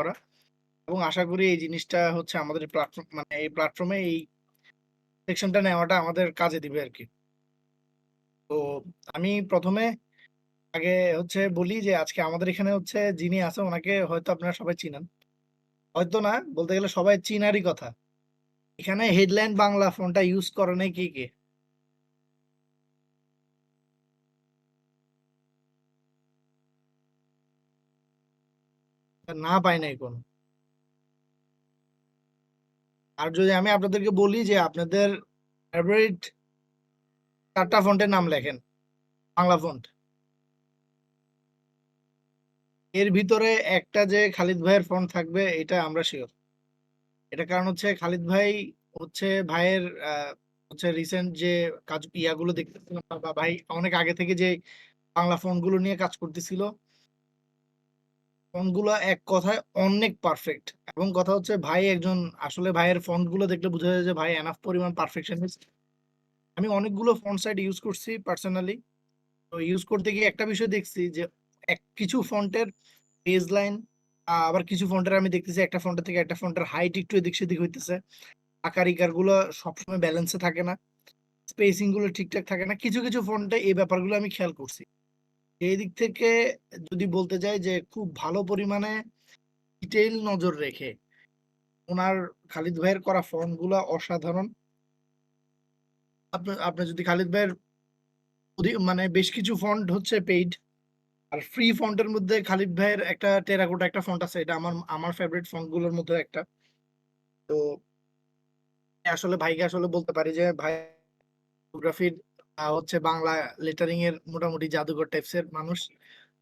করা এবং আশা করি এই জিনিসটা হচ্ছে আমাদের প্ল্যাটফর্ম মানে এই প্ল্যাটফর্মে এই সেকশনটা নেওয়াটা আমাদের কাজে দিবে আরকি। তো আমি ১ম এ আগে হচ্ছে বলি যে আজকে আমাদের এখানে হচ্ছে যিনি আছে উনাকে হয়তো আপনারা সবাই চিনেন। হয়তো না, বলতে গেলে সবাই চিনারই কথা। এখানে হেডলাইন বাংলা ফন্টটা ইউজ করে নাই কে, কে? না পায় নাই কোনো। আর যদি আমি আপনাদেরকে বলি যে আপনাদের ফেভারিট ৪ টা ফন্টের নাম লেখেন, বাংলা ফন্ট। এর ভিতরে একটা যে খালিদ ভাইয়ের ফন্ট থাকবে এটা আমরা সিওর। এটার কারণ হচ্ছে খালিদ ভাই হচ্ছে ভাইয়ের হচ্ছে রিসেন্ট যে কাজ ইয়াগুলো দেখতেছিলাম বা ভাই অনেক আগে থেকে যে বাংলা ফন্ট গুলো নিয়ে কাজ করতেছিল, ফন্ট গুলো এক কথায় অনেক পারফেক্ট। এবং কথা হচ্ছে ভাই একজন আসলে ভাইয়ের ফন্ট গুলো দেখলে বোঝা যায় যে ভাই এনাফ পরিমাণ পারফেকশনিস্ট। আমি অনেকগুলো ফন্ট সাইট ইউজ করছি পার্সোনালি। তো ইউজ করতে গিয়ে একটা বিষয় দেখছি যে কিছু ফন্টের পেজ লাইন, আবার কিছু ফন্টের আমি দেখতেছি একটা ফন্টের থেকে একটা ফন্টের হাইট একটু এদিক সেদিক হইতেছে, আকার ইকার গুলো সবসময় ব্যালেন্সে থাকে না, স্পেসিং গুলো ঠিকঠাক থাকে না। কিছু কিছু ফন্টে এই ব্যাপারগুলো আমি খেয়াল করছি। এই দিক থেকে যদি বলতে যাই যে খুব ভালো পরিমাণে ডিটেইল নজর রেখে ওনার খালিদ ভাইয়ের করা ফন্ট গুলা অসাধারণ। আপনি যদি খালিদ ভাইয়ের মানে বেশ কিছু ফন্ট হচ্ছে পেইড, আর ফ্রি ফন্টের মধ্যে খালিদ ভাইয়ের একটা টেরাকোটা একটা ফন্ট আছে, এটা আমার আমার ফেভারিট ফন্ট গুলোর মধ্যে একটা। তো আসলে ভাইকে আসলে বলতে পারি যে ভাই ফটোগ্রাফির হচ্ছে বাংলা লেটারিং এর মোটামুটি জাদুঘর টাইপস এর মানুষ।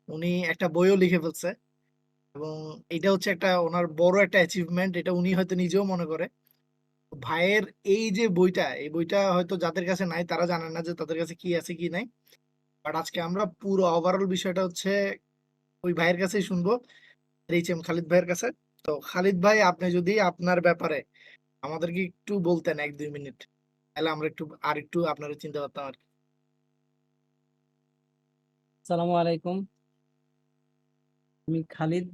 উনি একটা বইও লিখে ফেলছে এবং এটা হচ্ছে একটা ওনার বড় একটা অ্যাচিভমেন্ট, এটা উনি হয়তো নিজেও মনে করে। ভাইয়ের এই যে বইটা, এই বইটা হয়তো যাদের কাছে নাই তারা জানেন না যে তাদের কাছে কি আছে কি নাই। বাট আজকে আমরা পুরো ওভারঅল বিষয়টা হচ্ছে ওই ভাইয়ের কাছেই শুনবো, এইচ এম খালিদ ভাইয়ের কাছে। তো খালিদ ভাই, আপনি যদি আপনার ব্যাপারে আমাদেরকে একটু বলতেন ১-২ মিনিট, তাহলে আমরা একটু আর একটু আপনার চিন্তা করতাম আর কি। আসসালামু আলাইকুম। আমি খালিদ।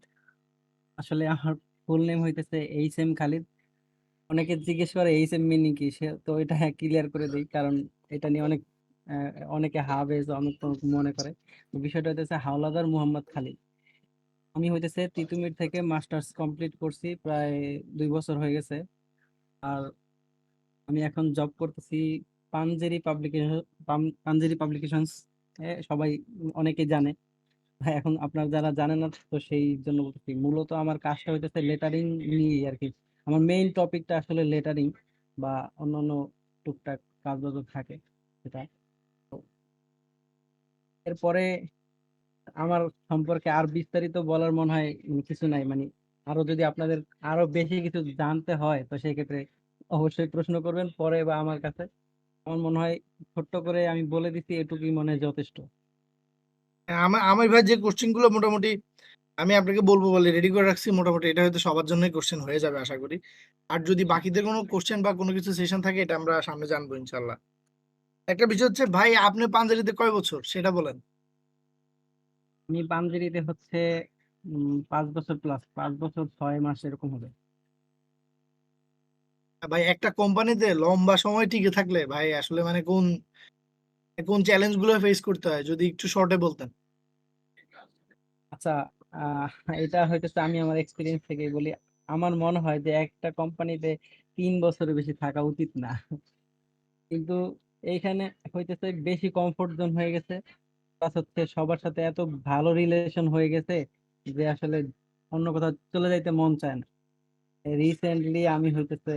আসলে আমার ফুল নেম হইতেছে এইচ এম খালিদ। অনেকে জিজ্ঞেস করে এইচ এম মিনিং কি, সে তো এটা ক্লিয়ার করে দিই, কারণ এটা নিয়ে অনেকে হাবেজ অনেক রকম মনে করে। তো বিষয়টা হইতেছে হাওলাদার মুহাম্মদ খালিদ। আমি হইতেছে তিতুমির থেকে মাস্টার্স কমপ্লিট করছি, প্রায় 2 বছর হয়ে গেছে। আর আমি এখন জব করতেছি পাঞ্জেরি পাবলিকেশন, পাঞ্জেরি পাবলিকেশনস। সবাই অনেকে জানে। হ্যাঁ, এখন আপনার যারা জানেন না তো সেই জন্য বলতেছি, মূলত আমার কাজটা হইতেছে লেটারিং নিয়ে আর কি। আমার মেইন টপিকটা আসলে লেটারিং বা অন্যান্য টুকটাক কাজ বাজ থাকে সেটা। তো এরপরে আমার সম্পর্কে আর বিস্তারিত বলার মনে হয় কিছু নাই, মানে আরো যদি আপনাদের আরো বেশি কিছু জানতে হয় তো সেই ক্ষেত্রে অবশ্যই প্রশ্ন করবেন পরে বা আমার কাছে। আমার মনে হয় ছোট্ট করে আমি বলে দিচ্ছি, এটুকুই মনে হয় যথেষ্ট। হ্যাঁ, আমার ভাই যে কোশ্চেন গুলো মোটামুটি আমি আপনাকে বলবো বলে রেডি করে রাখছি, মোটামুটি এটা হয়তো সবার জন্যই কোশ্চেন হয়ে যাবে আশা করি। আর যদি বাকিদের কোনো কোশ্চেন বা কোনো কিছু সেশন থাকে এটা আমরা সামনে জানবো ইনশাল্লাহ। একটা বিষয় হচ্ছে ভাই, আপনি পাঞ্জাবিতে কয় বছর সেটা বলেন। আমি পাঞ্জেরিতে হচ্ছে 5 বছর প্লাস, 5 বছর 6 মাস এরকম হবে। ভাই একটা কোম্পানিতে লম্বা সময় টিকে থাকলে ভাই আসলে মানে কোন কোন চ্যালেঞ্জ গুলো ফেস করতে হয় যদি একটু শর্টে বলতেন। আচ্ছা, আহ এটা হইতেছে আমি আমার এক্সপিরিয়েন্স থেকে বলি। আমার মনে হয় যে একটা কোম্পানিতে 3 বছরের বেশি থাকা উচিত না, কিন্তু এইখানে হইতেছে বেশি কমফোর্ট জোন হয়ে গেছে। প্লাস হচ্ছে সবার সাথে এত ভালো রিলেশন হয়ে গেছে যে আসলে অন্য কোথাও চলে যাইতে মন চায় না। রিসেন্টলি আমি হইতেছে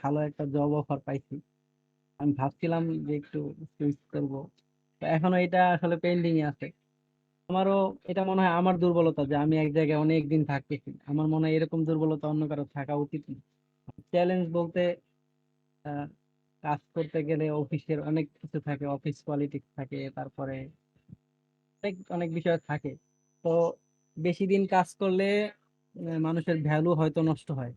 ভালো একটা জব অফার পাইছি। আমি ভাবছিলাম যে একটু সুইচ করবো, তো এখনো এটা আসলে পেন্ডিং এ আছে। আমারও এটা মনে হয় আমার দুর্বলতা যে আমি এক জায়গায় অনেক দিন থাকতেছি। আমার মনে হয় এরকম দুর্বলতা অন্য কারো থাকা উচিত না। চ্যালেঞ্জ বলতে আহ, কাজ করতে গেলে অফিসের অনেক কিছু থাকে, অফিস পলিটিক্স থাকে, তারপরে অনেক অনেক বিষয় থাকে। তো বেশি দিন কাজ করলে মানুষের ভ্যালু হয়তো নষ্ট হয়।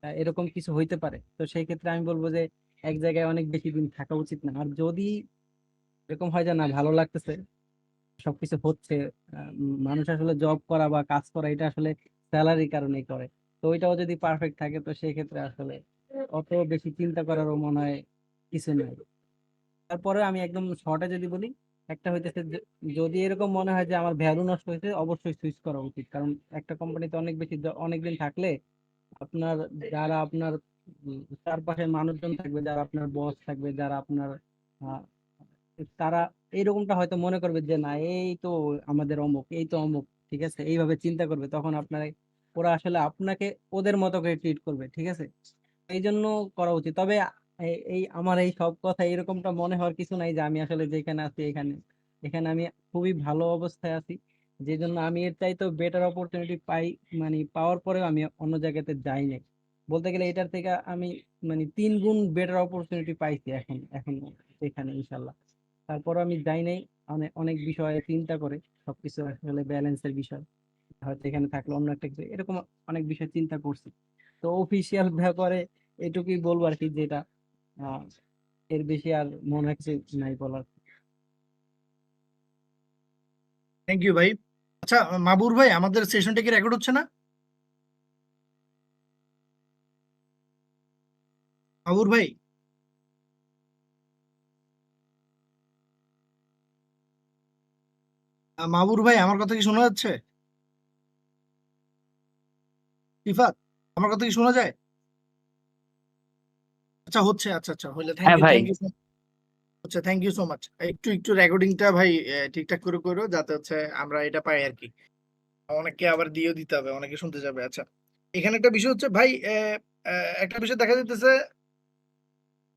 এরকম কিছু হইতে পারে। তো সেই ক্ষেত্রে আমি বলবো যে এক জায়গায় অনেক বেশি দিন থাকা উচিত না। আর যদি এরকম হয় যে না ভালো লাগতেছে, সবকিছু হচ্ছে, মানুষ আসলে জব করা বা কাজ করা এটা আসলে স্যালারির কারণেই করে। তো ওইটাও যদি পারফেক্ট থাকে তো সেক্ষেত্রে আসলে অত বেশি চিন্তা করারও মনে হয় কিছু নাই। তারপরে আমি একদম শর্টে যদি বলি, একটা হইতেছে যদি এরকম মনে হয় যে আমার ভ্যালু নষ্ট হয়েছে, অবশ্যই সুইচ করা উচিত। কারণ একটা কোম্পানিতে অনেক বেশি অনেকদিন থাকলে আপনার যারা আপনার চারপাশে মানুষজন থাকবে, যারা আপনার বস থাকবে, যারা আপনার আহ, তারা এইরকমটা হয়তো মনে করবে যে না এই তো আমাদের অমুক, এই তো অমুক, ঠিক আছে, এইভাবে চিন্তা করবে। তখন আপনার ওরা আসলে আপনাকে ওদের মতো করে ট্রিট করবে, ঠিক আছে। এই জন্য করা উচিত। তবে এই আমার এই সব কথা এরকমটা মনে হওয়ার কিছু নাই যে আমি আসলে যেখানে আছি এখানে এখানে আমি খুবই ভালো অবস্থায় আছি, যে জন্য আমি এর চাইতেও বেটার অপরচুনিটি পাই, মানে পাওয়ার পরেও আমি অন্য জায়গাতে যাই নাই। বলতে গেলে এটার থেকে আমি মানে 3 গুণ বেটার অপরচুনিটি পাইছি এখন এখন এখানে ইনশাল্লাহ। তারপরও আমি যাই নাই, অনেক অনেক বিষয়ে চিন্তা করে, সবকিছু আসলে ব্যালেন্সের বিষয়, হয়তো এখানে থাকলে অন্য একটা কিছু এরকম অনেক বিষয় চিন্তা করছি। তো অফিসিয়াল ব্যাপারে এটুকুই বলবো আর কি, যেটা আহ, এর বেশি আর মনে হয় কিছু নাই বলার। থ্যাংক ইউ ভাই। আচ্ছা মাবুর ভাই, আমাদের সেশনটা কি রেকর্ড হচ্ছে না? মাবুর ভাই, মাবুর ভাই, আমার কথা কি শোনা যাচ্ছে? ইফাত, আমার কথা কি শোনা যায়? আচ্ছা হচ্ছে, আচ্ছা আচ্ছা, হইলে থ্যাংক হ্যাঁ ইউ, ভাই। Thank you. আচ্ছা থ্যাংক ইউ সো মাচ। একটু একটু রেকর্ডিংটা ভাই ঠিকঠাক করে করো, যাতে হচ্ছে আমরা এটা পাই আর কি। অনেককে আবার দিয়েও দিতে হবে, অনেকে শুনতে যাবে। আচ্ছা, এখানে একটা বিষয় হচ্ছে ভাই, একটা বিষয় দেখা যাইতেছে,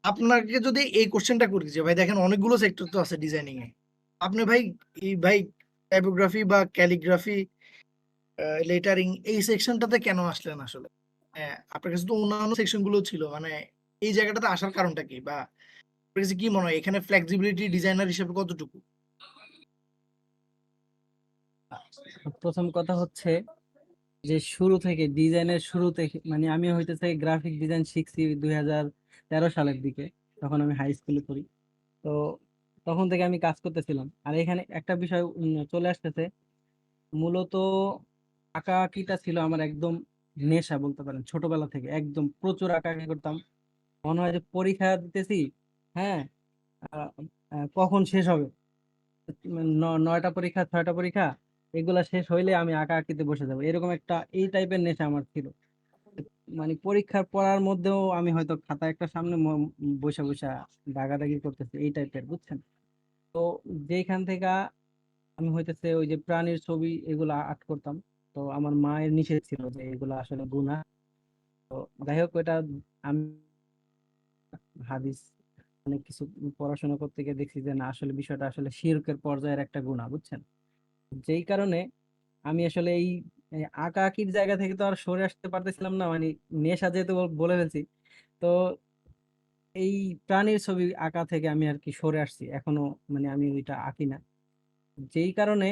আপনাকে যদি এই কোশ্চেনটা করি যে ভাই দেখেন অনেকগুলো সেক্টর তো আছে ডিজাইনিং এ, আপনি ভাই এই ভাই টাইপোগ্রাফি বা ক্যালিগ্রাফি, লেটারিং এই সেকশনটাতে কেন আসলেন আসলে? আপনার কাছে তো অন্যান্য সেকশন গুলো ছিল, মানে এই জায়গাটাতে আসার কারণটা কি, বা আপনার কাছে কি মনে হয় এখানে ফ্লেক্সিবিলিটি ডিজাইনার হিসেবে কতটুকু? প্রথম কথা হচ্ছে যে শুরু থেকে ডিজাইনের শুরু থেকে, মানে আমি হইতেছে গ্রাফিক ডিজাইন শিখছি 2013 সালের দিকে, তখন আমি হাই স্কুলে পড়ি। তো তখন থেকে আমি কাজ করতেছিলাম। আর এখানে একটা বিষয় চলে আসতেছে, মূলত আঁকাআঁকিটা ছিল আমার একদম নেশা বলতে পারেন। ছোটবেলা থেকে একদম প্রচুর আঁকাআঁকি করতাম। মনে হয় যে পরীক্ষা দিতেছি, হ্যাঁ, আহ, কখন শেষ হবে, 9টা পরীক্ষা 6টা পরীক্ষা, এগুলা শেষ হইলে আমি আঁকাআঁকিতে বসে যাবো, এরকম একটা এই টাইপের নেশা আমার ছিল। মানে পরীক্ষার পড়ার মধ্যেও আমি হয়তো খাতা একটা সামনে বসে বসে দাগাদাগি করতেছি, এই টাইপের, বুঝছেন। তো যেখান থেকে আমি হইতেছে ওই যে প্রাণীর ছবি এগুলা আর্ট করতাম। তো আমার মায়ের নিষেধ ছিল যে এগুলা আসলে গুনাহ। তো যাই হোক, ওইটা আমি হাদিস অনেক কিছু পড়াশোনা করতে গিয়ে দেখছি যে না, আসলে বিষয়টা আসলে শিরকের পর্যায়ের একটা গুনাহ, বুঝছেন। যেই কারণে আমি আসলে এই আঁকা আঁকির জায়গা থেকে তো আর সরে আসতে পারতেছিলাম না, মানে নেশা যেহেতু বলে ফেলছি। তো এই প্রাণীর ছবি আঁকা থেকে আমি আর কি সরে আসছি এখনো, মানে আমি ওইটা আঁকি না। যেই কারণে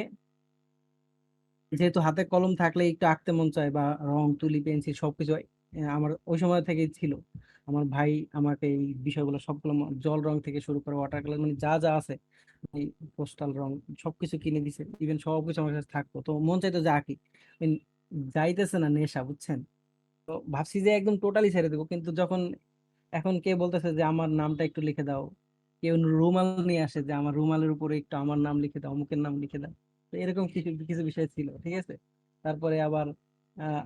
যেহেতু হাতে কলম থাকলে একটু আঁকতে মন চায়, বা রং তুলি পেন্সিল সবকিছু আমার ওই সময় থেকেই ছিল। আমার ভাই আমাকে এই বিষয়গুলো সবগুলো জল রং থেকে শুরু করে ওয়াটার কালার, মানে যা যা আছে, এই পোস্টাল রং সবকিছু কিনে দিছে। ইভেন সবকিছু আমার কাছে থাকতো, তো মন চাইতো যে আঁকি। উম, যাইতেছে না নেশা, বুঝছেন। তো ভাবছি যে একদম টোটালি ছেড়ে দেবো, কিন্তু যখন এখন কে বলতেছে যে আমার নামটা একটু লিখে দাও, কেউ রুমাল নিয়ে আসে যে আমার রুমালের উপরে একটু আমার নাম লিখে দাও, অমুকের নাম লিখে দাও। তো এরকম কিছু কিছু বিষয় ছিল, ঠিক আছে। তারপরে আবার আহ,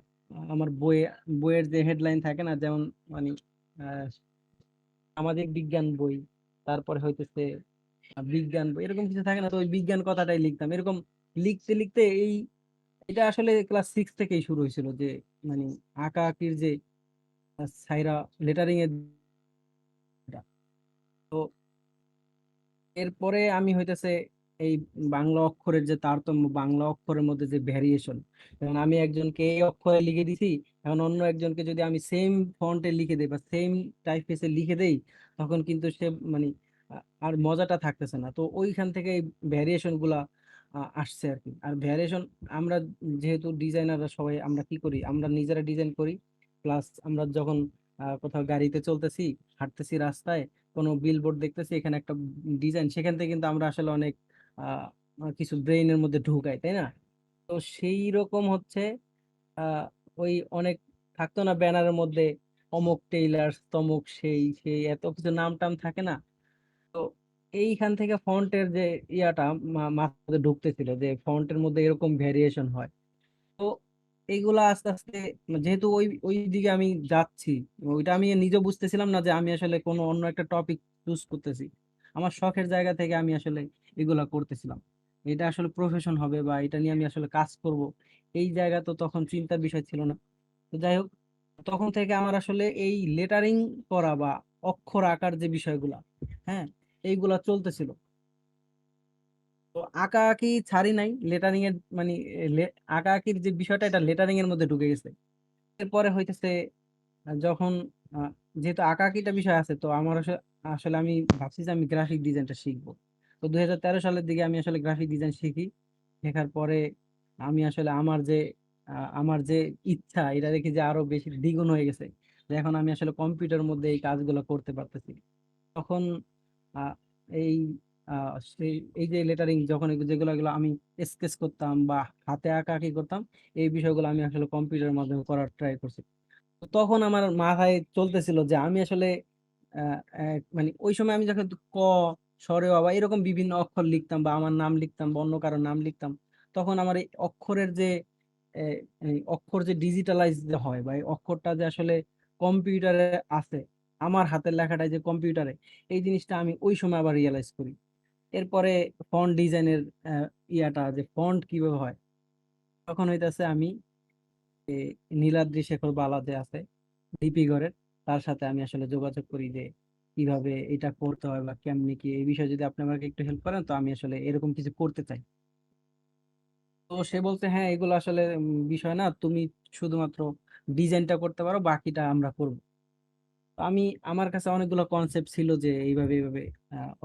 আমার বইয়ের যে হেডলাইন থাকে না, যেমন মানে আহ, সামাজিক বিজ্ঞান বই, তারপরে হইতেছে বিজ্ঞান বই, এরকম কিছু থাকে না, তো ওই বিজ্ঞান কথাটাই লিখতাম এরকম। লিখতে লিখতে এটা আসলে ক্লাস 6 থেকেই শুরু হয়েছিল যে মানে আঁকা আঁকির যে সাইরা লেটারিং এর। তো এরপরে আমি হইতেছে এই বাংলা অক্ষরের যে তারতম্য, বাংলা অক্ষরের মধ্যে যে ভ্যারিয়েশন, যেমন আমি একজনকে এই অক্ষরে লিখে দিছি, এখন অন্য একজনকে যদি আমি সেম ফন্টে লিখে দেই বা সেম টাইপফেসে লিখে দেই, তখন কিন্তু সে মানে আর মজাটা থাকতেছে না। তো ওইখান থেকে এই ভ্যারিয়েশন গুলা আসছে আর কি। আর ভ্যারিয়েশন আমরা যেহেতু ডিজাইনাররা সবাই আমরা কি করি, আমরা নিজেরা ডিজাইন করি, প্লাস আমরা যখন কোথাও গাড়িতে চলতেছি, হাঁটতেছি রাস্তায়, কোনো বিলবোর্ড দেখতেছি এখানে একটা ডিজাইন, সেখান থেকে কিন্তু আমরা আসলে অনেক কিছু ব্রেইনের মধ্যে ঢুকাই, তাই না। তো সেই রকম হচ্ছে আহ ওই অনেক থাকতো না ব্যানারের মধ্যে, অমুক টেইলার্স, তমুক সেই এত কিছু নাম টাম থাকে না। তো এইখান থেকে ফন্টের যে ইয়াটা মাথাতে ঢুকতেছিল যে ফন্টের মধ্যে এরকম ভেরিয়েশন হয়। তো এইগুলা আস্তে আস্তে, যেহেতু ওই ওই দিকে আমি যাচ্ছি, ওইটা আমি নিজে বুঝতেছিলাম না যে আমি আসলে কোনো অন্য একটা টপিক চুজ করতেছি। আমার শখের জায়গা থেকে আমি আসলে এগুলা করতেছিলাম। এটা আসলে প্রফেশন হবে বা এটা নিয়ে আমি আসলে কাজ করব, এই জায়গা তো তখন চিন্তার বিষয় ছিল না। তো যাই হোক, তখন থেকে আমার আসলে এই লেটারিং করা বা অক্ষর আঁকার যে বিষয়গুলা, হ্যাঁ, এইগুলা চলতেছিল। তো আঁকা আঁকি ছাড়ি নাই, লেটারিং এর মানে আঁকা আঁকির যে বিষয়টা, এটা লেটারিং এর মধ্যে ঢুকে গেছে। এরপরে হইতেছে যখন আহ, যেহেতু আঁকাআঁকিটা বিষয় আছে, তো আমার আসলে আমি ভাবছি যে আমি গ্রাফিক ডিজাইনটা শিখবো। তো 2013 সালের দিকে আমি আসলে গ্রাফিক ডিজাইন শিখি। শেখার পরে আমি আসলে আমার যে ইচ্ছা, এটা দেখি যে আরো বেশি দ্বিগুণ হয়ে গেছে, যে এখন আমি আসলে কম্পিউটারের মধ্যে এই কাজগুলো করতে পারতেছি। তখন আহ, এই এই যে লেটারিং যখন যেগুলো এগুলো আমি স্কেচ করতাম বা হাতে আঁকা আঁকি করতাম, এই বিষয়গুলো আমি আসলে কম্পিউটারের মাধ্যমে করার ট্রাই করছি। তো তখন আমার মাথায় চলতেছিল যে আমি আসলে মানে ওই সময় আমি যখন ক, স্বরে বা এরকম বিভিন্ন অক্ষর লিখতাম বা আমার নাম লিখতাম বা অন্য কারোর নাম লিখতাম, তখন আমার এই অক্ষরের যে এই অক্ষর যে ডিজিটালাইজ হয় বা এই অক্ষরটা যে আসলে কম্পিউটারে আছে, আমার হাতের লেখাটাই যে কম্পিউটারে, এই জিনিসটা আমি ওই সময় আবার রিয়েলাইজ করি। এরপরে ফন্ট ডিজাইনের ইয়াটা যে ফন্ট কিভাবে হয়, তখন হইতাছে আমি এই নীলাদ্রি শেখর বালা যে আছে লিপিঘরের, তার সাথে আমি আসলে যোগাযোগ করি যে কিভাবে এটা করতে হয় বা কেমনি কি, এই বিষয়ে যদি আপনি আমাকে একটু হেল্প করেন, তো আমি আসলে এরকম কিছু করতে চাই। তো সে বলছে, হ্যাঁ, এগুলো আসলে বিষয় না, তুমি শুধুমাত্র ডিজাইনটা করতে পারো, বাকিটা আমরা করব। তো আমার কাছে অনেকগুলো কনসেপ্ট ছিল যে এইভাবে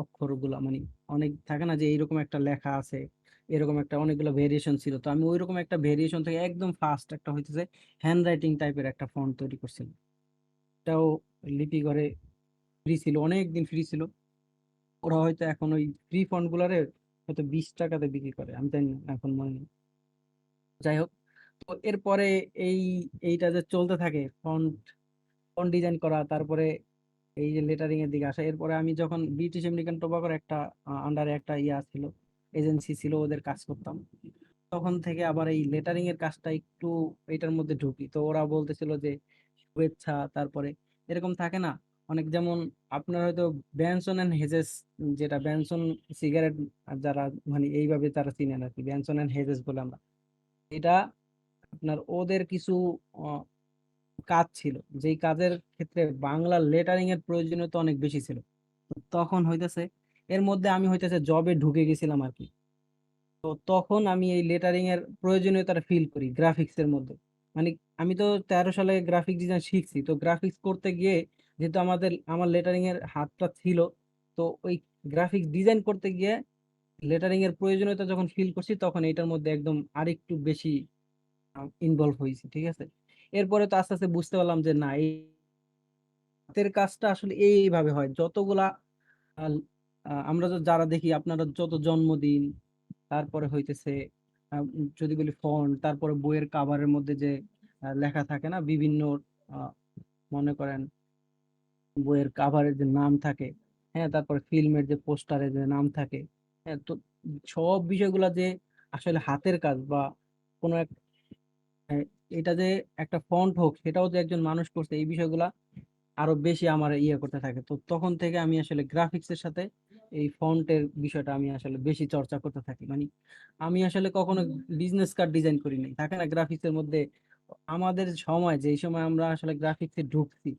অক্ষরগুলো মানে অনেক থাকে না যে এইরকম একটা লেখা আছে, এরকম একটা অনেকগুলো ভেরিয়েশন ছিল। তো আমি ওইরকম একটা ভেরিয়েশন থেকে একদম ফার্স্ট একটা হইতেছে হ্যান্ড রাইটিং টাইপের একটা ফন্ট তৈরি করছিলাম। এটাও লিপি করে ফ্রি ছিল, অনেক দিন ফ্রি ছিল। ওরা হয়তো এখন ওই ফ্রি ফন্ট গুলারে হয়তো 20 টাকাতে বিক্রি করে, আমি জানি না, এখন মনে নেই। যাই হোক, তো এরপরে এই এইটা যে চলতে থাকে, ফন্ট ফন্ট ডিজাইন করা, তারপরে এই যে লেটারিং এর দিকে আসা। এরপরে আমি যখন ব্রিটিশ আমেরিকান টোবাকোর একটা আন্ডারে একটা ইয়া ছিল, এজেন্সি ছিল, ওদের কাজ করতাম। তখন থেকে আবার এই লেটারিং এর কাজটা একটু এটার মধ্যে ঢুকি। তো ওরা বলতেছিল যে শুভেচ্ছা, তারপরে এরকম থাকে না অনেক, যেমন আপনার হয়তো ব্যানসন এন্ড হেজেস, যেটা ব্যানসন সিগারেট, যারা মানে এইভাবে তারা চিনেন আর কি, ব্যানসন এন্ড হেজেস বলে আমরা, এটা আপনার ওদের কিছু আহ, কাজ ছিল, যেই কাজের ক্ষেত্রে বাংলা লেটারিং এর প্রয়োজনীয়তা অনেক বেশি ছিল। তো তখন হইতেছে এর মধ্যে আমি হইতেছে জবে ঢুকে গেছিলাম আর কি। তো তখন আমি এই লেটারিং এর প্রয়োজনীয়তাটা ফিল করি গ্রাফিক্স এর মধ্যে। মানে আমি তো 13 সালে গ্রাফিক ডিজাইন শিখছি, তো গ্রাফিক্স করতে গিয়ে যেহেতু আমার লেটারিং এর হাতটা ছিল, তো ওই গ্রাফিক্স ডিজাইন করতে গিয়ে লেটারিং এর প্রয়োজনীয়তা যখন ফিল করছি, তখন এটার মধ্যে একদম আরেকটু বেশি ইনভলভ হয়েছি, ঠিক আছে। এরপরে তো আস্তে আস্তে বুঝতে পারলাম যে না, এই হাতের কাজটা আসলে এইভাবে হয়। যতগুলা আহ, আমরা যারা দেখি, আপনারা যত জন্মদিন, তারপরে হইতেছে যদি বলি ফন্ট, তারপরে বইয়ের কাভারের মধ্যে যে লেখা থাকে না বিভিন্ন, আহ, মনে করেন বইয়ের কাভারের যে নাম থাকে, হ্যাঁ, তারপরে ফিল্মের যে পোস্টারে যে নাম থাকে, হ্যাঁ, তো সব বিষয়গুলা যে আসলে হাতের কাজ বা কোনো এক এটা যে একটা ফন্ট হোক, সেটাও যে একজন মানুষ করছে, এই বিষয়গুলা আরো বেশি আমার ইয়ে করতে থাকে। তো তখন থেকে আমি আসলে গ্রাফিক্স এর সাথে এই ফন্টের বিষয়টা আমি আসলে বেশি চর্চা করতে থাকি। মানে আমি আসলে কখনো বিজনেস কার্ড ডিজাইন করি নাই, থাকে না গ্রাফিক্স এর মধ্যে। আমাদের সময়, যে সময় আমরা আসলে গ্রাফিক্সে ঢুকছি,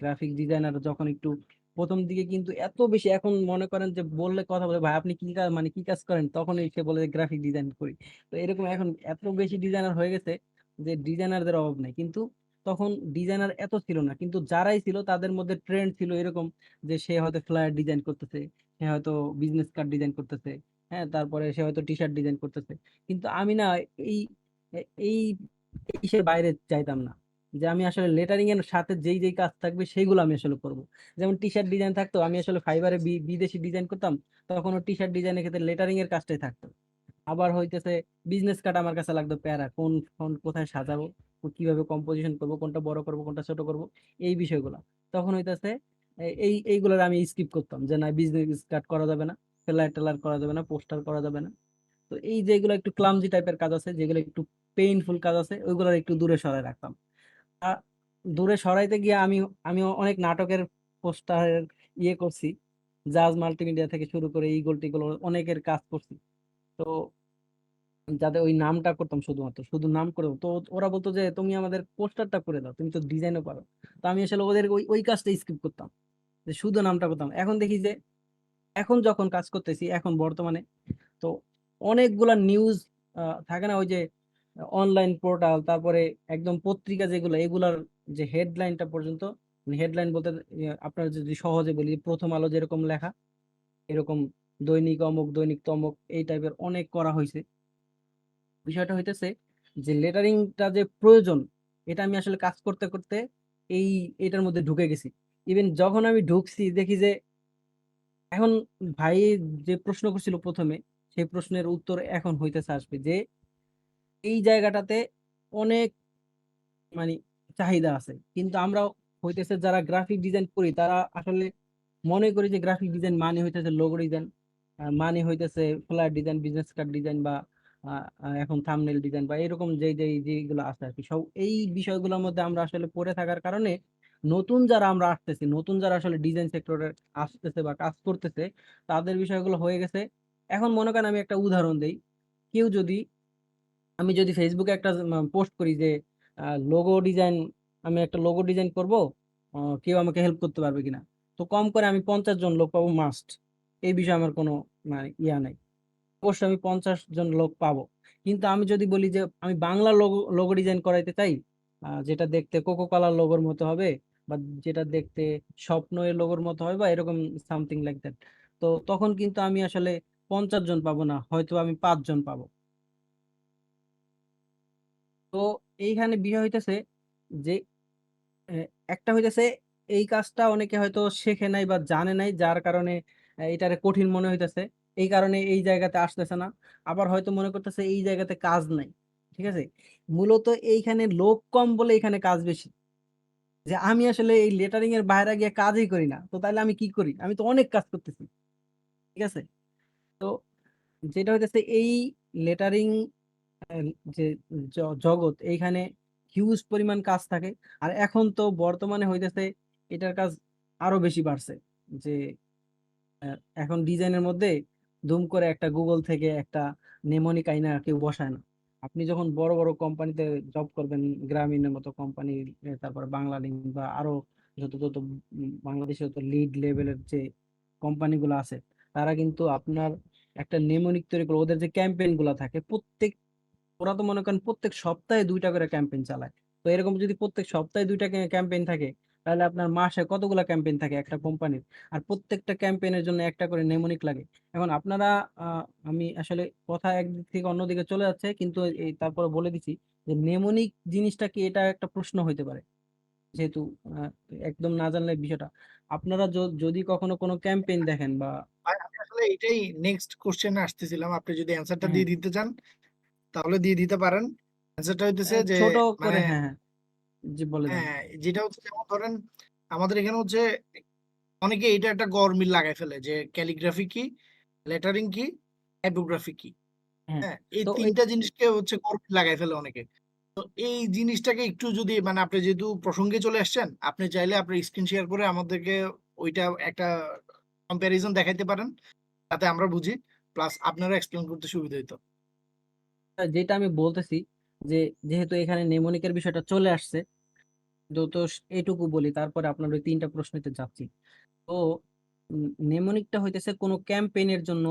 গ্রাফিক ডিজাইনার যখন একটু প্রথম দিকে, কিন্তু এত বেশি এখন মনে করেন যে বললে কথা বলে, ভাই আপনি কি কাজ মানে কি কাজ করেন, তখন সে বলে যে গ্রাফিক ডিজাইন করি। তো এরকম এখন এত বেশি ডিজাইনার হয়ে গেছে যে ডিজাইনারদের অভাব নাই। কিন্তু তখন ডিজাইনার এত ছিল না, কিন্তু যারাই ছিল তাদের মধ্যে ট্রেন্ড ছিল এরকম, যে সে হয়তো ফ্লায়ার ডিজাইন করতেছে, সে হয়তো বিজনেস কার্ড ডিজাইন করতেছে, হ্যাঁ, তারপরে সে হয়তো টি শার্ট ডিজাইন করতেছে। কিন্তু আমি না, এই এই ইসের বাইরে চাইতাম না, যে আমি আসলে লেটারিং এর সাথে যেই যেই কাজ থাকবে সেইগুলো আমি আসলে করব। যেমন টি শার্ট ডিজাইন থাকতো, আমি আসলে ফাইবারে বিদেশি ডিজাইন করতাম, তখন টি শার্ট ডিজাইনের ক্ষেত্রে লেটারিং এর কাজটাই থাকতো। আবার হইতেছে বিজনেস কার্ড আমার কাছে লাগতো প্যারা, কোন ফন্ট কোথায় সাজাবো, কিভাবে কম্পোজিশন করব, কোনটা বড় করব কোনটা ছোট করব, এই বিষয়গুলো। তখন হইতেছে এইগুলোর আমি স্কিপ করতাম, যে না বিজনেস কার্ড করা যাবে না, ফ্লায়ার টেলার করা যাবে না, পোস্টার করা যাবে না। তো এই যেগুলো একটু ক্লামজি টাইপের কাজ আছে, যেগুলো একটু পেইনফুল কাজ আছে, ওইগুলো একটু দূরে সরায় রাখতাম। আ- দূরে সরাইতে গিয়ে আমি অনেক নাটকের পোস্টারের করছি, জাজ মাল্টিমিডিয়া থেকে শুরু করে ইগল টিগল অনেকের কাজ করছি। তো যাতে ওই নামটা করতাম, শুধুমাত্র শুধু নাম করে তো ওরা বলতো যে তুমি আমাদের পোস্টারটা করে দাও, তুমি তো ডিজাইনও পারো। তো আমি আসলে ওদের ওই ওই কাজটা স্কিপ করতাম, যে শুধু নামটা করতাম। এখন দেখি যে এখন যখন কাজ করতেছি এখন বর্তমানে, তো অনেকগুলা নিউজ থাকে না, ওই যে অনলাইন পোর্টাল, তারপরে একদম পত্রিকা যেগুলো, এগুলার যে হেডলাইনটা পর্যন্ত, হেডলাইন বলতে আপনার যদি সহজে বলি, প্রথম আলো যেরকম লেখা, এরকম দৈনিক অমুক, দৈনিক তমুক, এই টাইপের অনেক করা হয়েছে। বিষয়টা হইতেছে যে লেটারিংটা যে প্রয়োজন, এটা আমি আসলে কাজ করতে করতে এই এটার মধ্যে ঢুকে গেছি। ইভেন যখন আমি ঢুকছি দেখি যে এখন ভাই যে প্রশ্ন করছিল প্রথমে, সেই প্রশ্নের উত্তর এখন হইতেছে আসবে যে এই জায়গাটাতে অনেক মানে চাহিদা আছে, কিন্তু আমরা হইতেছে যারা গ্রাফিক ডিজাইন করি তারা আসলে মনে করি যে গ্রাফিক ডিজাইন মানে হইতেছে লোগো ডিজাইন, মানে হইতেছে flyer design, business card design, বা এখন থাম্বনেল ডিজাইন, বা এরকম যেগুলো আছে আর কি, সব এই বিষয়গুলোর মধ্যে আমরা আসলে পড়ে থাকার কারণে নতুন যারা আমরা আসতেছি, নতুন যারা আসলে ডিজাইন সেক্টরে আসতেছে বা কাজ করতেছে, তাদের বিষয়গুলো হয়ে গেছে। এখন মনে করেন আমি একটা উদাহরণ দেই, কেউ যদি আমি যদি ফেসবুকে একটা পোস্ট করি যে লোগো ডিজাইন, আমি একটা লোগো ডিজাইন করব, কেউ আমাকে হেল্প করতে পারবে কিনা, তো কম করে আমি 50 জন লোক পাবো মাস্ট। এই বিষয়ে আমার কোনো মানে নাই, অবশ্যই আমি 50 জন লোক পাবো। কিন্তু আমি যদি বলি যে আমি বাংলা লোগো লোগো ডিজাইন করাইতে চাই, যেটা দেখতে কোকো কোলার লোগোর মতো হবে, বা যেটা দেখতে স্বপ্নের লোগোর মতো হবে, বা এরকম সামথিং লাইক দ্যাট, তো তখন কিন্তু আমি আসলে 50 জন পাবো না, হয়তো আমি 5 জন পাবো। তো এইখানে বিষয় হইতেছে যে আহ, একটা হইতেছে এই কাজটা অনেকে হয়তো শেখে নাই বা জানে নাই, যার কারণে এটারে কঠিন মনে হইতেছে, এই কারণে এই জায়গাতে আসতেছে না। আবার হয়তো মনে করতেছে এই জায়গাতে কাজ নাই। ঠিক আছে, মূলত এইখানে লোক কম বলে এখানে কাজ বেশি, যে আমি আসলে এই লেটারিং এর বাইরে গিয়ে কাজই করি না, তো তাহলে আমি কি করি, আমি তো অনেক কাজ করতেছি। ঠিক আছে, তো যেটা হইতেছে এই লেটারিং যে জগৎ, এইখানে হিউজ পরিমাণ কাজ থাকে। আর এখন তো বর্তমানে হইতেছে এটার কাজ আরো বেশি বাড়ছে, যে এখন ডিজাইনের মধ্যে দুম করে একটা গুগল থেকে একটা নেমোনিক আইনা কেউ বসায় না। আপনি যখন বড় বড় কোম্পানিতে জব করবেন, গ্রামীণের মতো কোম্পানি, তারপরে বাংলালিংক বা আরো যত যত বাংলাদেশে যত লিড লেভেলের যে কোম্পানিগুলো আছে, তারা কিন্তু আপনার একটা নেমোনিক তৈরি করে, ওদের যে ক্যাম্পেইন গুলা থাকে প্রত্যেক, ওরা তো মনে করেন প্রত্যেক সপ্তাহে 2টা করে ক্যাম্পেইন চালায়। তো এরকম যদি প্রত্যেক সপ্তাহে 2টা ক্যাম্পেইন থাকে, তাহলে আপনার মাসে কতগুলা ক্যাম্পেইন থাকে একটা কোম্পানির, আর প্রত্যেকটা ক্যাম্পেইনের জন্য একটা করে নেমোনিক লাগে। এখন আপনারা আমি আসলে কথা একদিক থেকে অন্যদিকে চলে যাচ্ছে, কিন্তু এই তারপরে বলে দিচ্ছি যে নেমোনিক জিনিসটা কি, এটা একটা প্রশ্ন হইতে পারে, যেহেতু আহ, একদম না জানলে বিষয়টা। আপনারা যদি কখনো কোনো ক্যাম্পেইন দেখেন বা ভাই আমি আসলে এটাই নেক্সট কোশ্চেনে আসতেছিলাম, আপনি যদি অ্যান্সারটা হ্যাঁ, দিয়ে দিতে চান তাহলে দিয়ে দিতে পারেন। অ্যান্সারটা হইতেছে যে ছোট মানে করে, হ্যাঁ হ্যাঁ, জি বলে দেন। হ্যাঁ, যেটা হচ্ছে যেমন ধরেন আমাদের এখানে হচ্ছে অনেকে এটা একটা গরমিল লাগাই ফেলে যে ক্যালিগ্রাফি কি, লেটারিং কি, টাইপোগ্রাফি কি। হ্যাঁ, হ্যাঁ, এই তো তিনটা জিনিসকে হচ্ছে গরমিল লাগাই ফেলে অনেকে। তো এই জিনিসটাকে একটু যদি মানে আপনি যেহেতু প্রসঙ্গে চলে আসছেন, আপনি চাইলে আপনার স্ক্রিন শেয়ার করে আমাদেরকে ওইটা একটা কম্প্যারিজন দেখাইতে পারেন, যাতে আমরা বুঝি, প্লাস আপনারা এক্সপ্লেন করতে সুবিধা হইতো। যেটা আমি বলতেছি, যে যেহেতু এখানে নেমোনিকের বিষয়টা চলে আসছে, তো এটুকু বলি, তারপরে আপনার ওই 3টা প্রশ্নতে যাচ্ছি। তো নেমোনিকটা হইতেছে কোনো ক্যাম্পেইনের জন্য,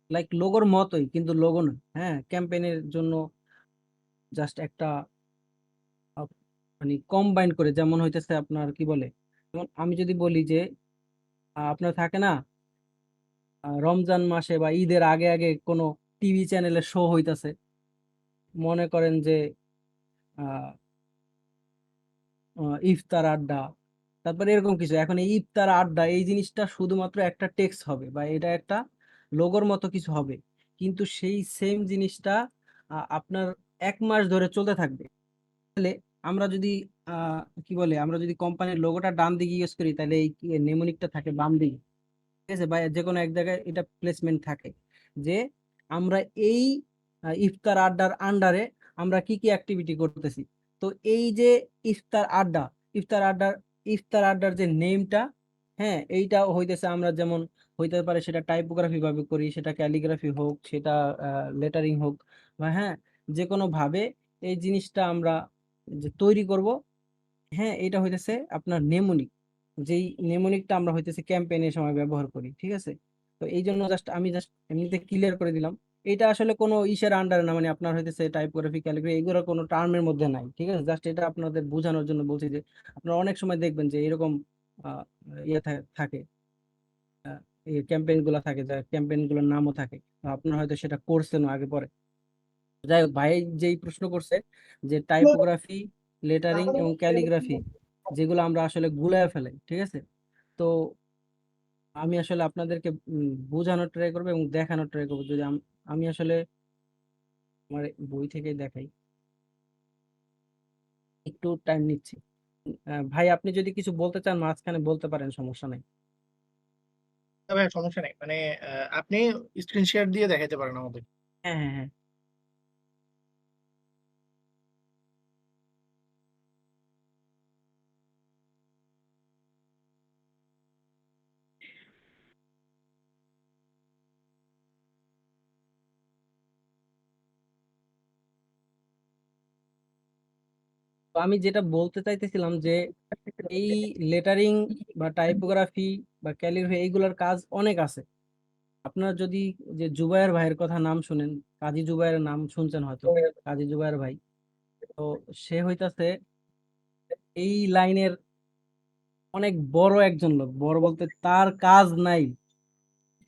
লাইক লোগোর মতোই কিন্তু লোগো না, হ্যাঁ, ক্যাম্পেইনের জন্য জাস্ট একটা আহ, মানে কম্বাইন করে, যেমন হইতেছে আপনার কি বলে, যেমন আমি যদি বলি যে আপনার থাকে না রমজান মাসে বা ঈদের আগে আগে কোনো টিভি চ্যানেলে শো হইতাছে, মনে করেন যে আহ ইফতার আড্ডা, তারপরে এরকম কিছু। এখন এই ইফতার আড্ডা এই জিনিসটা শুধুমাত্র একটা টেক্সট হবে, বা এটা একটা লোগোর মতো কিছু হবে, কিন্তু সেই সেম জিনিসটা আপনার 1 মাস ধরে চলতে থাকবে। তাহলে আমরা যদি কি বলে, আমরা যদি কোম্পানির লোগোটা ডান দিকে ইউজ করি, তাহলে এই নেমোনিকটা থাকে বাম দিকে, ঠিক আছে, বা যে কোনো এক জায়গায় এটা প্লেসমেন্ট থাকে, যে আমরা এই ইফতার আড্ডার আন্ডারে আমরা কি কি অ্যাক্টিভিটি করতেছি। তো এই যে ইফতার আড্ডা, ইফতার আড্ডার ইফতার আড্ডার যে নেমটা, হ্যাঁ, এইটা হইতেছে আমরা যেমন হইতে পারে সেটা টাইপোগ্রাফি ভাবে করি, সেটা ক্যালিগ্রাফি হোক, সেটা লেটারিং হোক, বা হ্যাঁ, যে কোনো ভাবে এই জিনিসটা আমরা যে তৈরি করব, হ্যাঁ, এটা হইতেছে আপনার নেমোনিক। যেই নেমোনিকটা আমরা হইতেছে ক্যাম্পেইনের সময় ব্যবহার করি, ঠিক আছে। তো এই জন্য আমি জাস্ট এমনিতে ক্লিয়ার করে দিলাম, এটা আসলে কোনো ইসের আন্ডারে না, মানে আপনার হইতেছে টাইপোগ্রাফি, ক্যালিগ্রাফি এগুলো কোনো টার্মের মধ্যে নাই, ঠিক আছে। জাস্ট এটা আপনাদের বোঝানোর জন্য বলছি যে আপনারা অনেক সময় দেখবেন যে এরকম আহ, ইয়ে থাকে, এই ক্যাম্পেইন গুলা থাকে, যা ক্যাম্পেইন গুলোর নামও থাকে, তো আপনারা হয়তো সেটা করছেন আগে পরে। যাই হোক, ভাই যেই প্রশ্ন করছে যে টাইপোগ্রাফি, লেটারিং এবং ক্যালিগ্রাফি যেগুলো আমরা আসলে গুলায় ফেলাই, ঠিক আছে। তো আমি আসলে আপনাদেরকে বোঝানোর ট্রাই করবো এবং দেখানোর ট্রাই করবো, যদি আমি আসলে আমার বই থেকে দেখাই, একটু টাইম নিচ্ছি। ভাই আপনি যদি কিছু বলতে চান মাঝখানে বলতে পারেন, সমস্যা নাই। তবে সমস্যা নেই, মানে আপনি স্ক্রিন শেয়ার দিয়ে দেখাতে পারেন আমাদের। হ্যাঁ, হ্যাঁ, হ্যাঁ। তো আমি যেটা বলতে চাইতেছিলাম যে এই লেটারিং বা টাইপোগ্রাফি বা ক্যালিগ্রাফি এইগুলোর কাজ অনেক আছে। আপনার যদি যে জুবায়ের ভাইয়ের কথা নাম শুনেন, কাজী জুবায়ের নাম শুনছেন হয়তো, কাজী জুবায়ের ভাই, তো সে হইতাছে এই লাইনের অনেক বড় একজন লোক। বড় বলতে তার কাজ নাই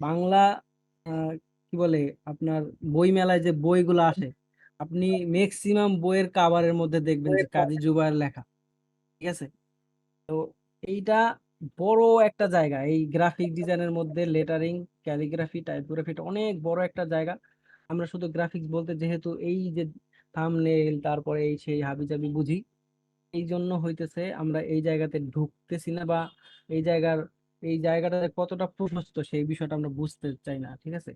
বাংলা আহ, কি বলে আপনার বই মেলায় যে বইগুলো আসে, আপনি ম্যাক্সিমাম বইয়ের কাভারের মধ্যে দেখবেন যে কাজী জুবায়ের লেখা, ঠিক আছে। তো এইটা বড় একটা জায়গা, এই গ্রাফিক ডিজাইনের মধ্যে লেটারিং, ক্যালিগ্রাফি, টাইপোগ্রাফি, এটা অনেক বড় একটা জায়গা। আমরা শুধু গ্রাফিক্স বলতে যেহেতু এই যে থাম্বনেইল তারপরে এই সেই হাবিজাবি বুঝি, এই জন্য হইতেছে আমরা এই জায়গাতে ঢুকতেছি না, বা এই জায়গার এই জায়গাটা যে কতটা প্রশস্ত সেই বিষয়টা আমরা বুঝতে চাই না, ঠিক আছে।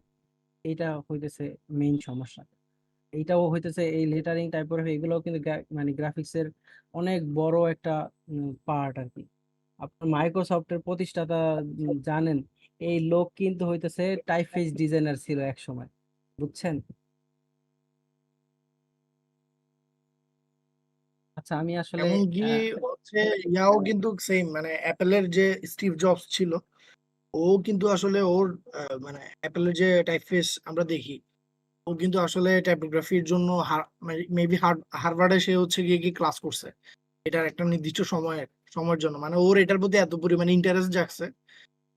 এইটা হইতেছে মেইন সমস্যা। এইটাও হইতেছে এই লেটারিং, টাইপোগ্রাফি এগুলোও কিন্তু মানে গ্রাফিক্সের অনেক বড় একটা পার্ট আর কি। আপনার মাইক্রোসফটের প্রতিষ্ঠাতা জানেন, এই লোক কিন্তু হইতেছে টাইপফেস ডিজাইনার ছিল এক সময়, বুঝছেন। আচ্ছা আমি আসলে এমনকি হচ্ছে ইয়াও কিন্তু সেম, মানে অ্যাপেলের যে স্টিভ জবস ছিল, ও কিন্তু আসলে ওর মানে অ্যাপেলের যে টাইপফেস আমরা দেখি, ও কিন্তু আসলে টাইপোগ্রাফির জন্য মেবি হার্ভার্ডে সে হচ্ছে গিয়ে কি ক্লাস করছে এটার একটা নির্দিষ্ট সময়ের জন্য। মানে ওর এটার প্রতি এত পরিমাণে ইন্টারেস্ট জাগছে,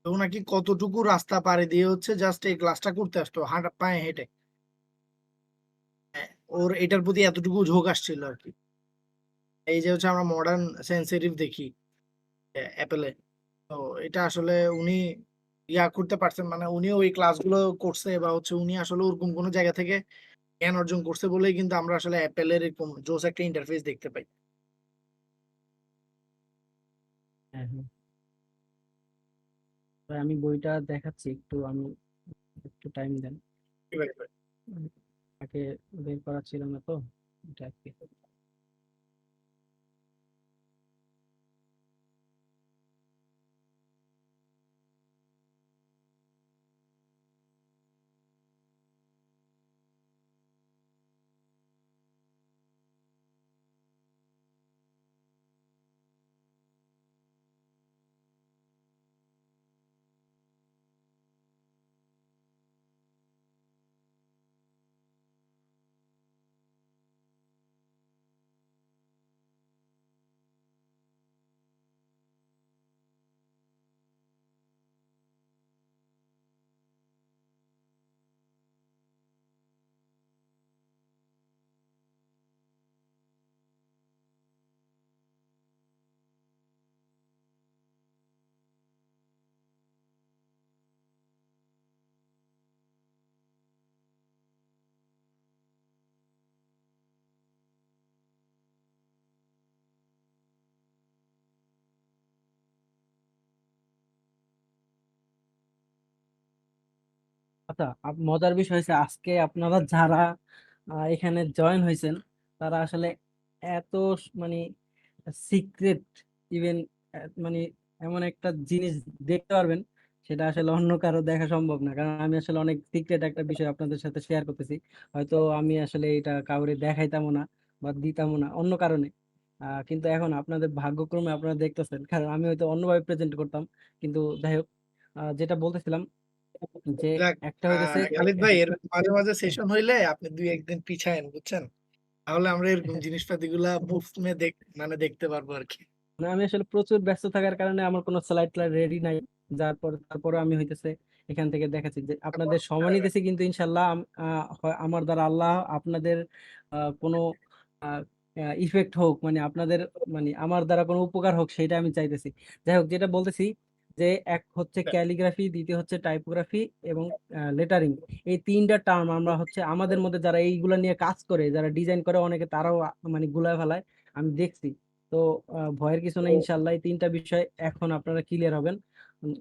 ও নাকি কতটুকু রাস্তা পাড়ি দিয়ে হচ্ছে জাস্ট এই ক্লাসটা করতে আসতো হাঁটা পায়ে হেঁটে। হ্যাঁ, ওর এটার প্রতি এতটুকু ঝোঁক আসছিল আর কি। এই যে হচ্ছে আমরা মডার্ন সেন্সিটিভ দেখি অ্যাপেলে, তো এটা আসলে উনি ইয়া করতে পারছেন, মানে উনি ওই ক্লাসগুলো করছে বা হচ্ছে উনি আসলে ওরকম কোনো জায়গা থেকে জ্ঞান অর্জন করছে বলেই কিন্তু আমরা আসলে অ্যাপেলের এরকম জোস একটা ইন্টারফেস দেখতে পাই। হ্যাঁ, হ্যাঁ, ভাই, আমি বইটা দেখাচ্ছি, একটু আমি একটু টাইম দেন। ঠিক আছে ভাই। তাকে বের করা ছিল না তো, এটা আর কি। আচ্ছা, মজার বিষয় হচ্ছে আজকে আপনারা যারা এখানে জয়েন হয়েছেন তারা আসলে এত মানে সিক্রেট ইভেন মানে এমন একটা জিনিস দেখতে পারবেন, সেটা আসলে অন্য কারো দেখা সম্ভব না। কারণ আমি আসলে অনেক সিক্রেট একটা বিষয় আপনাদের সাথে শেয়ার করতেছি। হয়তো আমি আসলে এটা কাউরে দেখাইতামও না বা দিতামও না অন্য কারণে। কিন্তু এখন আপনাদের ভাগ্যক্রমে আপনারা দেখতেছেন, কারণ আমি হয়তো অন্যভাবে প্রেজেন্ট করতাম। কিন্তু যাই হোক, যেটা বলতেছিলাম যে যাক, একটা হইতেছে খালিদ ভাই এরকম মাঝে মাঝে সেশন হইলে আপনি 2-1 দিন পিছায়েন, বুঝছেন? তাহলে আমরা এরকম জিনিসপাতি গুলা মুফট মানে দেখতে পারবো আর কি। মানে আমি আসলে প্রচুর ব্যস্ত থাকার কারণে আমার কোনো স্লাইড টাইড রেডি নাই। তারপরে আমি হইতেছে এখান থেকে দেখাচ্ছি যে আপনাদের সময় নিতেছি, কিন্তু ইনশাল্লাহ আমার দ্বারা আল্লাহ আপনাদের কোনো ইফেক্ট হোক, মানে আপনাদের মানে আমার দ্বারা কোনো উপকার হোক সেটা আমি চাইতেছি। যাই হোক, যেটা বলতেছি যে এক হচ্ছে ক্যালিগ্রাফি, দ্বিতীয় হচ্ছে টাইপোগ্রাফি এবং লেটারিং। এই তিনটা টার্ম আমরা হচ্ছে আমাদের মধ্যে যারা এইগুলা নিয়ে কাজ করে, যারা ডিজাইন করে, অনেকে তারাও মানে গুলায় ফেলায়, আমি দেখছি। তো ভয়ের কিছু নেই, ইনশাল্লাহ এই তিনটা বিষয় এখন আপনারা ক্লিয়ার হবেন।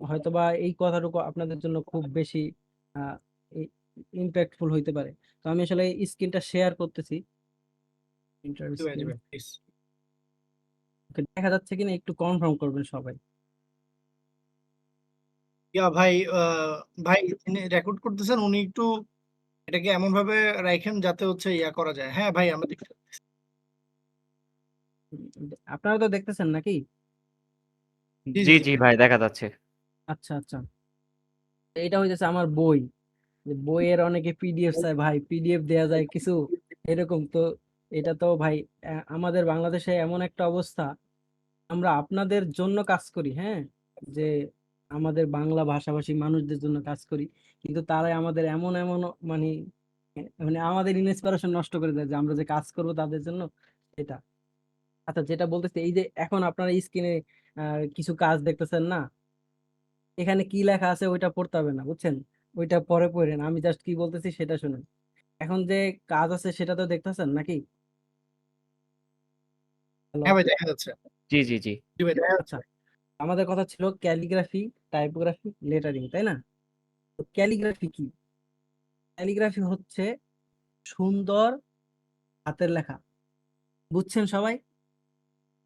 হয়তোবা এই কথাটুকু আপনাদের জন্য খুব বেশি ইম্প্যাক্টফুল হইতে পারে। তো আমি আসলে স্ক্রিনটা শেয়ার করতেছি, ইন্টার জি ভাই, জি স্ক্রিন। ভাই, please। দেখা যাচ্ছে কিনা একটু কনফার্ম করবেন সবাই। ইয়া ভাই, ভাই যিনি রেকর্ড করতেছেন উনি একটু এটাকে এমন ভাবে রাখেন যাতে হচ্ছে ইয়া করা যায়। হ্যাঁ ভাই, আমরা দেখতে আপনারা তো দেখতেছেন নাকি? জি জি জি জি জি ভাই। ভাই, দেখা যাচ্ছে। আচ্ছা আচ্ছা, এটা হইতেছে আমার বই। যে বইয়ের অনেকে পিডিএফ চায়, ভাই পিডিএফ দেয়া যায় কিছু এরকম তো। এটা তো ভাই আমাদের বাংলাদেশে এমন একটা অবস্থা, আমরা আপনাদের জন্য কাজ করি, হ্যাঁ, যে আমাদের বাংলা ভাষাভাষী মানুষদের জন্য কাজ করি, কিন্তু তারাই আমাদের এমন এমন মানে মানে আমাদের ইন্সপিরেশন নষ্ট করে দেয় যে আমরা যে কাজ করব তাদের জন্য, এটা। আচ্ছা, যেটা বলতেছি, এই যে এখন আপনারা স্ক্রিনে কিছু কাজ দেখতেছেন না, এখানে কি লেখা আছে ওইটা পড়তে হবে না, বুঝছেন? ওইটা পরে পড়েন, আমি জাস্ট কি বলতেছি সেটা শুনুন। এখন যে কাজ আছে সেটা তো দেখতেছেন নাকি? হ্যালো? হ্যাঁ ভাই, দেখা যাচ্ছে। জি জি জি জি ভাই, দেখা আচ্ছা, যাচ্ছে। আমাদের কথা ছিল ক্যালিগ্রাফি, টাইপোগ্রাফি, লেটারিং, তাই না? তো ক্যালিগ্রাফি কি? ক্যালিগ্রাফি হচ্ছে সুন্দর হাতের লেখা, বুঝছেন সবাই?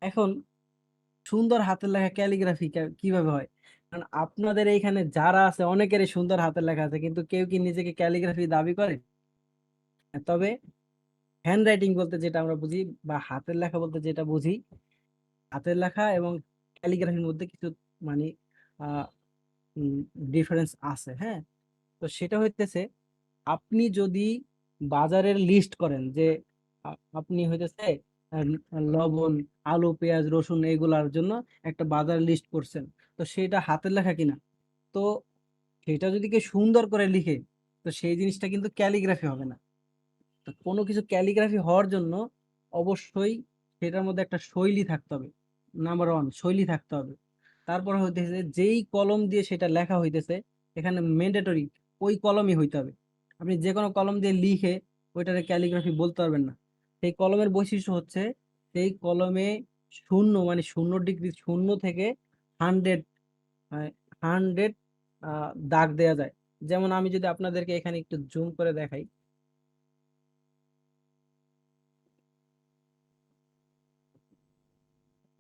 এখন সুন্দর হাতের লেখা ক্যালিগ্রাফি কিভাবে হয়? কারণ আপনাদের এইখানে যারা আছে অনেকেরই সুন্দর হাতের লেখা আছে, কিন্তু কেউ কি নিজেকে ক্যালিগ্রাফি দাবি করে? তবে হ্যান্ড রাইটিং বলতে যেটা আমরা বুঝি, বা হাতের লেখা বলতে যেটা বুঝি, হাতের লেখা এবং ক্যালিগ্রাফির মধ্যে কিছু মানে আহ ডিফারেন্স আছে, হ্যাঁ। তো সেটা হইতেছে, আপনি যদি বাজারের লিস্ট করেন যে আপনি হইতেছে আহ, লবণ, আলু, পেঁয়াজ, রসুন এইগুলার জন্য একটা বাজার লিস্ট করছেন, তো সেটা হাতের লেখা কিনা, তো সেটা যদি কেউ সুন্দর করে লিখে, তো সেই জিনিসটা কিন্তু ক্যালিগ্রাফি হবে না। তো কোনো কিছু ক্যালিগ্রাফি হওয়ার জন্য অবশ্যই সেটার মধ্যে একটা শৈলী থাকতে হবে। নাম্বার ওয়ান, শৈলী থাকতে হবে। তারপর হইতেছে যেই কলম দিয়ে সেটা লেখা হইতেছে, এখানে ম্যান্ডেটরি ওই কলমই হইতে হবে। আপনি যে কোনো কলম দিয়ে লিখে ওইটারে ক্যালিগ্রাফি বলতে পারবেন না। সেই কলমের বৈশিষ্ট্য হচ্ছে সেই কলমে শূন্য মানে 0 ডিগ্রি, শূন্য থেকে 100, 100 দাগ দেয়া যায়। যেমন আমি যদি আপনাদেরকে এখানে একটু জুম করে দেখাই,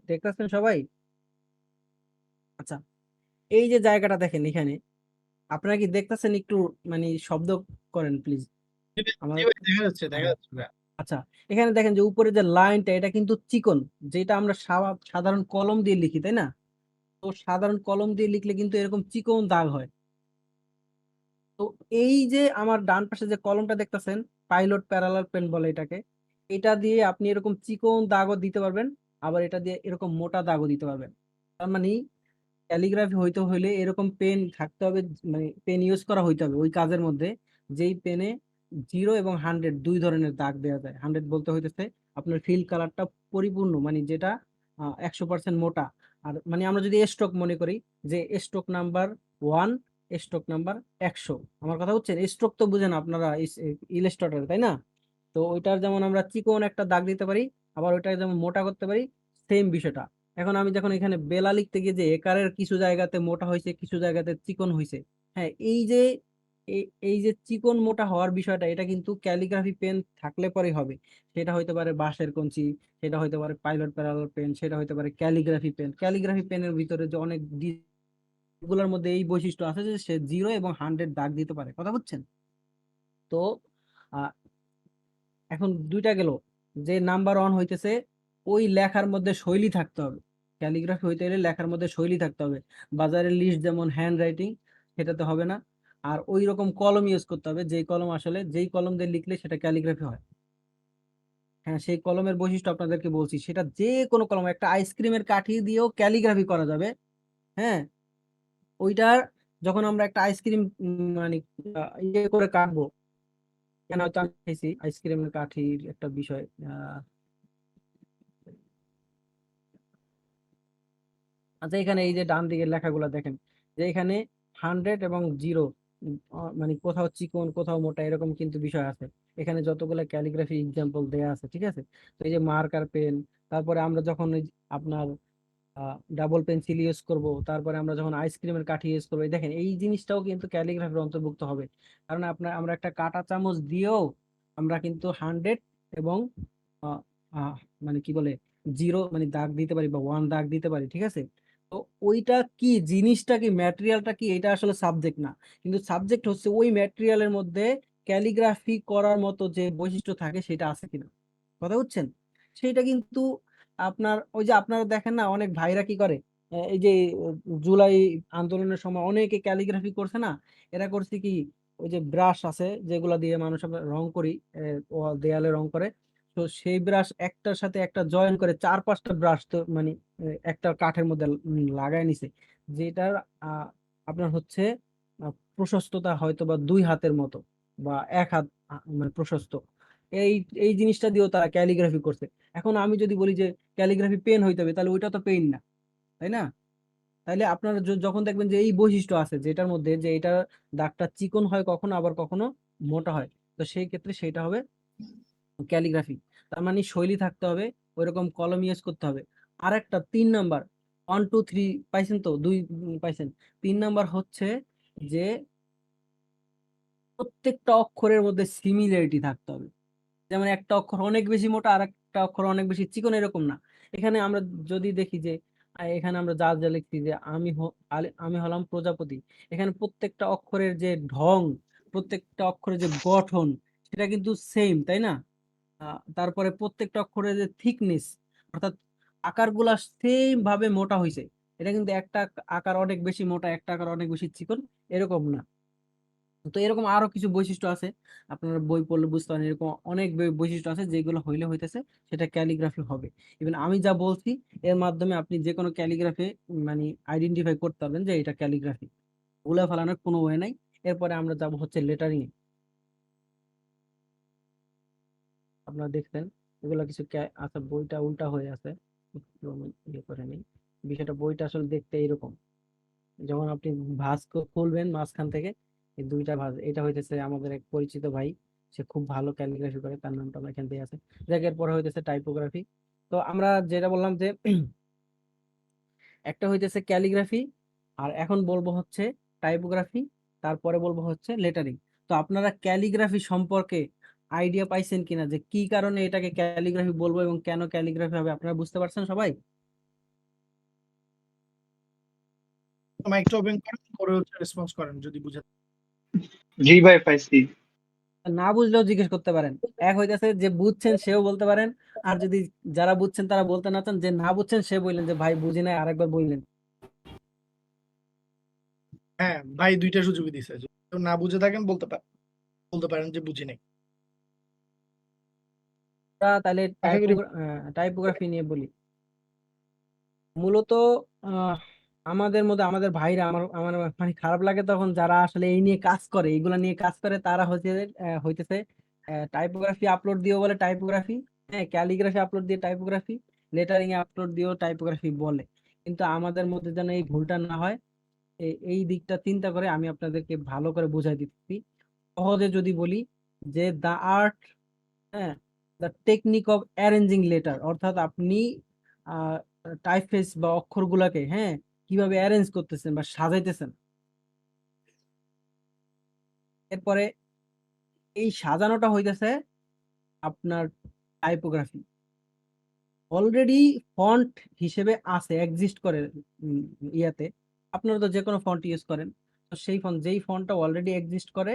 দেখতেছেন সবাই? আচ্ছা, এই যে জায়গাটা দেখেন এখানে, আপনারা কি দেখতেছেন একটু মানে শব্দ করেন প্লিজ জি ভাই, আমার। জি ভাই, দেখা যাচ্ছে, দেখা হ্যাঁ, যাচ্ছে ভাই। আচ্ছা, এখানে দেখেন যে উপরে যে লাইনটা, এটা কিন্তু চিকন, যেটা আমরা সাধারণ কলম দিয়ে লিখি, তাই না? তো সাধারণ কলম দিয়ে লিখলে কিন্তু এরকম চিকন দাগ হয়। তো এই যে আমার ডান পাশে যে কলমটা দেখতেছেন, পাইলট প্যারালাল পেন বলে এটাকে, এটা দিয়ে আপনি এরকম চিকন দাগও দিতে পারবেন, আবার এটা দিয়ে এরকম মোটা দাগও দিতে পারবেন। তার মানে ক্যালিগ্রাফি হইতে হইলে এরকম পেন থাকতে হবে, মানে পেন ইউজ করা হইতে হবে ওই কাজের মধ্যে, যেই পেনে 0 এবং 100 দুই ধরনের দাগ দেওয়া যায়। 100 বলতে হইতেছে আপনার ফিল কালারটা পরিপূর্ণ, মানে যেটা 100% মোটা। আর মানে আমরা যদি স্ট্রোক মনে করি, যে স্ট্রোক নাম্বার 1, স্ট্রোক নাম্বার 100, আমার কথা হচ্ছে স্ট্রোক তো বুঝেন আপনারা ইলাস্ট্রেটর, তাই না? তো ওইটার যেমন আমরা চিকন একটা দাগ দিতে পারি, আবার ওইটা যেমন মোটা করতে পারি, সেম বিষয়টা। এখন আমি যখন এখানে বেলা লিখতে গিয়ে যে একারের কিছু জায়গাতে মোটা হয়েছে, কিছু জায়গাতে চিকন হয়েছে, হ্যাঁ, এই যে এই যে চিকন মোটা হওয়ার বিষয়টা, এটা কিন্তু ক্যালিগ্রাফি পেন থাকলে পরে হবে। সেটা হইতে পারে বাঁশের কঞ্চি, সেটা হইতে পারে পাইলট প্যারালাল পেন, সেটা হইতে পারে ক্যালিগ্রাফি পেন। ক্যালিগ্রাফি পেনের ভিতরে যে অনেক গুলোর মধ্যে এই বৈশিষ্ট্য আছে যে সে 0 এবং 100 দাগ দিতে পারে, কথা বুঝছেন? তো আহ, এখন দুইটা গেল, যে নাম্বার 1 হইতেছে ওই লেখার মধ্যে শৈলী থাকতে হবে। ক্যালিগ্রাফি হইতে গেলে লেখার মধ্যে শৈলী থাকতে হবে। বাজারের লিস্ট যেমন হ্যান্ড রাইটিং, সেটাতে হবে না। আর ওই রকম কলম ইউজ করতে হবে যেই কলম আসলে যেই কলম দিয়ে লিখলে সেটা ক্যালিগ্রাফি হয়। হ্যাঁ, সেই কলমের বৈশিষ্ট্য আপনাদেরকে বলছি, সেটা যে কোনো কলম, একটা আইসক্রিমের কাঠি দিয়েও ক্যালিগ্রাফি করা যাবে। হ্যাঁ, ওইটার যখন আমরা একটা আইসক্রিম মানে ইয়ে করে কাটবো, কেন হয়তো আমি খেয়েছি আইসক্রিমের কাঠির একটা বিষয়। আচ্ছা, এখানে এই যে ডান দিকের লেখাগুলো দেখেন, যে এখানে 100 এবং 0, মানে কোথাও চিকন কোথাও মোটা এরকম কিন্তু বিষয় আছে। এখানে যতগুলো ক্যালিগ্রাফি এক্সাম্পল দেয়া আছে, ঠিক আছে? তো এই যে মার্কার পেন, তারপরে আমরা যখন ওই আপনার ডাবল পেন্সিল ইউজ করব, তারপরে আমরা যখন আইসক্রিমের কাঠি ইউজ করবো, এই দেখেন এই জিনিসটাও কিন্তু ক্যালিগ্রাফির অন্তর্ভুক্ত হবে। কারণ আমরা একটা কাঁটা চামচ দিয়েও আমরা কিন্তু 100 এবং আহ, আহ, মানে কি বলে 0 মানে দাগ দিতে পারি বা 1 দাগ দিতে পারি, ঠিক আছে? তো ওইটা কি জিনিসটা, কি ম্যাটেরিয়ালটা কি, এটা আসলে সাবজেক্ট না। কিন্তু সাবজেক্ট হচ্ছে ওই ম্যাটেরিয়ালের মধ্যে ক্যালিগ্রাফি করার মতো যে বৈশিষ্ট্য থাকে সেটা আছে কিনা, কথা বুঝছেন? সেটা কিন্তু আপনার ওই যে আপনারা দেখেন না, অনেক ভাইরা কি করে, এই যে জুলাই আন্দোলনের সময় অনেকে ক্যালিগ্রাফি করছে না। এরা করছে কি, ওই যে ব্রাশ আছে যেগুলা দিয়ে মানুষ আমরা রং করি, দেয়ালে রং করে, তো সেই ব্রাশ একটার সাথে একটা জয়েন করে 4-5টা ব্রাশ তো মানে একটা কাঠের মধ্যে লাগায় নিছে, যেটার আপনার হচ্ছে প্রশস্ততা হয়তো বা 2 হাতের মতো বা 1 হাত মানে প্রশস্ত। এই এই জিনিসটা দিয়েও তারা ক্যালিগ্রাফি করছে। এখন আমি যদি বলি যে ক্যালিগ্রাফি পেন হইতে হবে, তাহলে ওইটা তো পেন না, তাই না? তাইলে আপনারা যখন দেখবেন যে এই বৈশিষ্ট্য আছে যেটার মধ্যে, যে এটা দাগটা চিকন হয় কখনো, আবার কখনো মোটা হয়, তো সেই ক্ষেত্রে সেটা হবে ক্যালিগ্রাফি। তার মানে শৈলী থাকতে হবে, ওইরকম কলম ইউজ করতে হবে। আর একটা 3 নাম্বার, 1 2 3 পাইছেন তো, 2 পাইছেন। 3 নাম্বার হচ্ছে যে প্রত্যেকটা অক্ষরের মধ্যে সিমিলারিটি থাকতে হবে। যেমন একটা অক্ষর অনেক বেশি মোটা আর একটা অক্ষর অনেক বেশি চিকন, এরকম না। এখানে আমরা যদি দেখি যে এখানে আমরা যা যা লিখছি যে আমি হলাম প্রজাপতি, এখানে প্রত্যেকটা অক্ষরের যে ঢং, প্রত্যেকটা অক্ষরের যে গঠন, সেটা কিন্তু সেম, তাই না? তারপরে প্রত্যেকটা অক্ষরের যে থিকনেস, অর্থাৎ আকারগুলা সেম ভাবে মোটা হয়েছে। এটা কিন্তু একটা আকার অনেক বেশি মোটা, একটা আকার অনেক বেশি চিকন, এরকম না। তো এরকম আরো কিছু বৈশিষ্ট্য আছে, আপনারা বই পড়লে বুঝতে পারেন। এরকম অনেক বৈশিষ্ট্য আছে যেগুলো হইলে হইতেছে সেটা ক্যালিগ্রাফি হবে। ইভেন আমি যা বলছি এর মাধ্যমে আপনি যে কোনো ক্যালিগ্রাফি মানে আইডেন্টিফাই করতে পারবেন যে এটা ক্যালিগ্রাফি, ভুলে ফেলানোর কোনো ওয়ে নাই। এরপরে আমরা যাব হচ্ছে লেটারিং এ। আপনারা দেখছেন এগুলো কিছু আচ্ছা, বইটা উল্টা হয়ে আছে, একটু আমি ইয়ে করে নিই। বিষয়টা, বইটা আসলে দেখতে এরকম, যখন আপনি ভাঁজ খুলবেন মাঝখান থেকে, এই দুইটা ভাঁজ, এটা হইতেছে আমাদের এক পরিচিত ভাই, সে খুব ভালো ক্যালিগ্রাফি করে, তার নামটা আমার এখান দিয়ে আছে। এর পরে হইতেছে টাইপোগ্রাফি। তো আমরা যেটা বললাম যে একটা হইতেছে ক্যালিগ্রাফি, আর এখন বলবো হচ্ছে টাইপোগ্রাফি, তারপরে বলবো হচ্ছে লেটারিং। তো আপনারা ক্যালিগ্রাফি সম্পর্কে আইডিয়া পাইছেন কিনা, যে কি কারণে এটাকে ক্যালিগ্রাফি বলবো এবং কেন ক্যালিগ্রাফি হবে, আপনারা বুঝতে পারছেন সবাই? মাইকটা ওপেন করেন, করে হচ্ছে রেসপন্স করেন যদি বুঝে। জি ভাই পাইছি। না বুঝলেও জিজ্ঞেস করতে পারেন। এক হইতেছে যে বুঝছেন সেও বলতে পারেন, আর যদি যারা বুঝছেন তারা বলতে না চান, যে না বুঝছেন সে বললেন যে ভাই বুঝি নাই, আরেকবার বললেন। হ্যাঁ ভাই, দুইটা সুযোগই দিছে, যদি কেউ না বুঝে থাকেন বলতে পারেন যে বুঝি নাই। তাহলে আশা করি টাইপোগ্রাফি নিয়ে বলি। মূলত আহ, আমাদের মধ্যে আমাদের ভাইরা, আমার আমার মানে খারাপ লাগে তখন যারা আসলে এই নিয়ে কাজ করে, এগুলা নিয়ে কাজ করে, তারা হইতেছে টাইপোগ্রাফি আপলোড দিও বলে টাইপোগ্রাফি, হ্যাঁ ক্যালিগ্রাফি আপলোড দিয়ে টাইপোগ্রাফি, লেটারিং এ আপলোড দিয়েও টাইপোগ্রাফি বলে। কিন্তু আমাদের মধ্যে যেন এই ভুলটা না হয়, এই দিকটা চিন্তা করে আমি আপনাদেরকে ভালো করে বুঝাই দিচ্ছি। সহজে যদি বলি যে দা আর্ট, হ্যাঁ, the technique of arranging letter, অর্থাৎ আপনি টাইপফেস বা অক্ষরগুলাকে, হ্যাঁ, কিভাবে অ্যারেঞ্জ করতেছেন বা সাজাইতেছেন। এরপরে এই সাজানোটা হইতেছে আপনার টাইপোগ্রাফি। অলরেডি ফন্ট হিসেবে আছে, এক্সিস্ট করে ইয়াতে। আপনারা তো যে কোনো ফন্ট ইউজ করেন, তো সেই ফন্ট যেই ফন্টটা অলরেডি এক্সিস্ট করে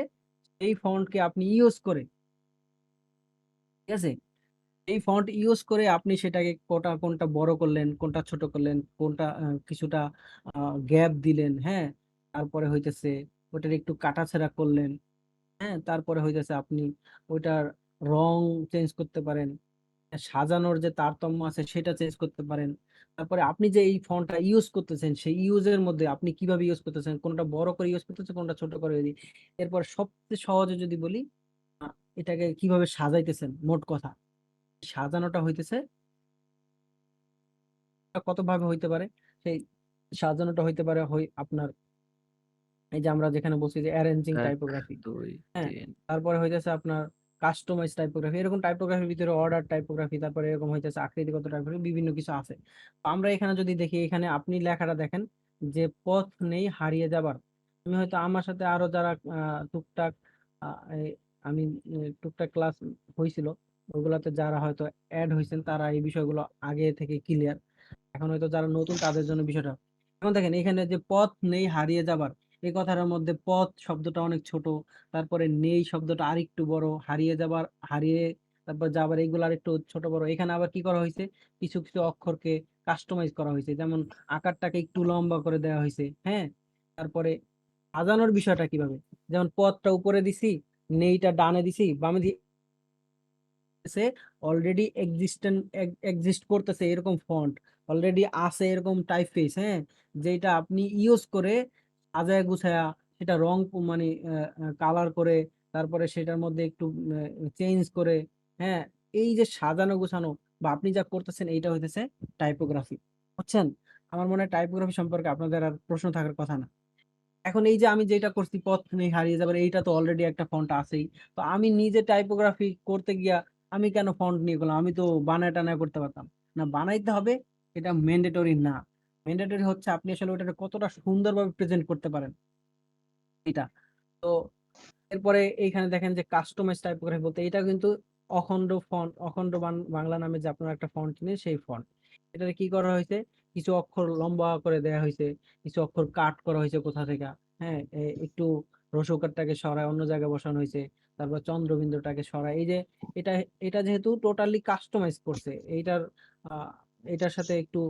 সেই ফন্টকে আপনি ইউজ করে, ঠিক আছে, এই ফন্ট ইউজ করে আপনি সেটাকে কোনটা বড় করলেন, কোনটা ছোট করলেন, কোনটা কিছুটা গ্যাপ দিলেন, হ্যাঁ, তারপরে হইতেছে ওটার একটু কাটাছেঁড়া করলেন, হ্যাঁ, তারপরে হইতেছে আপনি ওইটার রং চেঞ্জ করতে পারেন, সাজানোর যে তারতম্য আছে সেটা চেঞ্জ করতে পারেন। তারপরে আপনি যে এই ফন্টটা ইউজ করতেছেন সেই ইউজের মধ্যে আপনি কিভাবে ইউজ করতেছেন, কোনটা বড় করে ইউজ করতেছেন, কোনটা ছোট করে দিই। এরপর সবচেয়ে সহজে যদি বলি, আহ, এটাকে কিভাবে সাজাইতেছেন, মোট কথা সাজানোটা হইতেছে কত ভাবে হইতে পারে। সেই সাজানোটা হইতে পারে আপনার এই যে আমরা যেখানে বলছি যে অ্যারেঞ্জিং 1 টাইপোগ্রাফি, 2 হ্যাঁ, 3 তারপরে হইতেছে আপনার কাস্টমাইজ টাইপোগ্রাফি, এরকম টাইপোগ্রাফির ভিতরে অর্ডার টাইপোগ্রাফি, তারপরে এরকম হইতেছে আকৃতিগত টাইপোগ্রাফি, বিভিন্ন কিছু আছে। তো আমরা এখানে যদি দেখি, এখানে আপনি লেখাটা দেখেন যে পথ নেই হারিয়ে যাবার। আমি হয়তো আমার সাথে আরো যারা টুকটাক আমি টুকটাক ক্লাস হয়েছিল ওগুলাতে যারা হয়তো অ্যাড হয়েছেন তারা এই বিষয়গুলো আগে থেকে ক্লিয়ার। এখন হয়তো যারা নতুন তাদের জন্য বিষয়টা, এখন দেখেন এখানে যে পথ নেই হারিয়ে যাবার, এই কথাটার মধ্যে পথ শব্দটা অনেক ছোট, তারপরে নেই শব্দটা আরেকটু বড়, হারিয়ে যাবার, হারিয়ে তারপর যাবার, এইগুলো আরেকটু ছোট বড়। এখানে আবার কি করা হয়েছে, কিছু কিছু অক্ষরকে কাস্টমাইজ করা হয়েছে, যেমন আকারটাকে একটু লম্বা করে দেওয়া হয়েছে, হ্যাঁ। তারপরে সাজানোর বিষয়টা কিভাবে, যেমন পথটা উপরে দিছি, নেইটা ডানে দিছি, বামে অলরেডি এক্সিস্ট করতেছে এরকম ফন্ট, অলরেডি আছে এরকম টাইপফেস, হ্যাঁ, যেটা আপনি ইউজ করে সাজায় গুছায়া সেটা রং মানে কালার করে, তারপরে সেটার মধ্যে একটু চেঞ্জ করে, হ্যাঁ, এই যে সাজানো গোছানো বা আপনি যা করতেছেন এইটা হইতেছে টাইপোগ্রাফি, বুঝছেন? আমার মনে হয় টাইপোগ্রাফি সম্পর্কে আপনাদের আর প্রশ্ন থাকার কথা না। এখন এই যে আমি যেটা করছি পথ নেই হারিয়ে যাবার, এইটা তো অলরেডি একটা ফন্ট আছেই। তো আমি নিজে টাইপোগ্রাফি করতে গিয়া আমি কেন ফন্ট নিয়ে গেলাম, আমি তো বানায় টানায় করতে পারতাম না, বানাইতে হবে। এটা ম্যান্ডেটরি না, ম্যান্ডেটরি হচ্ছে আপনি আসলে ওটাকে কতটা সুন্দরভাবে প্রেজেন্ট করতে পারেন এটা। তো এরপরে এইখানে দেখেন যে কাস্টমাইজ টাইপোগ্রাফি বলতে এটা কিন্তু অখণ্ড ফন্ট, অখণ্ড বাংলা নামে যে আপনার একটা ফন্ট নেই সেই ফন্ট, এটাতে কি করা হয়েছে, কিছু অক্ষর লম্বা করে দেয়া হয়েছে, কিছু অক্ষর কাট করা হয়েছে কোথা থেকে, হ্যাঁ, একটু রসৌকারটাকে সরায় অন্য জায়গায় বসানো হয়েছে, তারপর চন্দ্রবিন্দুটাকে সরায়, এই যে এটা এটা যেহেতু টোটালি কাস্টমাইজ করছে এইটার আহ এটার সাথে একটু,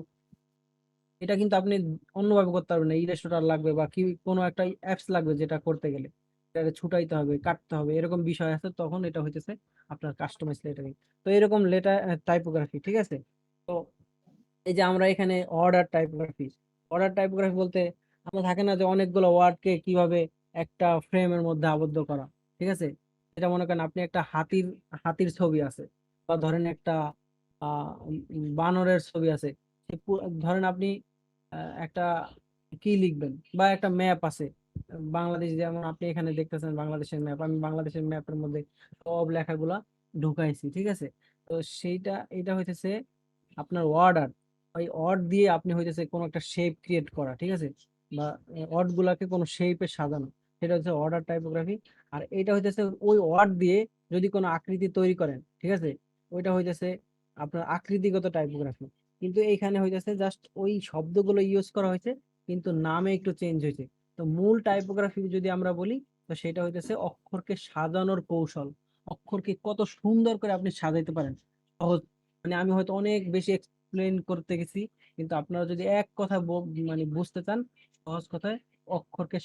এটা কিন্তু আপনি অন্যভাবে করতে পারবেন না, ইলাস্ট্রেটর লাগবে বা কি কোনো একটা অ্যাপস লাগবে যেটা করতে গেলে এটাকে ছুটাইতে হবে, কাটতে হবে, এরকম বিষয় আছে, তখন এটা হইতেছে আপনার কাস্টমাইজ লেটারিং। তো এরকম লেটার টাইপোগ্রাফি, ঠিক আছে। তো এই যে আমরা এখানে অর্ডার টাইপোগ্রাফি বলতে আমরা থাকে না যে অনেকগুলো ওয়ার্ডকে কিভাবে একটা ফ্রেমের মধ্যে আবদ্ধ করা, ঠিক আছে। এটা মনে করেন আপনি একটা হাতির হাতির ছবি আছে, বা ধরেন একটা বানরের ছবি আছে, ধরেন আপনি একটা কি লিখবেন, বা একটা ম্যাপ আছে বাংলাদেশ, যেমন আপনি এখানে দেখতেছেন বাংলাদেশের ম্যাপ, আমি বাংলাদেশের ম্যাপের মধ্যে সব লেখাগুলা ঢুকাইছি, ঠিক আছে। তো সেইটা এটা হইতেছে আপনার অর্ডার, ওই অর্ড দিয়ে আপনি হইতেছে কোনো একটা শেপ ক্রিয়েট করা, ঠিক আছে, বা অর্ড গুলাকে কোনো শেপে সাজানো, সেটা হচ্ছে অর্ডার টাইপোগ্রাফি। আর এটা হইতেছে ওই ওয়ার্ড দিয়ে যদি কোনো আকৃতি তৈরি করেন, ঠিক আছে, ওইটা হইতেছে আপনার আকৃতিগত টাইপোগ্রাফি। কিন্তু এইখানে হইতেছে জাস্ট ওই শব্দগুলো ইউজ করা হয়েছে, কিন্তু নামে একটু চেঞ্জ হয়েছে। তো মূল টাইপোগ্রাফি যদি আমরা বলি, তো সেটা হইতেছে অক্ষরকে সাজানোর কৌশল, অক্ষরকে কত সুন্দর করে আপনি সাজাইতে পারেন সহজ, মানে আমি হয়তো অনেক বেশি এক্সপ্লেন করতে গেছি, কিন্তু আপনারা যদি এক কথা মানে বুঝতে চান, সহজ কথায় অক্ষরকে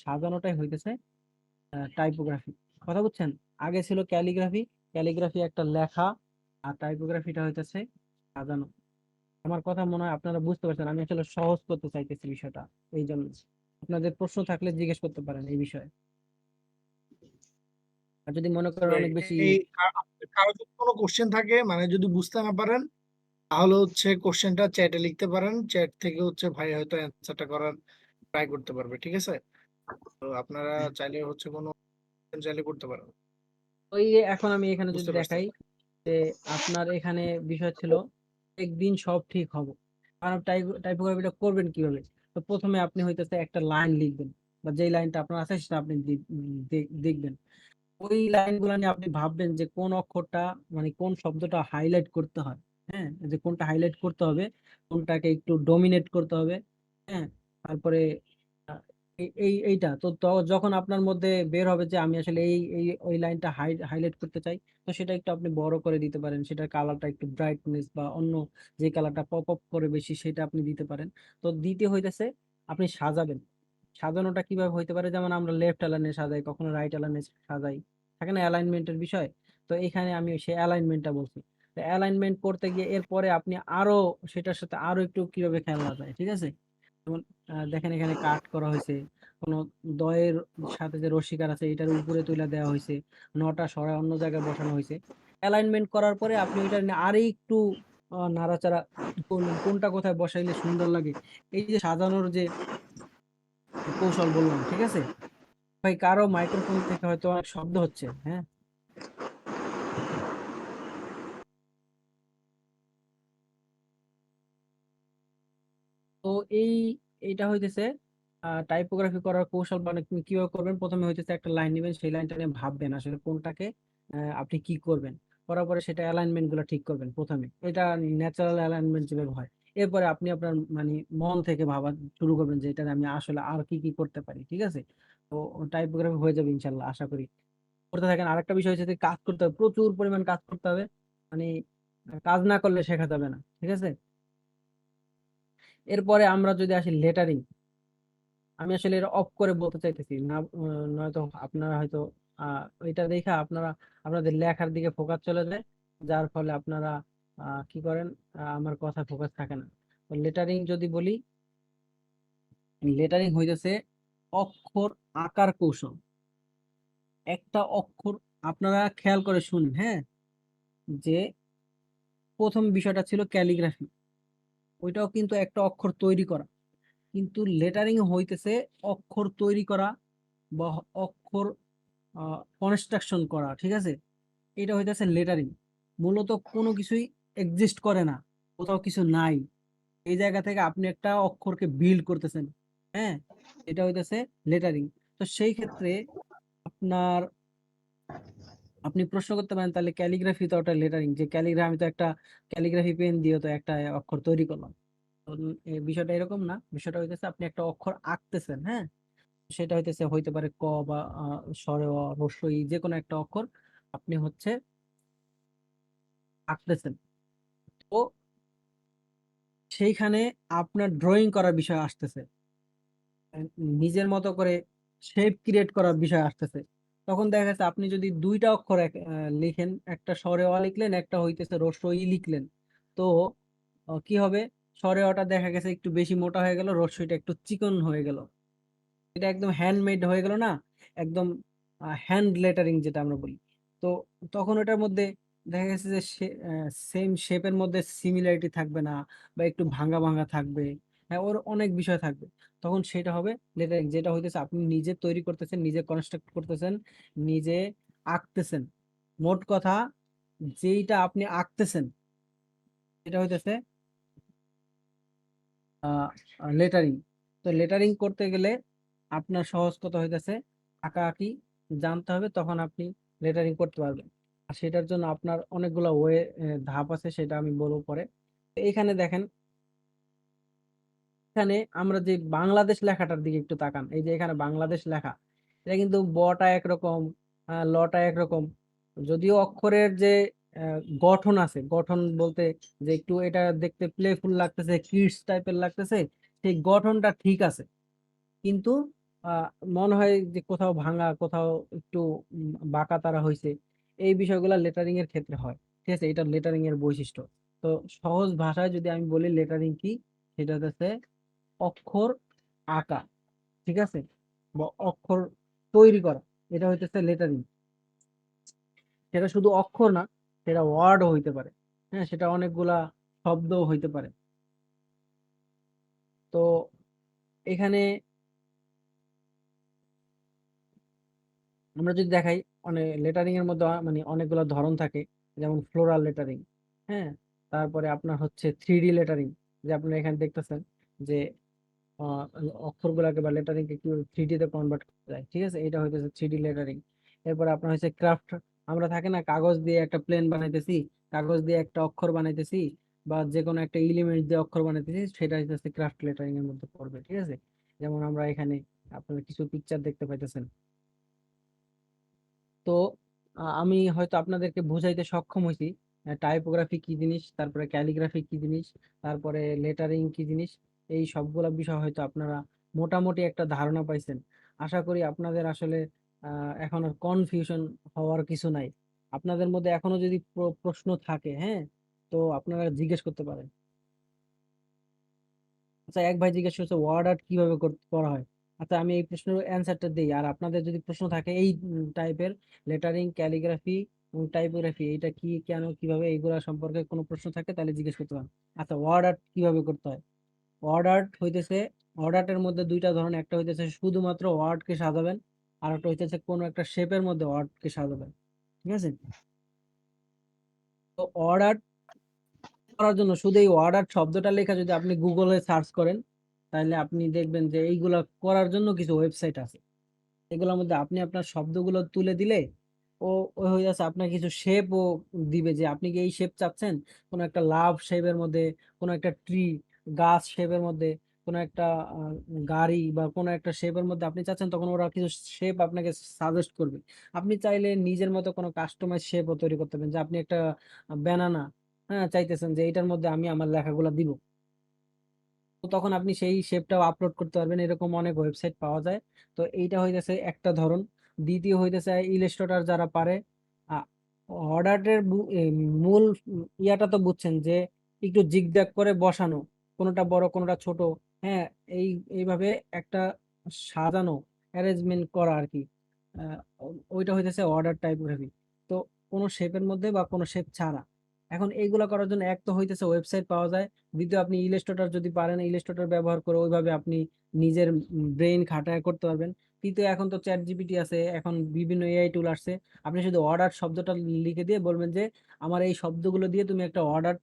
সাজানোটাই হইতেছে টাইপোগ্রাফি, কথা বুঝছেন? আগে ছিল ক্যালিগ্রাফি, ক্যালিগ্রাফি একটা লেখা, আর টাইপোগ্রাফিটা হইতেছে সাজানো। আমার কথা মনে হয় আপনারা বুঝতে পারছেন, আমি আসলে সহজ করতে চাইতেছি বিষয়টা, এই জন্য আপনাদের প্রশ্ন থাকলে জিজ্ঞেস করতে পারেন এই বিষয়ে। আর যদি মনে করেন অনেক বেশি, এই কারো যদি কোনো কোশ্চেন থাকে, মানে যদি বুঝতে না পারেন, তাহলে হচ্ছে কোশ্চেনটা চ্যাটে লিখতে পারেন, চ্যাট থেকে হচ্ছে ভাই হয়তো অ্যান্সারটা করার ট্রাই করতে পারবে, ঠিক আছে। তো আপনারা চাইলে হচ্ছে কোনো চাইলে করতে পারেন। ওই যে এখন আমি এখানে যদি বুঝতে পারছেন? দেখাই যে আপনার এখানে বিষয় ছিল একদিন সব ঠিক হবে, আর টাইপোগ্রাফিটা করবেন কিভাবে। তো প্রথমে আপনি হইতেছে একটা লাইন লিখবেন, বা যেই লাইনটা আপনার আছে সেটা আপনি দেখবেন। ওই লাইনগুলো নিয়ে আপনি ভাববেন যে কোন অক্ষরটা মানে কোন শব্দটা হাইলাইট করতে হয়, হ্যাঁ, যে কোনটা হাইলাইট করতে হবে, কোনটাকে একটু ডমিনেট করতে হবে, হ্যাঁ। তারপরে এইটা তো যখন আপনার মধ্যে বের হবে যে আমি আসলে এই ওই লাইনটা হাইলাইট করতে চাই, তো সেটা একটু আপনি বড় করে দিতে পারেন, সেটার কালারটা একটু ব্রাইটনেস বা অন্য যে কালারটা পপ আপ করে বেশি সেটা আপনি দিতে পারেন। তো দিতে হইতেছে আপনি সাজাবেন। সাজানোটা কিভাবে হইতে পারে, যেমন আমরা লেফট অ্যালাইনে সাজাই, কখনো রাইট অ্যালাইনে সাজাই, থাকে না অ্যালাইনমেন্টের বিষয়। তো এখানে আমি সেই অ্যালাইনমেন্টটা বলছি। তো অ্যালাইনমেন্ট করতে গিয়ে এরপরে আপনি আরো সেটার সাথে আরো একটু কিভাবে খেলা যায়, ঠিক আছে। যেমন দেখেন এখানে কাট করা হয়েছে, কোনো দয়ের সাথে যে রশ্মিকার আছে এটার উপরে তুলে দেওয়া হয়েছে, নটা সরায় অন্য জায়গায় বসানো হয়েছে। অ্যালাইনমেন্ট করার পরে আপনি ওইটা নিয়ে আরো একটু নাড়াচাড়া করলেন, কোনটা কোথায় বসাইলে সুন্দর লাগে। এই যে সাজানোর যে কৌশল বললাম, ঠিক আছে ভাই। কারো মাইক্রোফোন থেকে হয়তো অনেক শব্দ হচ্ছে, হ্যাঁ। তো এইটা হইতেছে টাইপোগ্রাফি করার কৌশল, মানে তুমি কিভাবে করবেন। প্রথমে হইতেছে একটা লাইন নেবেন, সেই লাইনটা নিয়ে ভাববেন আসলে কোনটাকে আপনি কি করবেন। করার পরে সেটা অ্যালাইনমেন্ট গুলো ঠিক করবেন প্রথমে, এটা ন্যাচারাল অ্যালাইনমেন্ট যেভাবে হয়। এরপরে আপনি আপনার মানে মন থেকে ভাবা শুরু করবেন যে এটা আমি আসলে আর কি কি করতে পারি, ঠিক আছে। তো টাইপোগ্রাফি হয়ে যাবে ইনশাল্লাহ, আশা করি। করতে থাকেন। আরেকটা বিষয় হচ্ছে যে কাজ করতে হবে, প্রচুর পরিমাণ কাজ করতে হবে, মানে কাজ না করলে শেখা যাবে না, ঠিক আছে। এরপরে আমরা যদি আসি লেটারিং, আমি আসলে এটা অফ করে বলতে চাইতেছি না, নয়তো আপনারা হয়তো এটা দেখে আপনাদের লেখার দিকে ফোকাস চলে যায়, যার ফলে আপনারা কি করেন, আমার কথা ফোকাস থাকে না। তো লেটারিং যদি বলি, লেটারিং হইতেছে অক্ষর আকার কৌশল। একটা অক্ষর আপনারা খেয়াল করে শুনুন, হ্যাঁ, যে প্রথম বিষয়টা ছিল ক্যালিগ্রাফি, ওইটাও কিন্তু একটা অক্ষর তৈরি করা, কিন্তু লেটারিং হইতেছে অক্ষর তৈরি করা বা অক্ষর কনস্ট্রাকশন করা, ঠিক আছে। এটা হইতেছে লেটারিং। মূলত কোনো কিছুই এক্সিস্ট করে না, কোথাও কিছু নাই, এই জায়গা থেকে আপনি একটা অক্ষরকে বিল্ড করতেছেন, হ্যাঁ, এটা হইতেছে লেটারিং। তো সেই ক্ষেত্রে আপনার আপনি প্রশ্ন করতে পারেন তাহলে ক্যালিগ্রাফি তো ওটা লেটারিং, যে ক্যালিগ্রাফি, আমি তো একটা ক্যালিগ্রাফি পেন দিয়ে তো একটা অক্ষর তৈরি করলাম। তো এই বিষয়টা এরকম না, বিষয়টা হইতেছে আপনি একটা অক্ষর আঁকতেছেন, হ্যাঁ, সেটা হইতে পারে ক বা স্বরে অ, হ্রস্ব ই, যে কোনো একটা অক্ষর আপনি হচ্ছে আঁকতেছেন। তো সেইখানে আপনার ড্রয়িং করার বিষয় আসতেছে, নিজের মতো করে শেপ ক্রিয়েট করার বিষয় আসতেছে। তখন দেখা যাচ্ছে আপনি যদি দুইটা অক্ষর লিখেন, একটা স্বরে অ লিখলেন, একটা হইতেছে হ্রস্ব ই লিখলেন, তো কি হবে, স্বরে অটা দেখা গেছে একটু বেশি মোটা হয়ে গেল, হ্রস্বইটা একটু চিকন হয়ে গেল, এটা একদম হ্যান্ডমেড হয়ে গেল না, একদম হ্যান্ড লেটারিং যেটা আমরা বলি। তো তখন ওটার মধ্যে দেখা গেছে যে সেম শেপের মধ্যে সিমিলারিটি থাকবে না, বা একটু ভাঙা ভাঙা থাকবে, হ্যাঁ, ওর অনেক বিষয় থাকবে। তখন সেটা হবে লেটারিং, যেটা হইতেছে আপনি নিজে তৈরি করতেছেন, নিজে কনস্ট্রাক্ট করতেছেন, নিজে আঁকতেছেন। মোট কথা, যেইটা আপনি আঁকতেছেন এটা হইতেছে লেটারিং। তো লেটারিং করতে গেলে আপনার সহজ কথা হইতেছে আঁকাআঁকি জানতে হবে, তখন আপনি লেটারিং করতে পারবেন। আর সেটার জন্য আপনার অনেকগুলো ধাপ আছে, সেটা আমি বলবো পরে। তো এখানে দেখেন, এখানে আমরা যে বাংলাদেশ লেখাটার দিকে একটু তাকান, এই যে এখানে বাংলাদেশ লেখা, এটা কিন্তু বটা একরকম, লটা একরকম। যদিও অক্ষরের যে গঠন আছে, গঠন বলতে যে একটু এটা দেখতে প্লেফুল লাগতেছে, কিডস টাইপের লাগতেছে, সেই গঠনটা ঠিক আছে, কিন্তু আহ, মনে হয় যে কোথাও ভাঙা, কোথাও একটু বাঁকা তারা হয়েছে। এই বিষয়গুলো লেটারিং এর ক্ষেত্রে হয়, ঠিক আছে, এটা লেটারিং এর বৈশিষ্ট্য। তো সহজ ভাষায় যদি আমি বলি লেটারিং কি, সেটা হচ্ছে অক্ষর আঁকা, ঠিক আছে, বা অক্ষর তৈরি করা, এটা হইতেছে লেটারিং। সেটা শুধু অক্ষর না, সেটা ওয়ার্ডও হইতে পারে, হ্যাঁ, সেটা অনেকগুলা শব্দও হইতে পারে। তো এখানে আমরা যদি দেখাই, অনেক লেটারিং এর মধ্যে মানে অনেকগুলো ধরন থাকে, যেমন ফ্লোরাল লেটারিং, হ্যাঁ, তারপরে আপনার হচ্ছে 3D লেটারিং, যে আপনারা এখানে দেখতেছেন যে আহ, অক্ষরগুলোকে বা লেটারিং কে কিভাবে 3D তে কনভার্ট করা যায়, ঠিক আছে, এটা হইতেছে 3D লেটারিং। এরপর আপনার হচ্ছে ক্রাফট, আমরা থাকে না কাগজ দিয়ে একটা প্লেন বানাইতেছি, কাগজ দিয়ে একটা অক্ষর বানাইতেছি, বা যে কোনো একটা এলিমেন্ট দিয়ে অক্ষর বানাইতেছি, সেটা হচ্ছে ক্রাফট লেটারিং এর মধ্যে পড়বে, ঠিক আছে। যেমন আমরা এখানে আপনারা কিছু পিকচার দেখতে পাইতেছেন। তো আমি হয়তো আপনাদেরকে বুঝাইতে সক্ষম হয়েছি টাইপোগ্রাফি কি জিনিস, তারপরে ক্যালিগ্রাফি কি জিনিস, তারপরে লেটারিং কি জিনিস। এই সবগুলা বিষয় হয়তো আপনারা মোটামুটি একটা ধারণা পাইছেন। আশা করি আপনাদের আসলে এখন আর কনফিউশন হওয়ার কিছু নাই। আপনাদের মধ্যে এখনো যদি প্রশ্ন থাকে, হ্যাঁ, তো আপনারা জিজ্ঞেস করতে পারেন। আচ্ছা, এক ভাই জিজ্ঞেস করছে ওয়ার্ড আর্ট কিভাবে করা হয়। আচ্ছা, আমি এই প্রশ্নের অ্যান্সারটা দিই, আর আপনাদের যদি প্রশ্ন থাকে এই টাইপের, লেটারিং, ক্যালিগ্রাফি এবং টাইপোগ্রাফি এটা কি, কেন, কিভাবে, এইগুলা সম্পর্কে কোনো প্রশ্ন থাকে তাহলে জিজ্ঞেস করতে পারেন। আচ্ছা, ওয়ার্ড আর্ট কিভাবে করতে হয়। ওয়ার্ড আর্ট হইতেছে, ওয়ার্ড আর্টের মধ্যে দুইটা ধরনের, একটা হইতেছে শুধুমাত্র ওয়ার্ডকে সাজাবেন, আর একটা হইতেছে কোনো একটা শেপের মধ্যে ওয়ার্ডকে সাজাবেন, ঠিক আছে। তো ওয়ার্ড আর্ট করার জন্য শুধু এই ওয়ার্ড আর্ট শব্দটা লেখা যদি আপনি গুগলে সার্চ করেন, তাহলে আপনি দেখবেন যে এইগুলা করার জন্য কিছু ওয়েবসাইট আছে। এগুলোর মধ্যে আপনি আপনার শব্দগুলো তুলে দিলে ও ও হয়ে যাচ্ছে আপনার কিছু শেপ ও দিবে, যে আপনি কি এই শেপ চাচ্ছেন, কোনো একটা লাভ শেপের মধ্যে, কোনো একটা ট্রি, গাছ শেপের মধ্যে, কোনো একটা আহ, গাড়ি বা কোনো একটা শেপের মধ্যে আপনি চাচ্ছেন, তখন ওরা কিছু শেপ আপনাকে সাজেস্ট করবে। আপনি চাইলে নিজের মতো কোনো কাস্টমাইজ শেপও তৈরি করতে পারেন, যে আপনি একটা ব্যানানা, হ্যাঁ, চাইতেছেন যে এটার মধ্যে আমি আমার লেখাগুলো দিব, তো তখন আপনি সেই শেপটাও আপলোড করতে পারবেন। এরকম অনেক ওয়েবসাইট পাওয়া যায়। তো এইটা হইতেছে একটা ধরন। দ্বিতীয় হইতেছে ইলাস্ট্রেটর যারা পারে, অর্ডারের মূল ইয়াটা তো বুঝছেন, যে একটু জিগজ্যাগ করে বসানো, কোনোটা বড় কোনোটা ছোট, হ্যাঁ, এই এইভাবে একটা সাজানো, অ্যারেঞ্জমেন্ট করা আর কি। আহ, ওইটা হইতেছে অর্ডার টাইপোগ্রাফি। তো কোনো শেপের মধ্যে বা কোনো শেপ ছাড়া, এখন এইগুলা করার জন্য এক তো হইতেছে ওয়েবসাইট পাওয়া যায়, দ্বিতীয় আপনি ইলাস্ট্রেটর যদি পারেন, ইলাস্ট্রেটর ব্যবহার করে ওইভাবে আপনি নিজের ব্রেইন খাটায় করতে পারবেন। তৃতীয়, এখন তো চ্যাট জিপিটি আছে, এখন বিভিন্ন এআই টুল আসছে। আপনি শুধু অর্ডার শব্দটা লিখে দিয়ে বলবেন যে আমার এই শব্দগুলো দিয়ে তুমি একটা অর্ডার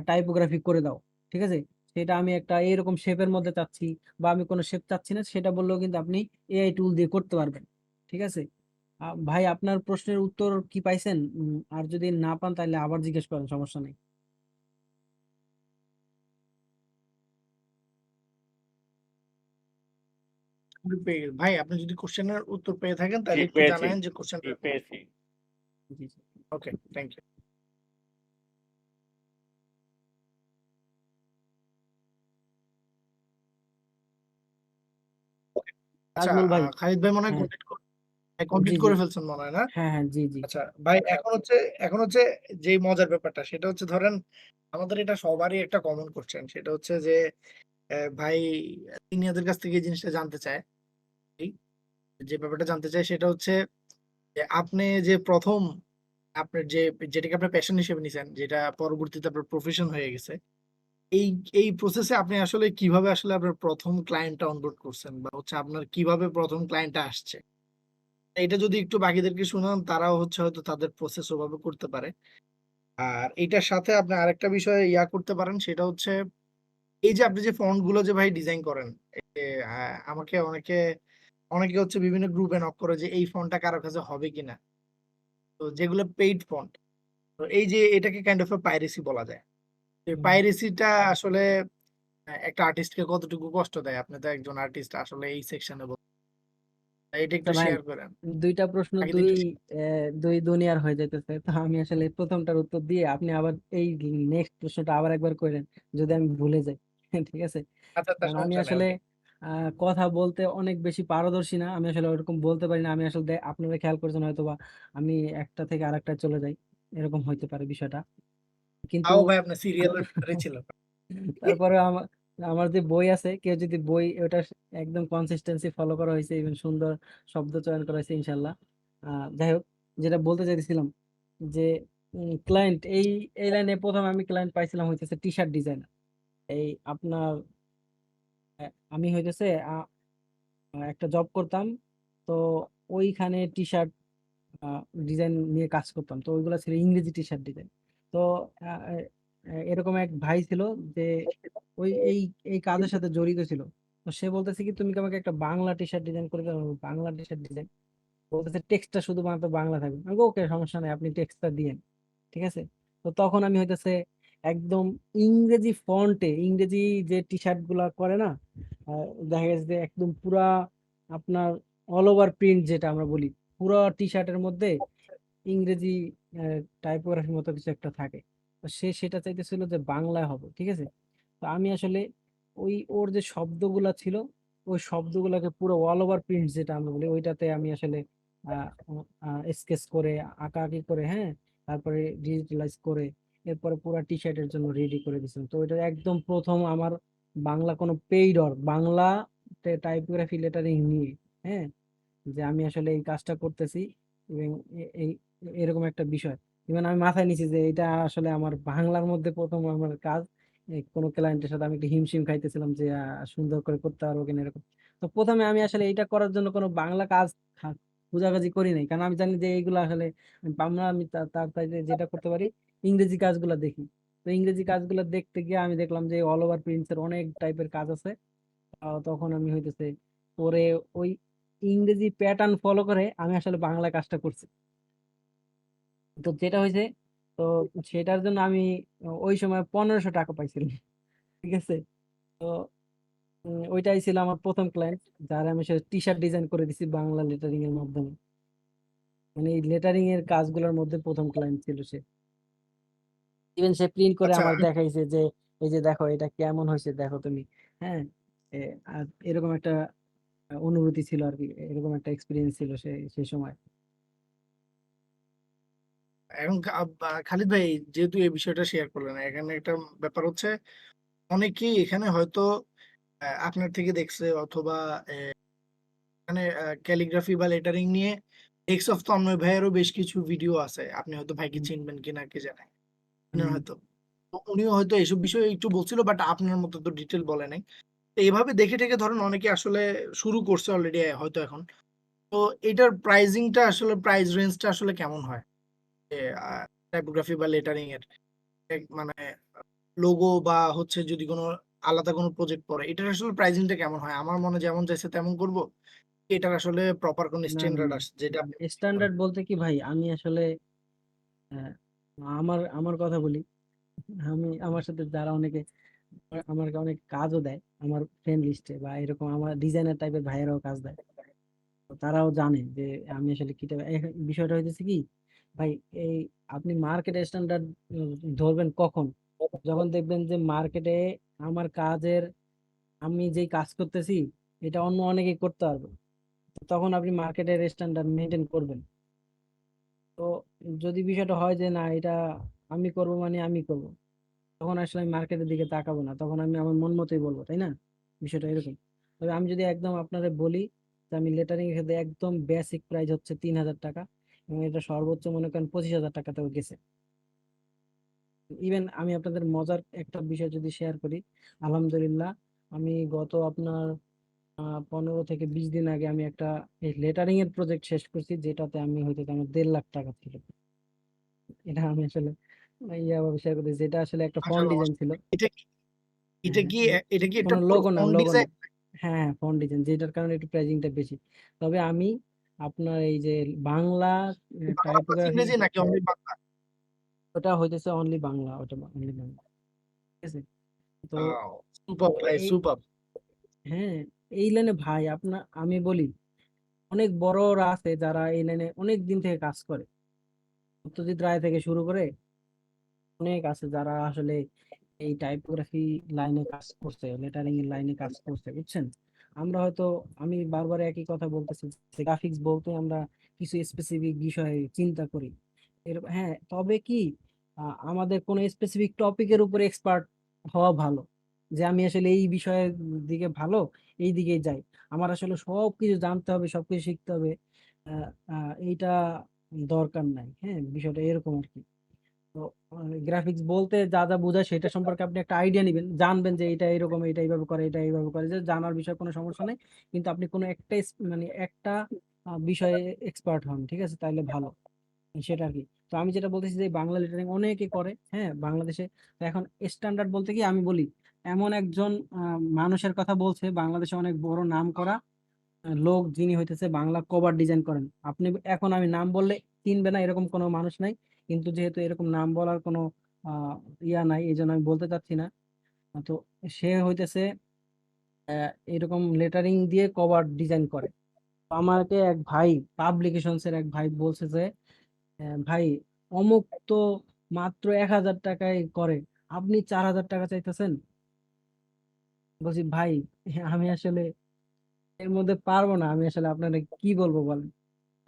টাইপোগ্রাফি করে দাও, ঠিক আছে। সেটা আমি একটা এরকম শেপের মধ্যে চাচ্ছি, বা আমি কোনো শেপ চাচ্ছি না, সেটা বললেও কিন্তু আপনি এআই টুল দিয়ে করতে পারবেন, ঠিক আছে। ভাই, আপনার প্রশ্নের উত্তর কি পাইছেন? আর যদি না পান তাহলে আবার জিজ্ঞেস করেন, সমস্যা নেই। ভাই আপনি যদি কোশ্চেনের উত্তর পেয়ে থাকেন জি তাহলে একটু পেয়েছি, জানাবেন যে কোশ্চেন। জি পেয়েছি। জি জি। ওকে, থ্যাংক ইউ। আচ্ছা, নাজমুল ভাই। খালিদ ভাই মনে হয় হ্যাঁ। জি কমপ্লিট জি। করে ফেলছেন মনে হয় না? হ্যাঁ হ্যাঁ, জি জি। আচ্ছা ভাই, এখন হচ্ছে যে মজার ব্যাপারটা সেটা হচ্ছে ধরেন আমাদের এটা সবারই একটা কমন কোশ্চেন, সেটা হচ্ছে যে ভাই সিনিয়রদের কাছ থেকে এই জিনিসটা জানতে চায়। এই যে ব্যাপারটা জানতে চাই সেটা হচ্ছে যে আপনি যে প্রথম আপনার যেটাকে আপনার প্যাশন হিসেবে নিছেন, যেটা পরবর্তীতে আপনার প্রফেশন হয়ে গেছে, এই এই প্রসেসে আপনি আসলে কিভাবে আসলে আপনার প্রথম ক্লায়েন্টটা অনবোর্ড করছেন, বা হচ্ছে আপনার কিভাবে প্রথম ক্লায়েন্টটা আসছে, এটা যদি একটু বাকিদেরকে শোনান তারাও হচ্ছে হয়তো তাদের প্রসেস ওভাবে করতে পারে। আর এটার সাথে আপনি আরেকটা বিষয় ইয়া করতে পারেন, সেটা হচ্ছে এই যে আপনি যে ফন্ট গুলো যে ভাই ডিজাইন করেন, এই যে, আমাকে অনেকে অনেকে হচ্ছে বিভিন্ন গ্রুপে নক করে যে এই ফন্টটা কারো কাছে হবে কিনা। তো যেগুলো পেইড ফন্ট, তো এই যে এটাকে কাইন্ড অফ পাইরেসি বলা যায়। হুম। পাইরেসিটা আসলে একটা আর্টিস্টকে কতটুকু কষ্ট দেয়, আপনি তো একজন আর্টিস্ট, আসলে এই সেকশনে এটা আচ্ছা একটু ভাই, শেয়ার করেন। দুইটা প্রশ্ন বাকিটা দুই একটু দুই দুনিয়ার হয়ে যাইতেছে, তো আমি আসলে প্রথমটার উত্তর দিয়ে আপনি আবার এই নেক্সট প্রশ্নটা আবার একবার করেন, যদি আমি ভুলে যাই। ঠিক আছে। আচ্ছা আচ্ছা, কারণ আমি সমস্যা নেই, আসলে ওকে। কথা বলতে অনেক বেশি পারদর্শী না, আমি আসলে ওরকম বলতে পারি না। আমি আসলে আপনারা খেয়াল করছেন হয়তো বা আমি একটা থেকে আরেকটা চলে যাই, এরকম হইতে পারে বিষয়টা, কিন্তু তাও ভাই আপনার সিরিয়ালের ভিতরে ছিল। তারপরে আমার আমার যে বই আছে, কেউ যদি বই ওটা একদম কনসিস্টেন্সি ফলো করা হয়েছে, ইভেন সুন্দর শব্দ চয়ন করা হয়েছে ইনশাল্লাহ। যাই হোক, যেটা বলতে চাইছিলাম যে ক্লায়েন্ট, এই এই লাইনে প্রথম আমি ক্লায়েন্ট পাইছিলাম হইতেছে টি শার্ট ডিজাইনার। এই আপনার আমি হইতেছে একটা জব করতাম, তো ওইখানে টি শার্ট ডিজাইন নিয়ে কাজ করতাম, তো ওইগুলো ছিল ইংরেজি টি শার্ট ডিজাইন। তো আহ, এরকম এক ভাই ছিল যে ওই এই এই কাজের সাথে জড়িত ছিল। তো সে বলতেছে কি তুমি কি আমাকে একটা বাংলা টি শার্ট ডিজাইন করে দাও। বাংলা টি শার্ট ডিজাইন বলতেছে টেক্সটটা শুধুমাত্র বাংলা থাকবে। আমি ওকে সমস্যা নাই, আপনি টেক্সটটা দিয়েন, ঠিক আছে। তো তখন আমি হইতেছে একদম ইংরেজি ফন্টে, ইংরেজি যে টি শার্ট গুলা করে না, দেখা গেছে যে একদম পুরা আপনার অল ওভার প্রিন্ট যেটা আমরা বলি, পুরো টি শার্টের মধ্যে ইংরেজি টাইপোগ্রাফির মতো কিছু একটা থাকে। তো সে সেটা চাইতেছিল যে বাংলায় হবে, ঠিক আছে। তো আমি আসলে ওর যে শব্দগুলা ছিল, ওই শব্দগুলাকে পুরো অল ওভার প্রিন্ট যেটা আমরা বলি ওইটাতে আমি আসলে স্কেচ করে, আঁকাআঁকি করে, হ্যাঁ, তারপরে ডিজিটালাইজ করে এরপরে পুরো টি শার্টের জন্য রেডি করে দিয়েছিলাম। তো এটা একদম প্রথম আমার বাংলা কোনো পেইড বাংলা টাইপোগ্রাফি লেটারিং নিয়ে, হ্যাঁ, যে আমি আসলে এই কাজটা করতেছি এবং এই এরকম একটা বিষয়। ইভেন আমি মাথায় নিছি যে এটা আসলে আমার বাংলার মধ্যে প্রথম আমার কাজ। কোনো ক্লায়েন্টের সাথে আমি একটা হিমশিম খাইতেছিলাম যে সুন্দর করে করতে পারবো কিনা এরকম। তো প্রথমে আমি আসলে এটা করার জন্য কোনো বাংলা কাজ খোঁজাখুঁজি করি নাই, কারণ আমি জানি যে এইগুলো আসলে বাংলা আমি তার চাইতে যেটা করতে পারি ইংরেজি কাজগুলো দেখি। তো ইংরেজি কাজগুলো দেখতে গিয়ে আমি দেখলাম যে অল ওভার প্রিন্টস এর অনেক টাইপের কাজ আছে। তখন আমি হইতেছে পরে ওই ইংরেজি প্যাটার্ন ফলো করে আমি আসলে বাংলা কাজটা করছি। তো যেটা হয়েছে, তো সেটার জন্য আমি ওই সময় 1500 টাকা পাইছিলাম, ঠিক আছে। তো ওইটাই ছিল আমার প্রথম ক্লায়েন্ট, যার আমি সে টি শার্ট ডিজাইন করে দিছি বাংলা লেটারিং এর মাধ্যমে। মানে এই লেটারিং এর কাজগুলোর মধ্যে প্রথম ক্লায়েন্ট ছিল সে। ইভেন সে প্রিন্ট করে আচ্ছা, আমার দেখাইছে যে এই যে দেখো এটা কেমন হয়েছে দেখো তুমি, হ্যাঁ। আর এরকম একটা অনুভূতি ছিল আর কি, এরকম একটা এক্সপিরিয়েন্স ছিল সেই সময়। এখন খালিদ ভাই যেহেতু এই বিষয়টা শেয়ার করলেন, এখানে একটা ব্যাপার হচ্ছে অনেকেই এখানে হয়তো আপনার থেকে দেখছে, অথবা এখানে ক্যালিগ্রাফি বা লেটারিং নিয়ে এক্স অফ তন্ময় ভাইয়েরও বেশ কিছু ভিডিও আছে, আপনি হয়তো ভাইকে হুম, চিনবেন কিনা কে জানে, চিনেন হুম। হয়তো। তো উনিও হয়তো এইসব বিষয়ে একটু বলছিল, বাট আপনার মতো তো ডিটেল বলে নাই। তো এভাবে দেখে টেকে ধরেন অনেকে আসলে শুরু করছে অলরেডি হয়তো এখন। তো এটার প্রাইজিংটা আসলে, প্রাইস রেঞ্জটা আসলে কেমন হয় টাইপোগ্রাফি বা লেটারিং এর, মানে লোগো বা হচ্ছে যদি কোনো আলাদা কোনো প্রজেক্ট পড়ে, এটার আসলে প্রাইজিংটা কেমন হয়? আমার মনে যেমন চাইছে তেমন করব, এটার আসলে প্রপার কোন না, স্ট্যান্ডার্ড আছে যেটা আপনি করেন? স্ট্যান্ডার্ড বলতে কি ভাই, আমি আসলে আহ, আমার আমার কথা বলি। আমি আমার সাথে যারা অনেকে আমাকে অনেক কাজও দেয় আমার ফ্রেন্ড লিস্টে, বা এরকম আমার ডিজাইনার টাইপের ভাইয়েরাও কাজ দেয়। তো তারাও জানে যে আমি আসলে কি বিষয়টা হইতেছে কি ভাই, এই আপনি মার্কেট স্ট্যান্ডার্ড ধরবেন কখন? যখন দেখবেন যে মার্কেটে আমার কাজের, আমি যেই কাজ করতেছি এটা অন্য অনেকেই করতে পারবে, তখন আপনি মার্কেটের স্ট্যান্ডার্ড মেনটেন করবেন। তো যদি বিষয়টা হয় যে না এটা আমি করব মানে আমি করব, তখন আসলে আমি মার্কেটের দিকে তাকাবো না, তখন আমি আমার মন মতোই বলবো, তাই না? বিষয়টা এরকম। তবে আমি যদি একদম আপনারে বলি যে আমি লেটারিং এর ক্ষেত্রে একদম বেসিক প্রাইস হচ্ছে 3000 টাকা, এবং এটা সর্বোচ্চ মনে করেন 25,000 টাকাতেও গেছে। ইভেন আমি আপনাদের মজার একটা বিষয় যদি শেয়ার করি, আলহামদুলিল্লাহ আমি গত আপনার 15 থেকে 20 দিন আগে আমি একটা লেটারিং এর প্রজেক্ট শেষ করছি, যেটাতে আমি হয়তো আমার 1.5 লাখ টাকা ছিল। এটা আমি আসলে ভাবে শেয়ার করতেছি, যেটা আসলে একটা ফন্ট মাশাআল্লাহ, ডিজাইন ছিল। মাশাআল্লাহ। এটা কি, হ্যাঁ, এটা হ্যাঁ, কি এটা কি একটা কোনো লোগো না, ফন্ট লোগো না। ডিজাইন? হ্যাঁ, হ্যাঁ, ফন্ট ডিজাইন, যেটার কারণে একটু প্রাইজিংটা বেশি। তবে আমি আপনার এই যে বাংলা বাংলা প্লাস টাইপোগ্রাফি, ইংরেজি নাকি অনলি বাংলা? ওটা হইতেছে অনলি বাংলা, ওটা অনলি বাংলা, ঠিক আছে। তো সুপার ভাই, এই, সুপার। হ্যাঁ, এই লাইনে ভাই আপনার আমি বলি অনেক বড়রা আছে যারা এই লাইনে অনেক দিন থেকে কাজ করে, সত্যজিৎ রায় থেকে শুরু করে অনেক আছে যারা আসলে এই টাইপোগ্রাফি লাইনে কাজ করছে, লেটারিং এর লাইনে কাজ করছে, বুঝছেন। আমরা হয়তো, আমি বারবার একই কথা বলতেছি যে গ্রাফিক্স বলতে আমরা কিছু স্পেসিফিক বিষয়ে চিন্তা করি। হ্যাঁ, তবে কি আমাদের কোনো স্পেসিফিক টপিকের উপরে এক্সপার্ট হওয়া ভালো, যে আমি আসলে এই বিষয়ের দিকে ভালো, এই দিকে যাই, আমার আসলে সবকিছু জানতে হবে, সবকিছু শিখতে হবে, এইটা দরকার নাই। হ্যাঁ, বিষয়টা এরকম আর কি। তো গ্রাফিক্স বলতে যা যা বোঝায় সেটা সম্পর্কে আপনি একটা আইডিয়া নেবেন, জানবেন যে এটা এরকম, এটা এইভাবে করে, এটা এইভাবে করে, যে জানার বিষয়ে কোনো সমস্যা নেই। কিন্তু আপনি কোনো একটা মানে একটা বিষয়ে এক্সপার্ট হন, ঠিক আছে, তাইলে ভালো, সেটা আর কি। তো আমি যেটা বলতেছি যে বাংলা লেটারিং অনেকে করে, হ্যাঁ, বাংলাদেশে। তো এখন স্ট্যান্ডার্ড বলতে কি আমি বলি এমন একজন মানুষের কথা বলছে, বাংলাদেশে অনেক বড় নাম করা লোক, যিনি হইতেছে বাংলা কভার ডিজাইন করেন। আপনি এখন আমি নাম বললে চিনবে না, এরকম কোনো মানুষ নাই। কিন্তু যেহেতু এরকম নাম বলার কোনো আহ ইয়া নাই, এই জন্য আমি বলতে চাচ্ছি না। তো সে হইতেছে এরকম লেটারিং দিয়ে কভার ডিজাইন করে। তো আমাকে এক ভাই, পাবলিকেশনস এর এক ভাই বলছে যে ভাই অমুক তো মাত্র 1,000 টাকায় করে, আপনি 4,000 টাকা চাইতেছেন। বলছি ভাই, আমি আসলে এর মধ্যে পারবো না, আমি আসলে আপনাকে কি বলবো বলেন।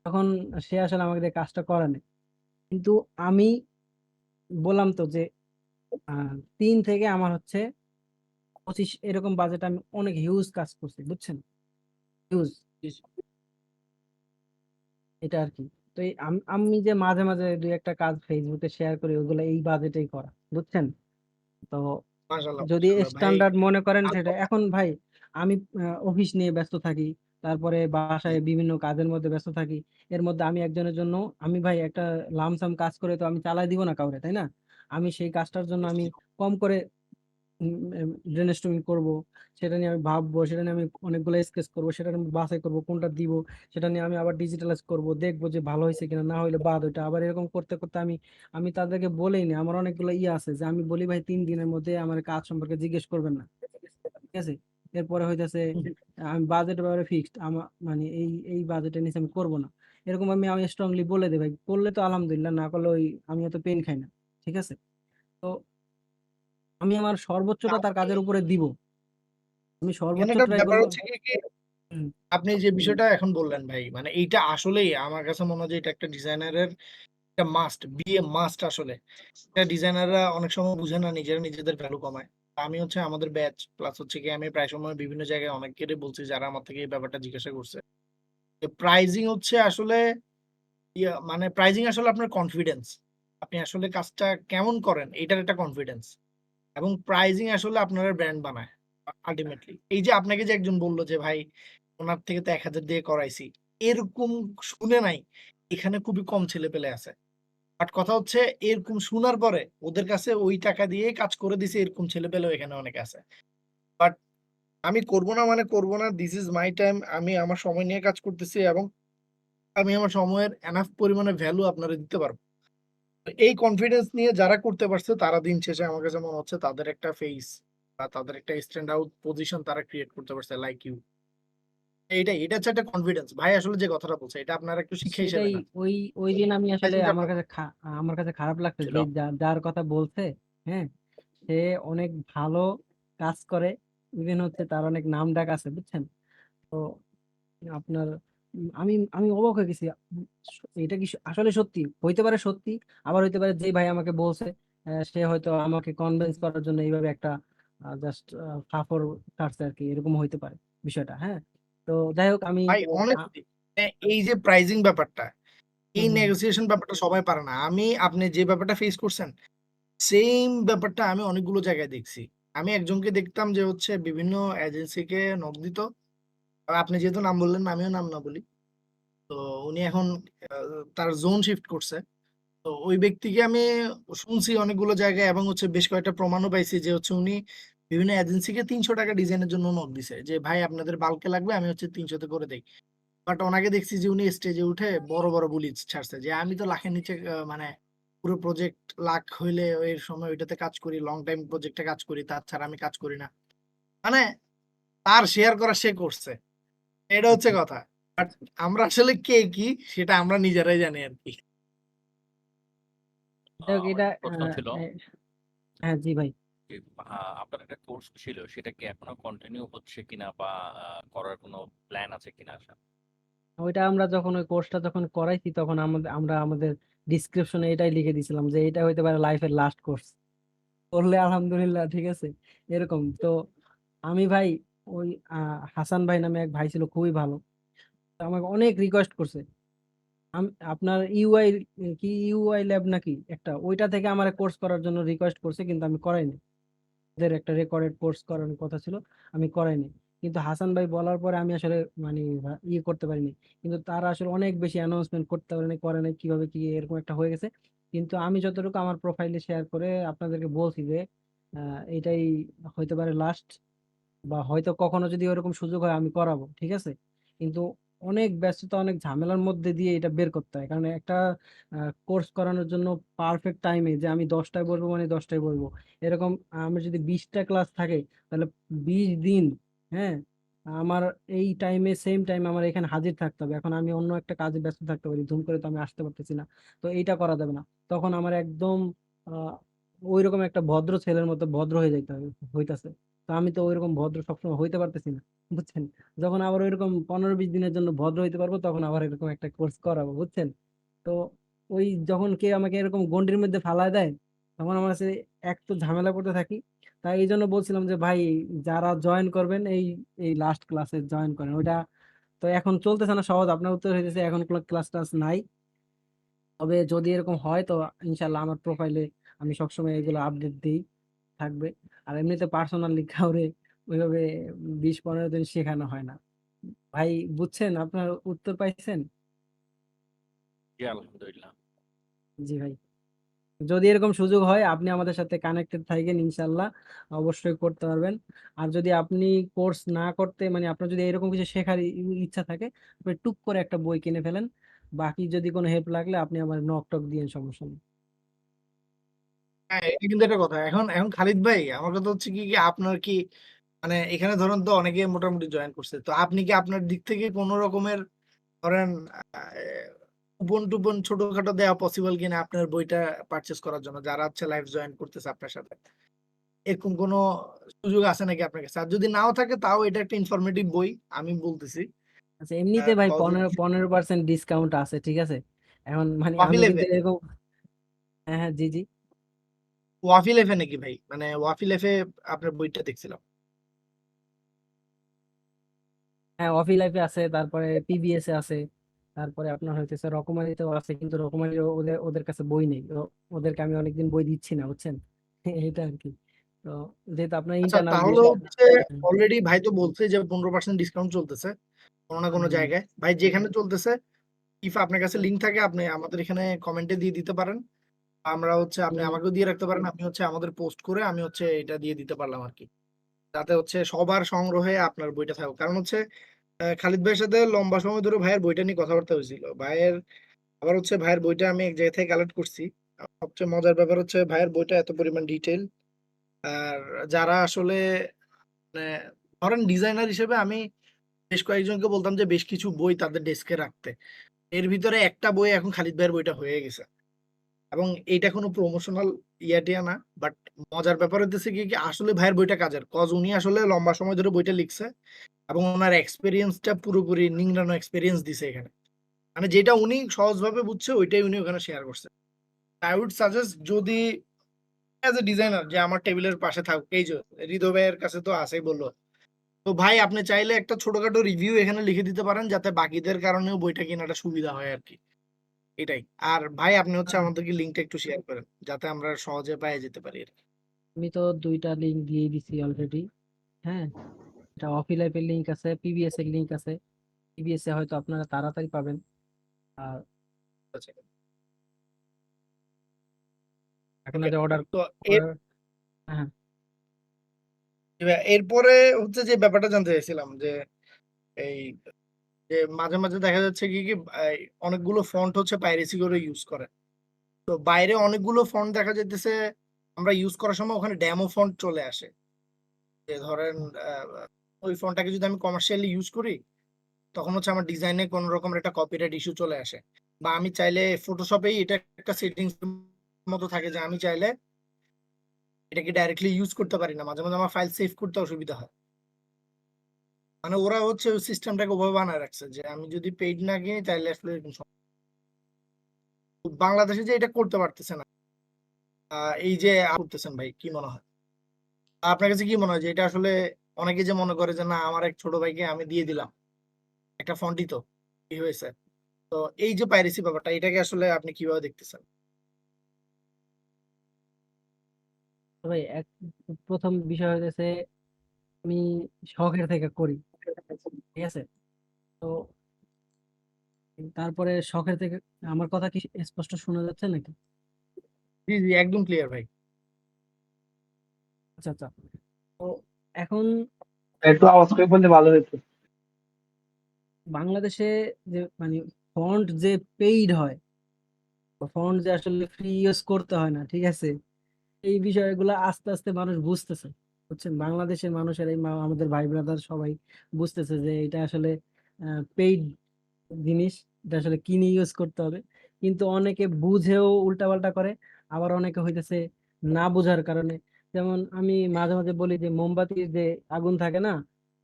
তখন সে আসলে আমাকে দিয়ে কাজটা করানে। কিন্তু আমি বললাম তো যে 3 থেকে আমার হচ্ছে 25 এরকম বাজেট, আমি অনেক হিউজ কাজ করছি, বুঝছেন, হিউজ, এটা আর কি। তো এই আমি যে মাঝে মাঝে দুই একটা কাজ ফেসবুকে শেয়ার করি, ওগুলো এই বাজেটেই করা, বুঝছেন। তো মাশাআল্লাহ, যদি মাশাআল্লাহ ভাই। স্ট্যান্ডার্ড মনে করেন সেটা, আলহামদুলিল্লাহ। এখন ভাই আমি অফিস নিয়ে ব্যস্ত থাকি, তারপরে বাসায় বিভিন্ন কাজের মধ্যে ব্যস্ত থাকি। এর মধ্যে আমি একজনের জন্য, আমি ভাই একটা লামসাম কাজ করে তো আমি চালাই দিব না কাউরে, তাই না? আমি সেই কাজটার জন্য আমি কম করে ব্রেনস্টর্মিং করব, সেটা নিয়ে আমি ভাববো, সেটা নিয়ে আমি অনেকগুলো স্কেচ করব, সেটা নিয়ে আমি বাছাই করব কোনটা দিব, সেটা নিয়ে আমি আবার ডিজিটালাইজ করব, দেখবো যে ভালো হয়েছে কিনা, না হলে বাদ ওইটা। আবার এরকম করতে করতে আমি তাদেরকে বলেই নি, আমার অনেকগুলো ইয়ে আছে যে আমি বলি ভাই 3 দিনের মধ্যে আমার কাজ সম্পর্কে জিজ্ঞেস করবেন না, ঠিক আছে। এরপরে হইতেছে আমি বাজেট ব্যাপারে ফিক্সড, আমার মানে এই বাজেটের নিচে আমি করবো না, এরকম আমি স্ট্রংলি বলে দেই। ভাই করলে তো আলহামদুলিল্লাহ, না করলে ওই আমি এত পেন খাই না, ঠিক আছে। তো আমি আমার সর্বোচ্চটা তার কাজের উপরে দিব, আমি এখানে সর্বোচ্চ একটা ট্রাই ব্যাপার করবো। হচ্ছে কি হুম, আপনি যে বিষয়টা এখন বললেন ভাই, মানে এইটা আসলেই আমার কাছে মনে হয় যে এটা একটা ডিজাইনারের একটা মাস্ট বি এ মাস্ট আসলে। এটা ডিজাইনাররা অনেক সময় বুঝে না, নিজেরা নিজেদের ভ্যালু কমায়। আমি হচ্ছে আমাদের ব্যাচ প্লাস হচ্ছে কি আমি প্রায় সময় বিভিন্ন জায়গায় অনেকেরই বলছি যারা আমার থেকে এই ব্যাপারটা জিজ্ঞাসা করছে। প্রাইজিং হচ্ছে আসলে মানে প্রাইজিং আসলে আপনার কনফিডেন্স। আপনি আসলে কাজটা কেমন করেন এটার একটা কনফিডেন্স। এবং প্রাইজিং আসলে আপনার ব্র্যান্ড বানায় আলটিমেটলি। এই যে আপনাকে যে একজন বলল যে ভাই ওনার থেকে তো 1,000 দিয়ে করাইছি, এরকম শুনে নাই এখানে খুবই কম ছেলে পেলে আছে। বাট কথা হচ্ছে এরকম শোনার পরে ওদের কাছে ওই টাকা দিয়ে কাজ করে দিছে, এরকম ছেলে পেলেও এখানে অনেক আছে। বাট আমি করব না মানে করব না, দিস ইজ মাই টাইম, আমি আমার সময় নিয়ে কাজ করতেছি এবং আমি আমার সময়ের এনাফ পরিমাণে ভ্যালু আপনারা দিতে পারবো। তো এই কনফিডেন্স নিয়ে যারা করতে পারছে তারা দিন শেষে আমার কাছে মনে হচ্ছে তাদের একটা ফেস বা তাদের একটা স্ট্যান্ড আউট পজিশন তারা ক্রিয়েট করতে পারছে লাইক ইউ। এটা হচ্ছে একটা কনফিডেন্স ভাই, আসলে যে কথাটা বলছে এটা আপনারা একটু শিখে হিসেবে সেটাই। না। ওই ওই দিন আমি আসলে প্রাইসিংটা আমার আপনার কাছে আমার কাছে খারাপ লাগছে ছিল। যে যার কথা বলছে, হ্যাঁ, সে অনেক ভালো কাজ করে, ইভেন হচ্ছে তার অনেক নাম ডাক আছে, বুঝছেন। তো আপনার আমি আমি অবাক হয়ে গেছি। এটা কি আসলে সত্যি হইতে পারে, সত্যি আবার হইতে পারে যে ভাই আমাকে বলছে সে হয়তো আমাকে কনভিন্স করার জন্য এইভাবে একটা জাস্ট ফাফর কাটছে আর কি, এরকম হইতে পারে বিষয়টা, হ্যাঁ। তো যাই হোক আমি ভাই আ- অনেস্টলি এই যে প্রাইজিং ব্যাপারটা, হুম এই হুম নেগোসিয়েশন ব্যাপারটা সবাই পারে না। আপনি যে ব্যাপারটা ফেস করছেন সেম ব্যাপারটা আমি অনেকগুলো জায়গায় দেখছি। আমি একজনকে দেখতাম যে হচ্ছে বিভিন্ন এজেন্সিকে নক দিত। আর আপনি যেহেতু নাম বললেন না, আমিও নাম না বলি। তো উনি এখন তার জোন শিফট করছে। তো ওই ব্যক্তিকে আমি শুনছি অনেকগুলো জায়গায় এবং হচ্ছে বেশ কয়েকটা প্রমাণও পাইছি যে হচ্ছে উনি বিভিন্ন এজেন্সিকে 300 টাকা ডিজাইনের জন্য নক দিছে যে ভাই আপনাদের বাল্কে লাগবে, আমি হচ্ছে 300-তে করে দেই। বাট ওনাকে দেখছি যে উনি স্টেজে উঠে বড় বড় বুলি ছাড়ছে যে আমি তো লাখের নিচে মানে পুরো প্রজেক্ট লাখ হইলে এর সময় ওইটাতে কাজ করি, লং টাইম প্রজেক্টে কাজ করি, তাছাড়া আমি কাজ করি না। মানে তার শেয়ার করা সে করছে, এটা হচ্ছে আচ্ছা। কথা। বাট আমরা আসলে কে কি সেটা আমরা নিজেরাই জানি আর কি। যাই হোক, আমার এটা একটা প্রশ্ন ছিল হ্যাঁ জি ভাই। যে আপনার একটা কোর্স ছিল, সেটা কি এখনো কন্টিনিউ হচ্ছে কিনা বা করার কোনো প্ল্যান আছে কিনা? ওইটা আমরা যখন ওই কোর্সটা যখন করাইছি, তখন আমরা আমাদের ডিসক্রিপশনে এটাই লিখে দিয়েছিলাম যে এটা হইতে পারে লাইফের লাস্ট কোর্স, করলে আলহামদুলিল্লাহ, ঠিক আছে, এরকম। তো আমি ভাই ওই হাসান ভাই নামে এক ভাই ছিল, খুবই ভালো, তো আমাকে অনেক রিকোয়েস্ট করছে। আপনার ইউআই, কি ইউআই ল্যাব নাকি একটা, ওইটা থেকে আমার কোর্স করার জন্য রিকোয়েস্ট করছে, কিন্তু আমি করাইনি। ওদের একটা রেকর্ডেড কোর্স করানোর কথা ছিল, আমি করাইনি। কিন্তু হাসান ভাই বলার পরে আমি আসলে মানে ইয়ে করতে পারিনি। কিন্তু তারা আসলে অনেক বেশি অ্যানাউন্সমেন্ট করতে পারেনি, করে নাই, কিভাবে কি এরকম একটা হয়ে গেছে। কিন্তু আমি যতটুকু আমার প্রোফাইলে শেয়ার করে আপনাদেরকে বলছি যে এটাই হইতে পারে লাস্ট, বা হয়তো কখনো যদি ওরকম সুযোগ হয় আমি করাবো, ঠিক আছে। কিন্তু অনেক ব্যস্ততা, অনেক ঝামেলার মধ্যে দিয়ে এটা বের করতে হয়, কারণ একটা কোর্স করানোর জন্য পারফেক্ট টাইমে যে আমি 10টায় বলবো মানে 10টায় বলবো, এরকম আমার যদি 20টা ক্লাস থাকে তাহলে 20 দিন, হ্যাঁ, আমার এই টাইমে সেম টাইম আমার এখানে হাজির থাকতে হবে। এখন আমি অন্য একটা কাজে ব্যস্ত থাকতে পারি, ধুম করে তো আমি আসতে পারতেছি না, তো এইটা করা যাবে না। তখন আমার একদম আহ ওইরকম একটা ভদ্র ছেলের মতো ভদ্র হয়ে যাইতে হবে, হইতাছে। তো আমি তো ওইরকম ভদ্র সবসময় হইতে পারতেছি না, বুঝছেন। যখন আবার ওইরকম 15-20 দিনের জন্য ভদ্র হইতে পারবো তখন আবার এরকম একটা কোর্স করাবো, বুঝছেন। তো ওই যখন কে আমাকে এরকম গন্ডির মধ্যে ফালায় দেয় তখন আমার কাছে এক তো ঝামেলা করতে থাকি। তাই এই জন্য বলছিলাম যে ভাই, যারা জয়েন করবেন এই এই লাস্ট ক্লাসে জয়েন করেন। ওইটা তো এখন চলতেছে না, সহজ আপনার উত্তর হইতেছে এখন কোনো ক্লাস টাস নাই। তবে যদি এরকম হয় তো ইনশাল্লাহ আমার প্রোফাইলে আমি সবসময় এগুলো আপডেট দিই, থাকবে। আর এমনিতে পার্সোনালি কাউরে ওইভাবে 20-15 দিন শেখানো হয় না। ভাই বুঝছেন, আপনার উত্তর পাইছেন? জি, আলহামদুলিল্লাহ। জি ভাই, যদি এরকম সুযোগ হয় আপনি আমাদের সাথে কানেক্টেড থাকেন ইনশাল্লাহ, অবশ্যই করতে পারবেন। আর যদি আপনি কোর্স না করতে মানে আপনার যদি এরকম কিছু শেখার ইচ্ছা থাকে, আপনি টুক করে একটা বই কিনে ফেলেন। বাকি যদি কোনো হেল্প লাগলে আপনি আমার নক টক দিয়েন, সমস্যা নেই। হ্যাঁ, এটা কিন্তু একটা কথা। এখন এখন খালিদ ভাই, আমার কথা হচ্ছে কি কি আপনার কি মানে এখানে ধরেন তো অনেকে মোটামুটি জয়েন করছে, তো আপনি কি আপনার দিক থেকে কোনো রকমের ধরেন কুপন টুপন ছোটখাটো দেওয়া পসিবল কিনা আপনার বইটা পারচেস করার জন্য, যারা হচ্ছে লাইভ জয়েন করতেছে আপনার সাথে, এরকম কোনো সুযোগ আছে নাকি আপনার কাছে? আর যদি নাও থাকে তাও এটা একটা ইনফরমেটিভ বই, আমি বলতেছি। আচ্ছা, এমনিতে ভাই কজ 15% ডিসকাউন্ট আছে, ঠিক আছে। এখন মানে ওয়াফি আমি কিন্তু লেভে এরকম, হ্যাঁ হ্যাঁ, জি জি। ওয়াফি লেভে নাকি ভাই, মানে ওয়াফি লেভে আপনার বইটা দেখছিলাম। হ্যাঁ, অফি লাইফে আছে, তারপরে পিবিএস এ আছে, তারপরে আপনার হইতেছে রকমারিতেও আছে, কিন্তু রকমারি ওদের ওদের কাছে বই নেই, ওদেরকে আমি অনেকদিন বই দিচ্ছি না, বুঝছেন। এটা আর কি। তো যেহেতু আপনার আচ্ছা, ইন্টারনাল তাহলে বিষয়। হচ্ছে অলরেডি ভাই তো বলছে যে 15% ডিসকাউন্ট চলতেছে কোনো না কোনো জায়গায়। ভাই যেখানে চলতেছে, ইফ আপনার কাছে লিঙ্ক থাকে আপনি আমাদের এখানে কমেন্টে দিয়ে দিতে পারেন। আমরা হচ্ছে আপনি আমাকেও দিয়ে রাখতে পারেন, আমি হচ্ছে আমাদের পোস্ট করে আমি হচ্ছে এটা দিয়ে দিতে পারলাম আর কি, যাতে হচ্ছে সবার সংগ্রহে আপনার বইটা থাকুক। কারণ হচ্ছে খালিদ ভাইয়ের সাথে লম্বা সময় ধরে ভাইয়ের বইটা নিয়ে কথাবার্তা হয়েছিল। ভাইয়ের আবার হচ্ছে ভাইয়ের বইটা আমি এক জায়গা থেকে কালেক্ট করছি। সবচেয়ে মজার ব্যাপার হচ্ছে ভাইয়ের বইটা এত পরিমাণ ডিটেল। আর যারা আসলে মানে ধরেন ডিজাইনার হিসেবে আমি বেশ কয়েকজনকে বলতাম যে বেশ কিছু বই তাদের ডেস্কে রাখতে, এর ভিতরে একটা বই এখন খালিদ ভাইয়ের বইটা হয়ে গেছে। এবং এইটা কোনো প্রমোশনাল ইয়াটিয়া না, বাট মজার ব্যাপার হচ্ছে কি কি আসলে ভাইয়ের বইটা কাজের, কজ উনি আসলে লম্বা সময় ধরে বইটা লিখছে এবং ওনার এক্সপেরিয়েন্সটা পুরোপুরি নিংড়ানো এক্সপেরিয়েন্স দিছে এখানে। মানে যেটা উনি সহজভাবে বুঝছে ওইটাই উনি ওখানে শেয়ার করছে। আই উড সাজেস্ট, যদি অ্যাজ এ ডিজাইনার যে আমার টেবিলের পাশে থাকুক, এই যে হৃদয় ভাইয়ের কাছে তো আছেই বললো, তো ভাই আপনি চাইলে একটা ছোটখাটো রিভিউ এখানে লিখে দিতে পারেন যাতে বাকিদের কারণেও বইটা কেনাটা সুবিধা হয় আর কি। এটাই। আর ভাই আপনি হচ্ছে আমাদেরকে লিঙ্কটা একটু শেয়ার করেন যাতে আমরা সহজে পেয়ে যেতে পারি আর কি। আমি তো 2টা লিঙ্ক দিয়ে দিছি অলরেডি। হ্যাঁ, এটা অফি লাইফের লিঙ্ক আছে, পিবিএস এর লিঙ্ক আছে। পিবিএস এ হয়তো আপনারা তাড়াতাড়ি পাবেন। আর আচ্ছা, ওকে। আপনারা অর্ডার তো এর করার, হ্যাঁ এরপরে হচ্ছে যে ব্যাপারটা জানতে চাইছিলাম যে এই যে মাঝে মাঝে দেখা যাচ্ছে কি কি এই অনেকগুলো ফন্ট হচ্ছে পাইরেসি করে ইউজ করে। তো বাইরে অনেকগুলো ফন্ট দেখা যাইতেছে আমরা ইউজ করার সময় ওখানে ডেমো ফন্ট চলে আসে, যে ধরেন আহ, ওই ফন্টটাকে যদি আমি কমার্শিয়ালি ইউজ করি তখন হচ্ছে আমার ডিজাইনে কোনো রকমের একটা কপিরাইট ইস্যু চলে আসে। বা আমি চাইলে ফটোশপেই এটা একটা সেটিংস মতো থাকে যে আমি চাইলে এটাকে ডাইরেক্টলি ইউজ করতে পারি না, মাঝে মাঝে আমার ফাইল সেভ করতে অসুবিধা হয়। মানে ওরা হচ্ছে ওই সিস্টেমটাকে ওভাবে বানায় রাখছে যে আমি যদি পেইড না কিনি তাহলে আসলে এরকম বাংলাদেশে যে এটা করতে পারতেছে না। এই যে করতেছেন ভাই, কি মনে হয় আপনার কাছে, কি মনে হয় যে এটা আসলে অনেকে যে মনে করে যে না আমার এক ছোট ভাইকে আমি দিয়ে দিলাম একটা ফন্টই তো কি হয়েছে, তো এই যে পাইরেসি ব্যাপারটা এটাকে আসলে আপনি কিভাবে দেখতেছেন? তো ভাই, প্রথম বিষয় হচ্ছে আমি শখের থেকে করি, ঠিক আছে। তো তারপরে শখের থেকে, আমার কথা কি স্পষ্ট শোনা যাচ্ছে নাকি? জি জি, একদম ক্লিয়ার ভাই। আচ্ছা আচ্ছা। তো এখন একটু আওয়াজ করে বললে ভালো হতো। বাংলাদেশে যে মানে ফন্ট যে পেইড হয়, ফন্ট যে আসলে ফ্রি ইউজ করতে হয় না, ঠিক আছে, এই বিষয়গুলো আস্তে আস্তে মানুষ বুঝতেছে, বুঝছেন, বাংলাদেশের মানুষের এই আমাদের ভাই ব্রাদার সবাই বুঝতেছে যে এটা আসলে পেইড জিনিস, এটা আসলে কিনে ইউজ করতে হবে। কিন্তু অনেকে বুঝেও উল্টাপাল্টা করে, আবার অনেকে হইতেছে না বোঝার কারণে, যেমন আমি মাঝে মাঝে বলি যে মোমবাতির যে আগুন থাকে না,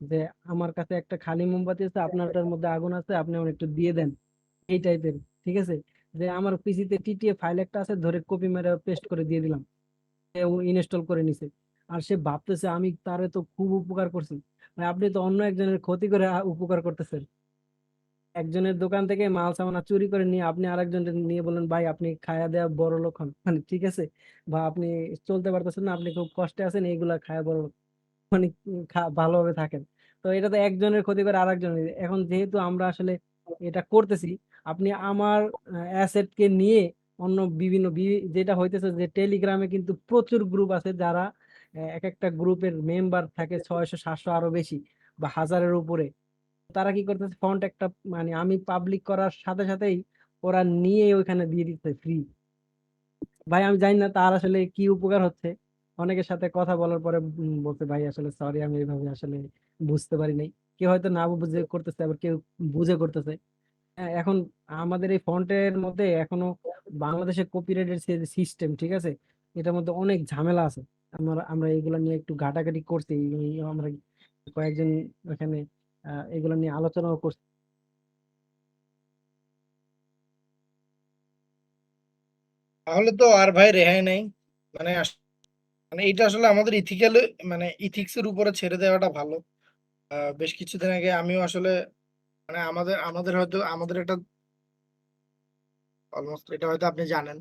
যে আমার কাছে একটা খালি মোমবাতি আছে, আপনারটার মধ্যে আগুন আছে, আপনি আমার একটু দিয়ে দেন, এই টাইপের, ঠিক আছে, যে আমার পিসিতে টিটিএ ফাইল একটা আছে, ধরে কপি মেরে পেস্ট করে দিয়ে দিলাম, ইনস্টল করে নিছে, আর সে ভাবতেছে আমি তারে তো খুব উপকার করছি। মানে আপনি তো অন্য একজনের ক্ষতি করে উপকার করতেছেন। একজনের দোকান থেকে মাল সামানা চুরি করে নিয়ে আপনি আরেকজনের নিয়ে বলেন ভাই আপনি খায়া দেয়া বড় লোক হন, মানে ঠিক আছে, বা আপনি চলতে পারতেছেন না, আপনি খুব কষ্টে আছেন, এইগুলা খায়া বড় লোক, মানে ভালোভাবে থাকেন। তো এটা তো একজনের ক্ষতি করে আরেকজনের। এখন যেহেতু আমরা আসলে এটা করতেছি, আপনি আমার অ্যাসেট কে নিয়ে অন্য বিভিন্ন যেটা হইতেছে যে টেলিগ্রামে কিন্তু প্রচুর গ্রুপ আছে, যারা এক একটা গ্রুপের মেম্বার থাকে 600 700 আরো বেশি, বা হাজারের উপরে। তারা কি করতেছে, ফন্ট একটা মানে আমি পাবলিক করার সাথে সাথেই ওরা নিয়ে ওইখানে দিয়ে দিচ্ছে ফ্রি। ভাই আমি জানি না তার আসলে কি উপকার হচ্ছে। অনেকের সাথে কথা বলার পরে বলতে ভাই আসলে সরি, আমি এইভাবে আসলে বুঝতে পারি নাই। কেউ হয়তো না বুঝে করতেছে, আবার কেউ বুঝে করতেছে। এখন আমাদের এই ফন্টের মধ্যে এখনো বাংলাদেশের কপিরাইটের সিস্টেম, ঠিক আছে, এটার মধ্যে অনেক ঝামেলা আছে। আমরা আমরা এগুলা নিয়ে একটু ঘাটাঘাটি করছি, আমরা কয়েকজন এখানে এগুলা নিয়ে আলোচনাও করছি। তাহলে তো আর ভাই রেহাই নেই। মানে মানে এটা আসলে আমাদের ইথিক্যাল, মানে ইথিক্স এর উপরে ছেড়ে দেওয়াটা ভালো। বেশ কিছুদিন আগে আমিও আসলে মানে আমাদের আমাদের হয়তো আমাদের একটা অলমোস্ট এটা হয়তো আপনি জানেন,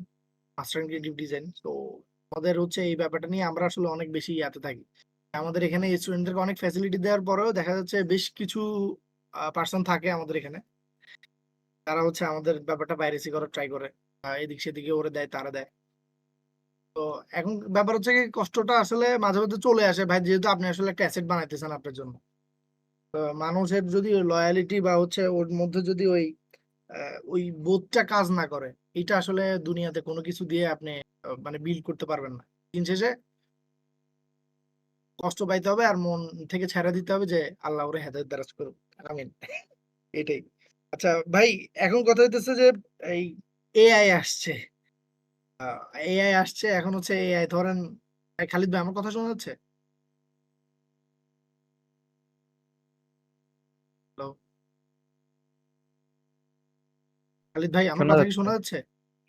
মাস্টার ইন ক্রিয়েটিভ ডিজাইন। তো আমাদের হচ্ছে এই ব্যাপারটা নিয়ে আমরা আসলে অনেক বেশি ইয়াতে থাকি। আমাদের এখানে স্টুডেন্টদেরকে অনেক ফ্যাসিলিটি দেওয়ার পরেও দেখা যাচ্ছে বেশ কিছু পার্সন থাকে আমাদের এখানে, তারা হচ্ছে আমাদের ব্যাপারটা পাইরেসি করার ট্রাই করে, এদিক সেদিকে ওরে দেয় তারা দেয়। তো এখন ব্যাপার হচ্ছে কি, কষ্টটা আসলে মাঝে মধ্যে চলে আসে ভাই, যেহেতু আপনি আসলে একটা অ্যাসেট বানাইতেছেন আপনার জন্য। তো মানুষের যদি লয়ালিটি বা হচ্ছে ওর মধ্যে যদি ওই বোধটা কাজ না করে, এটা আসলে দুনিয়াতে কোনো কিছু দিয়ে আপনি মানে বিল্ড করতে পারবেন না। দিন শেষে কষ্ট পাইতে হবে আর মন থেকে ছেড়ে দিতে হবে যে আল্লাহ ওরে হেদায়েত দারাজ করুক, আমিন। এটাই। আচ্ছা ভাই, এখন কথা হইতেছে যে এই এআই আসছে, এআই আসছে, এখন হচ্ছে এআই ধরেন, খালিদ ভাই আমার কথা শোনা যাচ্ছে? হ্যালো খালিদ ভাই, আমার শোনা কথা কি যাচ্ছে, শোনা যাচ্ছে?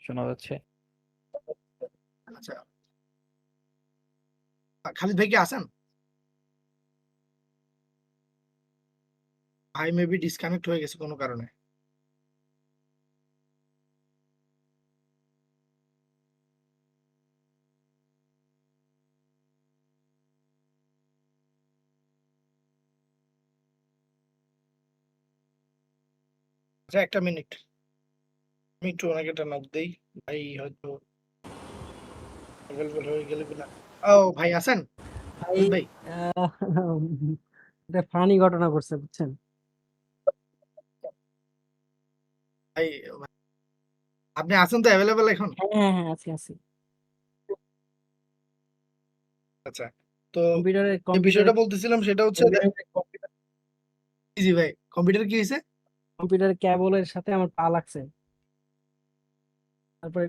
শোনা যাচ্ছে। আচ্ছা, খালিদ ভাই কি আছেন? ভাই মেবি ডিসকানেক্ট হয়ে গেছে কোনো কারণে। আচ্ছা, একটা মিনিট, আমি একটু ওনাকে একটা নক দেই। ভাই হয়তো অ্যাভেলেবল হয়ে গেলে কিনা। ও ভাই আছেন ভাই খালিদ ভাই? আহ, এটা ফানি ঘটনা করছে, বুঝছেন। ভাই আপনি আছেন তো অ্যাভেলেবল এখন? হ্যাঁ হ্যাঁ হ্যাঁ, আছি আছি। আচ্ছা, তো কম্পিউটারে যে কম্পিউটারে বিষয়টা বলতেছিলাম সেটা হচ্ছে জি ভাই, কম্পিউটার কি হয়েছে? কম্পিউটারের কেবলের সাথে আমার পা লাগছে, তারপরে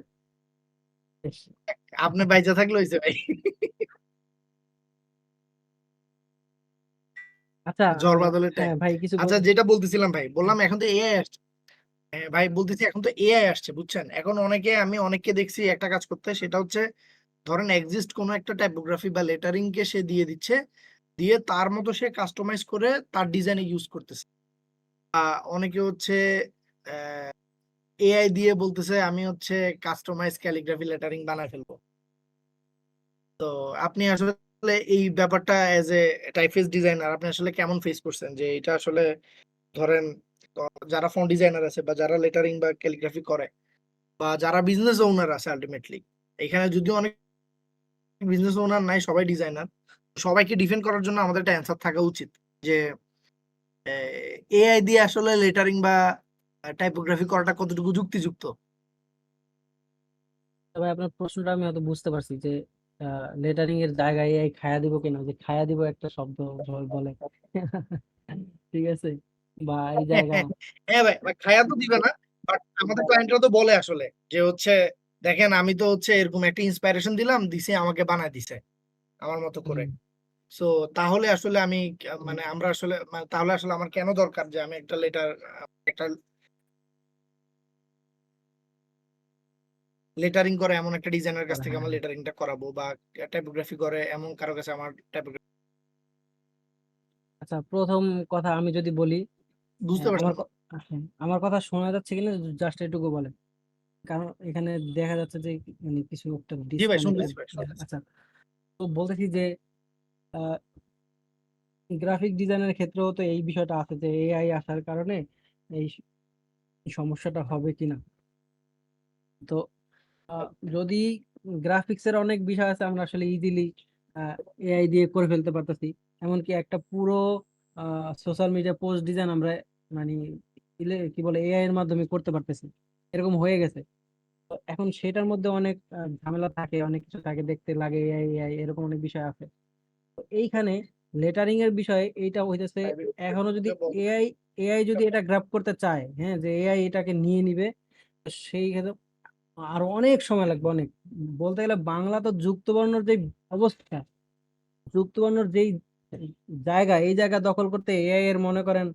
শেষ। আপনি বাইজা থাকলে হয়েছে ভাই। আচ্ছা জ্বর বাদলের টাইম। হ্যাঁ ভাই কিছু আচ্ছা, বলতেছি। যেটা বলতেছিলাম ভাই, বললাম এখন তো এআই আসছে। হ্যাঁ ভাই, বলতেছি এখন তো এআই আসছে, বুঝছেন। এখন আমি অনেককে দেখছি একটা কাজ করতে, সেটা হচ্ছে ধরেন এক্সিস্ট কোনো একটা টাইপোগ্রাফি বা লেটারিং কে সে দিয়ে দিচ্ছে, দিয়ে তার মতো সে কাস্টমাইজ করে তার ডিজাইনে ইউজ করতেছে। অনেকে হচ্ছে এআই দিয়ে বলতেছে আমি হচ্ছে কাস্টমাইজ ক্যালিগ্রাফি লেটারিং বানায় ফেলবো। তো আপনি আসলে এই ব্যাপারটা এজ এ টাইপফেস ডিজাইনার আপনি আসলে কেমন ফেস করছেন, যে এটা আসলে ধরেন যারা ফন্ট ডিজাইনার আছে বা যারা লেটারিং বা ক্যালিগ্রাফি করে বা যারা বিজনেস ওনার আছে, আলটিমেটলি এখানে যদিও অনেক বিজনেস ওনার নাই, সবাই ডিজাইনার। সবাইকে ডিফেন্ড করার জন্য আমাদের একটা অ্যান্সার থাকা উচিত যে এআই দিয়ে আসলে লেটারিং বা টাইপোগ্রাফি করাটা কতটুকু যুক্তিযুক্ত। তবে আপনার প্রশ্নটা আমি হয়তো বুঝতে পারছি যে লেটারিং এর জায়গায় এই খায়া দিব কিনা, যে খায়া দিব একটা শব্দ সবাই বলে ঠিক আছে, বা এই জায়গা হ্যাঁ ভাই, ভাই খায়া তো দিবে না, বাট আমাদের ক্লায়েন্টরা তো বলে আসলে যে হচ্ছে দেখেন আমি তো হচ্ছে এরকম একটা ইন্সপাইরেশন দিলাম, দিছে আমাকে বানায় দিছে আমার মতো করে। হুম, সো তাহলে আসলে আমি মানে আমরা আসলে তাহলে আসলে আমার কেন দরকার যে আমি একটা একটা লেটারিং করে এমন একটা ডিজাইনের কাছ থেকে হ্যাঁ আমার হ্যাঁ। লেটারিংটা করাবো, বা টাইপোগ্রাফি করে এমন কারো কাছে আমার টাইপোগ্রাফি। আচ্ছা, প্রথম কথা আমি যদি বলি, বুঝতে আমার পারছেন? আমার কথা শোনা যাচ্ছে কিনা জাস্ট এটুকু বলেন, কারণ এখানে দেখা যাচ্ছে যে মানে কিছু একটা জি ভাই, ডিসকানেক্টেড। শুনতেছি ভাই, শুনতেছি। আচ্ছা, তো বলতেছি যে গ্রাফিক ডিজাইনের ক্ষেত্রেও তো এই বিষয়টা আছে যে এআই আসার কারণে এই সমস্যাটা হবে কিনা। তো আহ, যদি গ্রাফিক্স এর অনেক বিষয় আছে আমরা আসলে ইজিলি এআই দিয়ে করে ফেলতে পারতেছি, এমনকি একটা পুরো সোশ্যাল মিডিয়া পোস্ট ডিজাইন আমরা মানে কি বলে এআই এর মাধ্যমে করতে পারতেছি, এরকম হয়ে গেছে। তো এখন সেটার মধ্যে অনেক ঝামেলা থাকে, অনেক কিছু থাকে, দেখতে লাগে এআই এআই এরকম অনেক বিষয় আছে। তো এইখানে লেটারিং এর বিষয় এইটা হইতেছে, এখনো যদি এআই এআই যদি এটা গ্র্যাব করতে চায়, হ্যাঁ, যে এআই এটাকে নিয়ে নিবে, তো সেই ক্ষেত্রে আরো অনেক সময় লাগবে, অনেক। বলতে গেলে বাংলা তো যুক্তবর্ণের যে অবস্থা, যুক্তবর্ণের যেই জায়গা, এই জায়গা দখল করতে এআই এর মনে করেন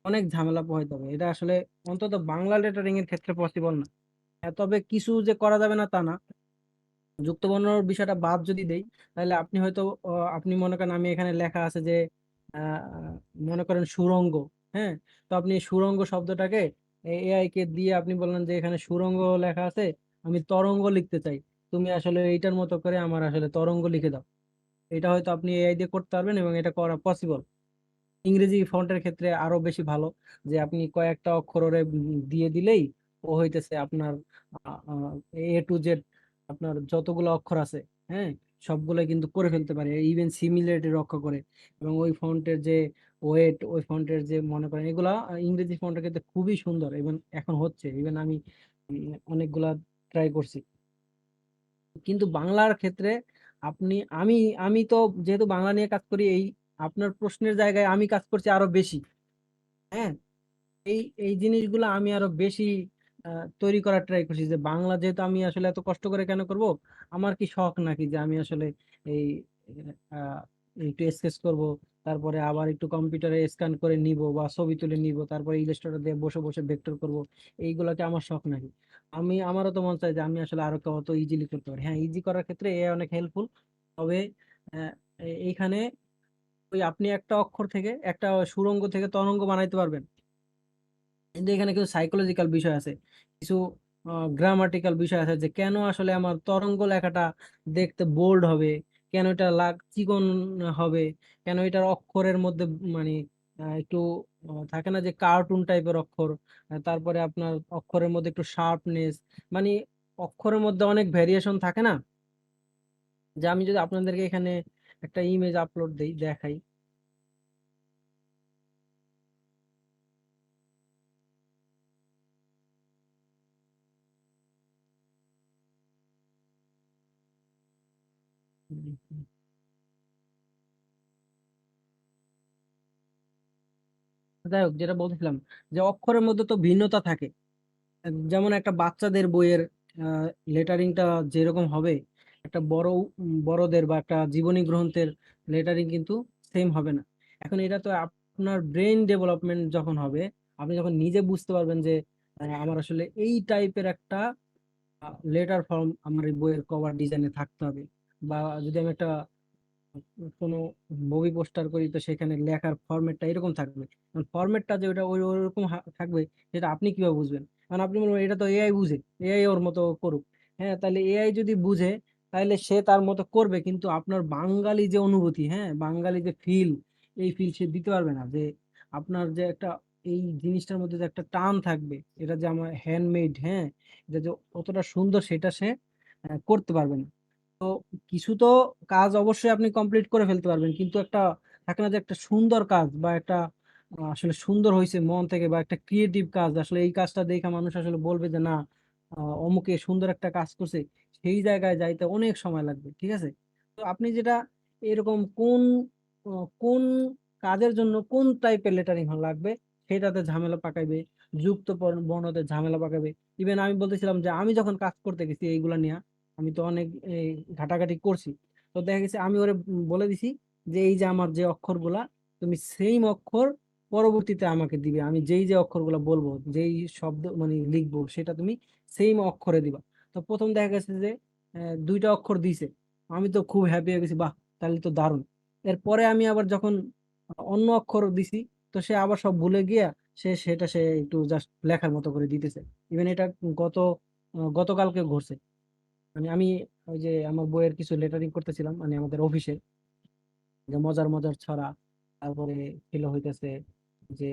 অনেক ঝামেলা পোহাইতে হবে। এটা আসলে অন্তত বাংলা লেটারিং এর ক্ষেত্রে পসিবল না। তবে কিছু যে করা যাবে না তা না, যুক্তবর্ণর বিষয়টা বাদ যদি দেই, তাহলে আপনি হয়তো আপনি মনে করেন আমি এখানে লেখা আছে যে মনে করেন সুড়ঙ্গ, হ্যাঁ, তো আপনি সুড়ঙ্গ শব্দটাকে এআই কে দিয়ে আপনি বললেন যে এখানে সুড়ঙ্গ লেখা আছে, আমি তরঙ্গ লিখতে চাই, তুমি আসলে এইটার মতো করে আমার আসলে তরঙ্গ লিখে দাও। এটা হয়তো আপনি এআই দিয়ে করতে পারবেন এবং এটা করা পসিবল। ইংরেজি ফন্টের ক্ষেত্রে আরো বেশি ভালো, যে আপনি কয়েকটা অক্ষর ওরে দিয়ে দিলেই ও হইতেছে আপনার A to Z, আপনার যতগুলো অক্ষর আছে, হ্যাঁ, সবগুলো কিন্তু করে ফেলতে পারে, ইভেন সিমিলারিটি রক্ষা করে। এবং ওই ফন্টের যে ওয়েট, ওই ফন্টের যে মনে করেন এগুলা ইংরেজি ফন্টের ক্ষেত্রে খুবই সুন্দর, এবং এখন হচ্ছে, ইভেন আমি অনেকগুলা ট্রাই করছি। কিন্তু বাংলার ক্ষেত্রে আপনি আমি আমি তো যেহেতু বাংলা নিয়ে কাজ করি, এই আপনার প্রশ্নের জায়গায় আমি কাজ করছি আরো বেশি, হ্যাঁ, এই এই জিনিসগুলো আমি আরো বেশি তৈরি করার ট্রাই করছি, যে বাংলা যেহেতু আমি আসলে এত কষ্ট করে কেন করব, আমার কি শখ নাকি যে আমি আসলে এই আহ, একটু স্কেচ করব, তারপরে আবার একটু কম্পিউটারে স্ক্যান করে নিব বা ছবি তুলে নিব, তারপরে ইলাস্ট্রেটর দিয়ে বসে বসে ভেক্টর করব, এইগুলাকে আমার শখ নাকি? আমারও তো মন চাই যে আমি আসলে আরো কত ইজিলি করতে পারি। হ্যাঁ, ইজি করার ক্ষেত্রে এ অনেক হেল্পফুল, তবে আহ, এইখানে ওই আপনি একটা অক্ষর থেকে, একটা সুড়ঙ্গ থেকে তরঙ্গ বানাইতে পারবেন, কিন্তু এখানে কিছু সাইকোলজিক্যাল বিষয় আছে, কিছু গ্রামাটিক্যাল বিষয় আছে, যে কেন আসলে আমার তরঙ্গ লেখাটা দেখতে বোল্ড হবে, কেন এটা চিকন হবে, কেন এটার অক্ষরের মধ্যে মানে একটু থাকে না যে কার্টুন টাইপের অক্ষর, তারপরে আপনার অক্ষরের মধ্যে একটু শার্পনেস, মানে অক্ষরের মধ্যে অনেক ভেরিয়েশন থাকে না, যে আমি যদি আপনাদেরকে এখানে একটা ইমেজ আপলোড দেই, দেখাই। যাই হোক, যেটা বলছিলাম, যে অক্ষরের মধ্যে তো ভিন্নতা থাকে, যেমন একটা বাচ্চাদের বইয়ের লেটারিংটা যেরকম হবে, একটা বড়দের বা একটা জীবনী গ্রন্থের লেটারিং কিন্তু সেম হবে না। এখন এটা তো আপনার ব্রেন ডেভেলপমেন্ট যখন হবে, আপনি যখন নিজে বুঝতে পারবেন যে আমার আসলে এই টাইপের একটা লেটার ফর্ম আমার এই বইয়ের কভার ডিজাইনে থাকতে হবে, বা যদি আমি একটা কোনো মুভি পোস্টার করি, তো সেখানে লেখার ফরম্যাটটা এরকম থাকবে, ফরম্যাটটা যে ওটা ওই ওরকম থাকবে, সেটা আপনি কিভাবে বুঝবেন? কারণ আপনি বলবেন এটা তো এআই বুঝে, এআই ওর মতো করুক। হ্যাঁ, তাহলে এআই যদি বুঝে, তাহলে সে তার মতো করবে, কিন্তু আপনার বাঙালি যে অনুভূতি, হ্যাঁ, বাঙালি যে ফিল, এই ফিল সে দিতে পারবে না, যে আপনার যে একটা এই জিনিসটার মধ্যে যে একটা টান থাকবে, এটা যে আমার হ্যান্ডমেড, হ্যাঁ, এটা যে কতটা সুন্দর, সেটা সে করতে পারবে না। তো কিছু তো কাজ অবশ্যই আপনি কমপ্লিট করে ফেলতে পারবেন, কিন্তু একটা থাকে না যে একটা সুন্দর কাজ বা একটা আসলে সুন্দর হয়েছে মন থেকে, বা একটা ক্রিয়েটিভ কাজ, আসলে এই কাজটা দেখে মানুষ আসলে বলবে যে না, অমুকে সুন্দর একটা কাজ করছে, সেই জায়গায় যাইতে অনেক সময় লাগবে। ঠিক আছে, তো আপনি যেটা এরকম কোন কাজের জন্য কোন টাইপের লেটারিং লাগবে সেটাতে ঝামেলা পাকাইবে, বর্ণতে ঝামেলা পাকাবে। ইভেন আমি বলতেছিলাম যে আমি যখন কাজ করতে গেছি এইগুলা নিয়ে, আমি তো অনেক ঘাটাঘাটি করছি। তো দেখা গেছে আমি ওরে বলে দিছি যে এই যে আমার যে অক্ষরগুলা, তুমি সেম অক্ষর পরবর্তীতে আমাকে দিবে, আমি যেই যে অক্ষরগুলো বলবো, যেই শব্দ মানে লিখবো, সেটা তুমি সেম অক্ষরে দিবা। তো প্রথম দেখা গেছে যে দুইটা অক্ষর দিছে, আমি তো খুব হ্যাপি হয়ে গেছি, বাহ তাহলে তো দারুণ। এরপরে আমি আবার যখন অন্য অক্ষর দিছি, তো সে আবার সব ভুলে গিয়া সে একটু জাস্ট লেখার মতো করে দিতেছে। ইভেন এটা গত গতকালকে ঘটছে। মানে আমি ওই যে আমার বইয়ের কিছু লেটারিং করতেছিলাম, মানে আমাদের অফিসে, যে মজার মজার ছড়া, তারপরে ছিল হইতেছে যে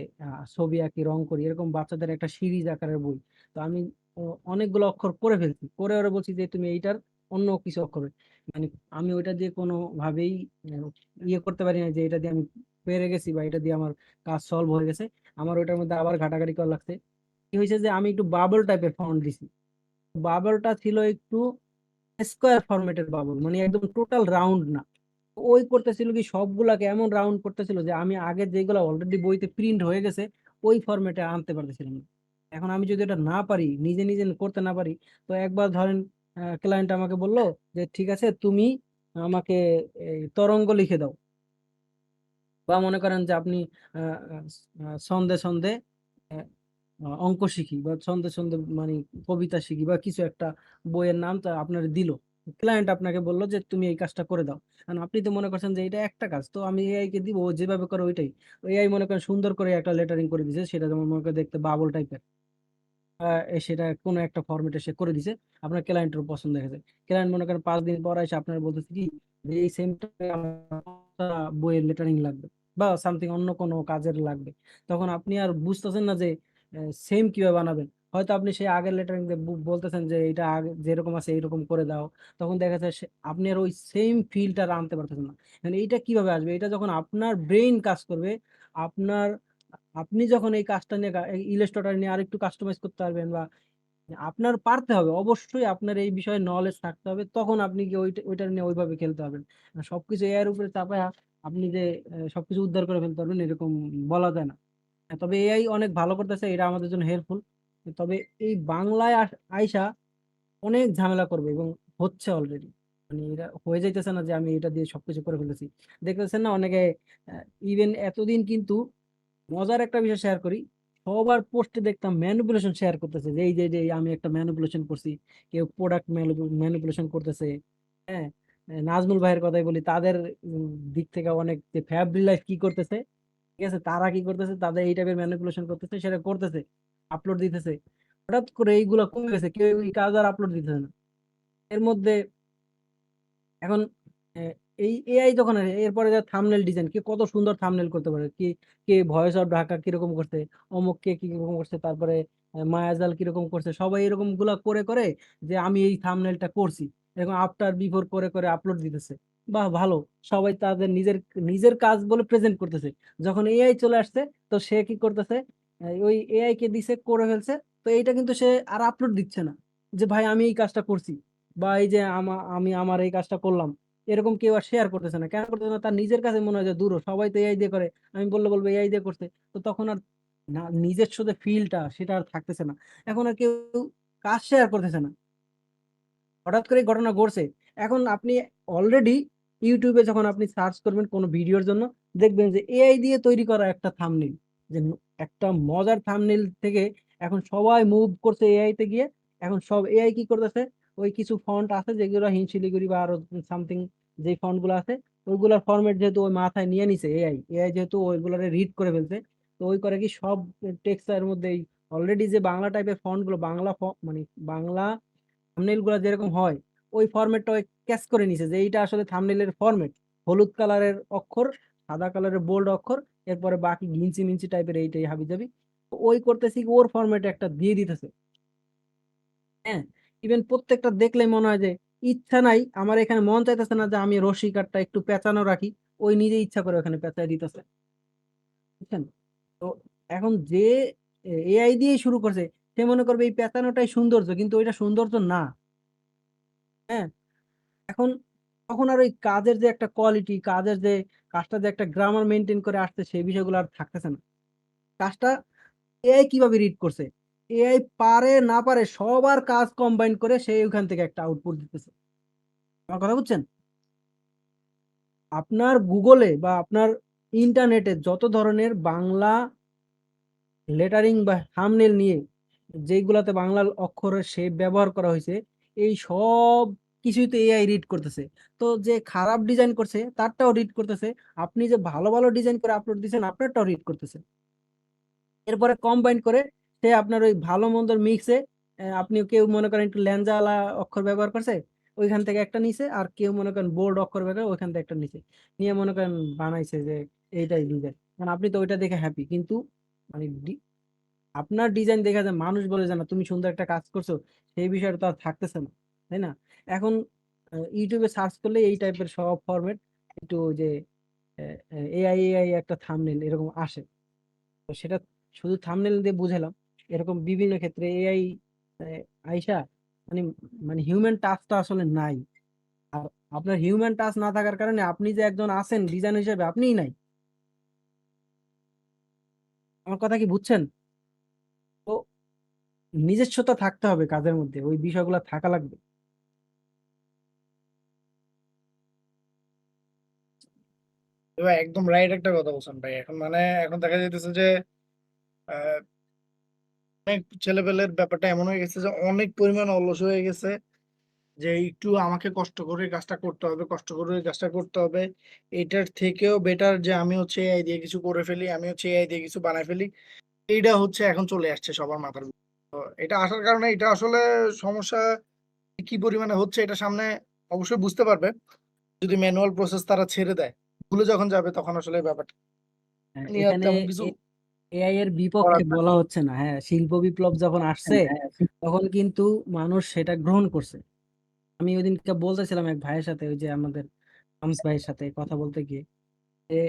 ছবি আঁকি, রং করি, এরকম বাচ্চাদের একটা সিরিজ আকারের বই। তো আমি অনেকগুলো অক্ষর করে ফেলছি, করে ওরা বলছি যে তুমি এইটার অন্য কিছু অক্ষর, মানে আমি ওইটা দিয়ে কোনো ভাবেই আহ, ইয়ে করতে পারি না যে এটা দিয়ে আমি পেরে গেছি বা এটা দিয়ে আমার কাজ সলভ হয়ে গেছে। আমার ওইটার মধ্যে আবার ঘাটাঘাটি করা লাগছে। কি হয়েছে যে আমি একটু বাবল টাইপের ফন্ট দিছি, বাবলটা ছিল একটু স্কোয়ার ফরম্যাটের বাবল, মানে একদম টোটাল রাউন্ড না। ওই করতেছিল কি সবগুলাকে এমন রাউন্ড করতেছিল যে আমি আগে যেগুলো অলরেডি বইতে প্রিন্ট হয়ে গেছে ওই ফরম্যাটে আনতে পারতেছিলাম না। এখন আমি যদি এটা না পারি, নিজে নিজে করতে না পারি, তো একবার ধরেন ক্লায়েন্ট আমাকে বললো যে ঠিক আছে তুমি আমাকে এই তরঙ্গ লিখে দাও, বা মনে করেন যে আপনি আহ, ছন্দে ছন্দে আহ, অঙ্ক শিখি, বা ছন্দে ছন্দে মানে কবিতা শিখি, বা কিছু একটা বইয়ের নাম তা আপনার দিল, ক্লায়েন্ট আপনাকে বললো যে তুমি এই কাজটা করে দাও। কারণ আপনি তো মনে করছেন যে এটা একটা কাজ, তো আমি এআই কে দিব, ও যেভাবে করে ওইটাই। এআই মনে করেন সুন্দর করে একটা লেটারিং করে দিছে, সেটা যেমন মনে করেন দেখতে বাবল টাইপের, সেটা কোনো একটা ফরম্যাটে সে করে দিছে, আপনার ক্লায়েন্টের পছন্দ হয়ে গেছে। ক্লায়েন্ট মনে করেন 5 দিন পর এসে আপনার বলতেছে কি যে এই সেম বইয়ের লেটারিং লাগবে, বা সামথিং অন্য কোনো কাজের লাগবে। তখন আপনি আর বুঝতেছেন না যে সেম কিভাবে বানাবেন। হয়তো আপনি সেই আগের লেটারিং বলতেছেন যে এটা আগে যেরকম আছে এইরকম করে দাও, তখন দেখা যায় আপনি আর ওই সেম ফিলটা আনতে পারতেছেন না। মানে এইটা কিভাবে আসবে, এটা যখন আপনার ব্রেইন কাজ করবে, আপনার আপনি যখন এই কাজটা নিয়ে ইলাস্ট্রেটর নিয়ে আরেকটু কাস্টমাইজ করতে পারবেন, বা আপনার পারতে হবে, অবশ্যই আপনার এই বিষয়ে নলেজ থাকতে হবে, তখন আপনি কি ওইটা নিয়ে ওইভাবে খেলতে পারবেন। আর সবকিছু এআই এর উপরে চাপায় আপনি যে সবকিছু উদ্ধার করে ফেলতে পারবেন এরকম বলা যায় না। তবে এআই অনেক ভালো করতেছে, এটা আমাদের জন্য হেল্পফুল। তবে এই বাংলায় আইসা অনেক ঝামেলা করবে, এবং হচ্ছে অলরেডি, মানে এটা হয়ে যাইতেছে না যে আমি এটা দিয়ে সবকিছু করে ফেলেছি। দেখতেছেন না অনেকে, ইভেন এতদিন কিন্তু মজার একটা বিষয় শেয়ার করি, সবার পোস্টে দেখতাম ম্যানিপুলেশন শেয়ার করতেছে, যে এই আমি একটা ম্যানিপুলেশন করছি, কেউ প্রোডাক্ট ম্যানিপুলেশন করতেছে। হ্যাঁ, নাজমুল ভাইয়ের কথাই বলি, তাদের দিক থেকে অনেক যে ফ্যাব্রি লাইফ কি করতেছে, ঠিক আছে, তারা কি করতেছে, তাদের এই টাইপের ম্যানিপুলেশন করতেছে, সেটা করতেছে, আপলোড দিতেছে। হঠাৎ করে এইগুলা কমে গেছে, কেউ এই কাজ আর আপলোড দিতেছে না। এর মধ্যে এখন আহ, এই এআই যখন আসে, এরপরে যা থাম্বনেল ডিজাইন, কে কত সুন্দর থাম্বনেল করতে পারে, কি কে ভয়েস অফ ঢাকা কিরকম করছে, অমুক কে কিরকম করছে, তারপরে মায়াজাল কিরকম করছে, সবাই এরকম গুলা করে করে যে আমি এই থাম্বনেলটা করছি, এরকম আফটার বিফোর করে করে আপলোড দিতেছে। বাহ ভালো, সবাই তাদের নিজের নিজের কাজ বলে প্রেজেন্ট করতেছে। যখন এআই চলে আসছে, তো সে কি করতেছে, ওই এআই কে দিছে করে ফেলছে, তো এইটা কিন্তু সে আর আপলোড দিচ্ছে না যে ভাই আমি এই কাজটা করছি, বা এই যে আমি আমার এই কাজটা করলাম, এরকম কেউ আর শেয়ার করতেছে না। কেন করতেছে না, তার নিজের কাছে মনে হয় যে দূর, সবাই তো এআই দিয়ে করে, আমি বললে বলবো এআই দিয়ে করছে। তো তখন আর না, নিজস্ব যে ফিলটা সেটা আর থাকতেছে না, এখন আর কেউ কাজ শেয়ার করতেছে না। হঠাৎ করে এই ঘটনা ঘটছে। এখন আপনি অলরেডি ইউটিউবে যখন আপনি সার্চ করবেন কোনো ভিডিওর জন্য, দেখবেন যে এআই দিয়ে তৈরি করা একটা থাম্বনেল, যে একটা মজার থাম্বনেল থেকে এখন সবাই মুভ করছে এআই তে গিয়ে। এখন সব এআই কি করতেছে, ওই কিছু ফন্ট আছে যেগুলো হিনশিলিগুড়ি বা আরো সামথিং, যে ফন্ট গুলো আছে ওইগুলোর ফরম্যাট যেহেতু ওই মাথায় নিয়ে নিছে এআই, এআই যেহেতু ওইগুলোরে রিড করে ফেলছে, তো ওই করে কি সব টেক্সটের মধ্যে অলরেডি যে বাংলা টাইপের ফন্ট গুলো, বাংলা মানে বাংলা থাম্বনেল গুলা যেরকম হয়, ওই ফরম্যাটটা ক্যাচ করে নিছে যে এইটা আসলে থাম্বনেলের ফরম্যাট। হলুদ কালারের অক্ষর, সাদা কালারের বোল্ড অক্ষর, এরপরে বাকি ঘিঞ্চি মিঞ্চি টাইপের এইটাই হাবি যাবি। ওই করতেছি কি, ওর ফরম্যাটে একটা দিয়ে দিতেছে। হ্যাঁ, ইভেন প্রত্যেকটা দেখলেই মনে হয় যে ইচ্ছা নাই, আমার এখানে মন চাইতেছে না যে আমি রশি কাঠটা একটু পেঁচানো রাখি, ওই নিজে ইচ্ছা করে ওখানে পেঁচায় দিতেছে, বুঝছেন? তো এখন যে এআই দিয়ে শুরু করছে, সে মনে করবে এই পেঁচানোটাই সৌন্দর্য, কিন্তু ওইটা সৌন্দর্য না। হ্যাঁ, এখন তখন আর ওই কাজের যে একটা কোয়ালিটি, কাজের যে কাজটা যে একটা গ্রামার মেনটেন করে আসছে, সেই বিষয়গুলো আর থাকতেছে না। কাজটা এআই কিভাবে রিড করছে, এআই পারে না পারে সবার কাজ কম্বাইন করে সে ওখান থেকে একটা আউটপুট দিতেছে। আমার কথা বুঝছেন? আপনার গুগলে বা আপনার ইন্টারনেটে যত ধরনের বাংলা লেটারিং বা থাম্বনেল নিয়ে যেইগুলাতে বাংলা অক্ষরের শেপ ব্যবহার করা হয়েছে, এই সব কিছুই তো এআই রিড করতেছে। তো যে খারাপ ডিজাইন করছে তারটাও রিড করতেছে, আপনি যে ভালো ভালো ডিজাইন করে আপলোড দিচ্ছেন আপনারটাও রিড করতেছে। এরপরে কম্বাইন করে সে আপনার ওই ভালো মন্দর মিক্সে, আপনি কেউ মনে করেন একটু ল্যাংজালা অক্ষর ব্যবহার করছে, ওইখান থেকে একটা নিছে, আর কেউ মনে করেন বোল্ড অক্ষর ব্যবহার ওইখান থেকে একটা নিছে, নিয়ে মনে করেন বানাইছে যে এইটাই ডিজাইন। মানে আপনি তো ওইটা দেখে হ্যাপি, কিন্তু মানে আপনার ডিজাইন দেখা যায় মানুষ বলে যে না তুমি সুন্দর একটা কাজ করছো, সেই বিষয়টা তো আর থাকতেছে না, তাই না? এখন ইউটিউবে সার্চ করলে এই টাইপের সব ফরম্যাট, একটু ওই যে এআই এআই একটা থাম্বনেল এরকম আসে। তো সেটা শুধু থাম্বনেল দিয়ে বুঝালাম, এরকম বিভিন্ন ক্ষেত্রে এআই আইসা মানে মানে হিউম্যান টাচটা আসলে নাই। আর আপনার হিউম্যান টাচ না থাকার কারণে আপনি যে একজন আছেন ডিজাইন হিসেবে, আপনিই নাই। আমার কথা কি বুঝছেন? তো নিজস্বতা থাকতে হবে কাজের মধ্যে, ওই বিষয়গুলো থাকা লাগবে। ভাই একদম রাইট একটা কথা বলছেন ভাই। এখন মানে এখন দেখা যাইতেছে যে আহ, অনেক ছেলেপেলের ব্যাপারটা এমন হয়ে গেছে যে অনেক পরিমাণ অলস হয়ে গেছে, যে একটু আমাকে কষ্ট করে কাজটা করতে হবে, কষ্ট করে কাজটা করতে হবে। এটার থেকেও বেটার যে আমি হচ্ছে এআই দিয়ে কিছু করে ফেলি, আমি হচ্ছে এআই দিয়ে কিছু বানাই ফেলি। এইটা হচ্ছে এখন চলে আসছে সবার মাথার ভিতরে। তো এটা আসার কারণে এটা আসলে সমস্যা কি পরিমাণে হচ্ছে এটা সামনে অবশ্যই বুঝতে পারবে, যদি ম্যানুয়াল প্রসেস তারা ছেড়ে দেয়। ভুলে যখন যাবে তখন আসলে এই ব্যাপারটা নিয়ে আর এখানে তেমন কিছু এআই এর করার বিপক্ষে থাকে বলা হচ্ছে না, হ্যাঁ শিল্প বিপ্লব যখন আসছে তখন কিন্তু মানুষ সেটা গ্রহণ করছে। আমি ওইদিনকে বলতেছিলাম এক ভাইয়ের সাথে, ওই যে আমাদের শামস ভাইয়ের সাথে কথা বলতে গিয়ে, যে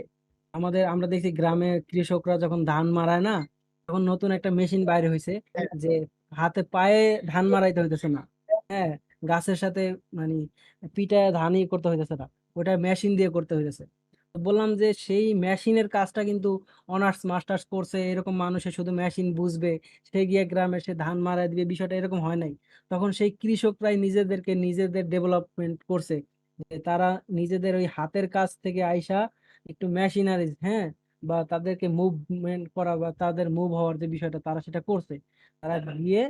আমরা দেখছি গ্রামে কৃষকরা যখন ধান মারায় না, তখন নতুন একটা মেশিন বাইরে হয়েছে, না। যে হাতে পায়ে ধান মারাইতে হইতেছে না। হ্যাঁ, গাছের সাথে মানে পিটায় ধানই করতে হইতেছে না, ওটা মেশিন দিয়ে করতে হইতেছে। তো বললাম যে সেই মেশিনের কাজটা কিন্তু অনার্স মাস্টার্স করছে এরকম মানুষে শুধু মেশিন বুঝবে, সে গিয়ে গ্রামে সে ধান মারাই দিবে, বিষয়টা এরকম হয় নাই। তখন সেই কৃষকরাই নিজেদেরকে নিজেদের ডেভেলপমেন্ট করছে, যে তারা নিজেদের ওই হাতের কাজ থেকে আইসা একটু মেশিনারিজ, হ্যাঁ, বা তাদেরকে মুভমেন্ট করা বা তাদের মুভ হওয়ার যে বিষয়টা তারা সেটা করছে। তারা গিয়ে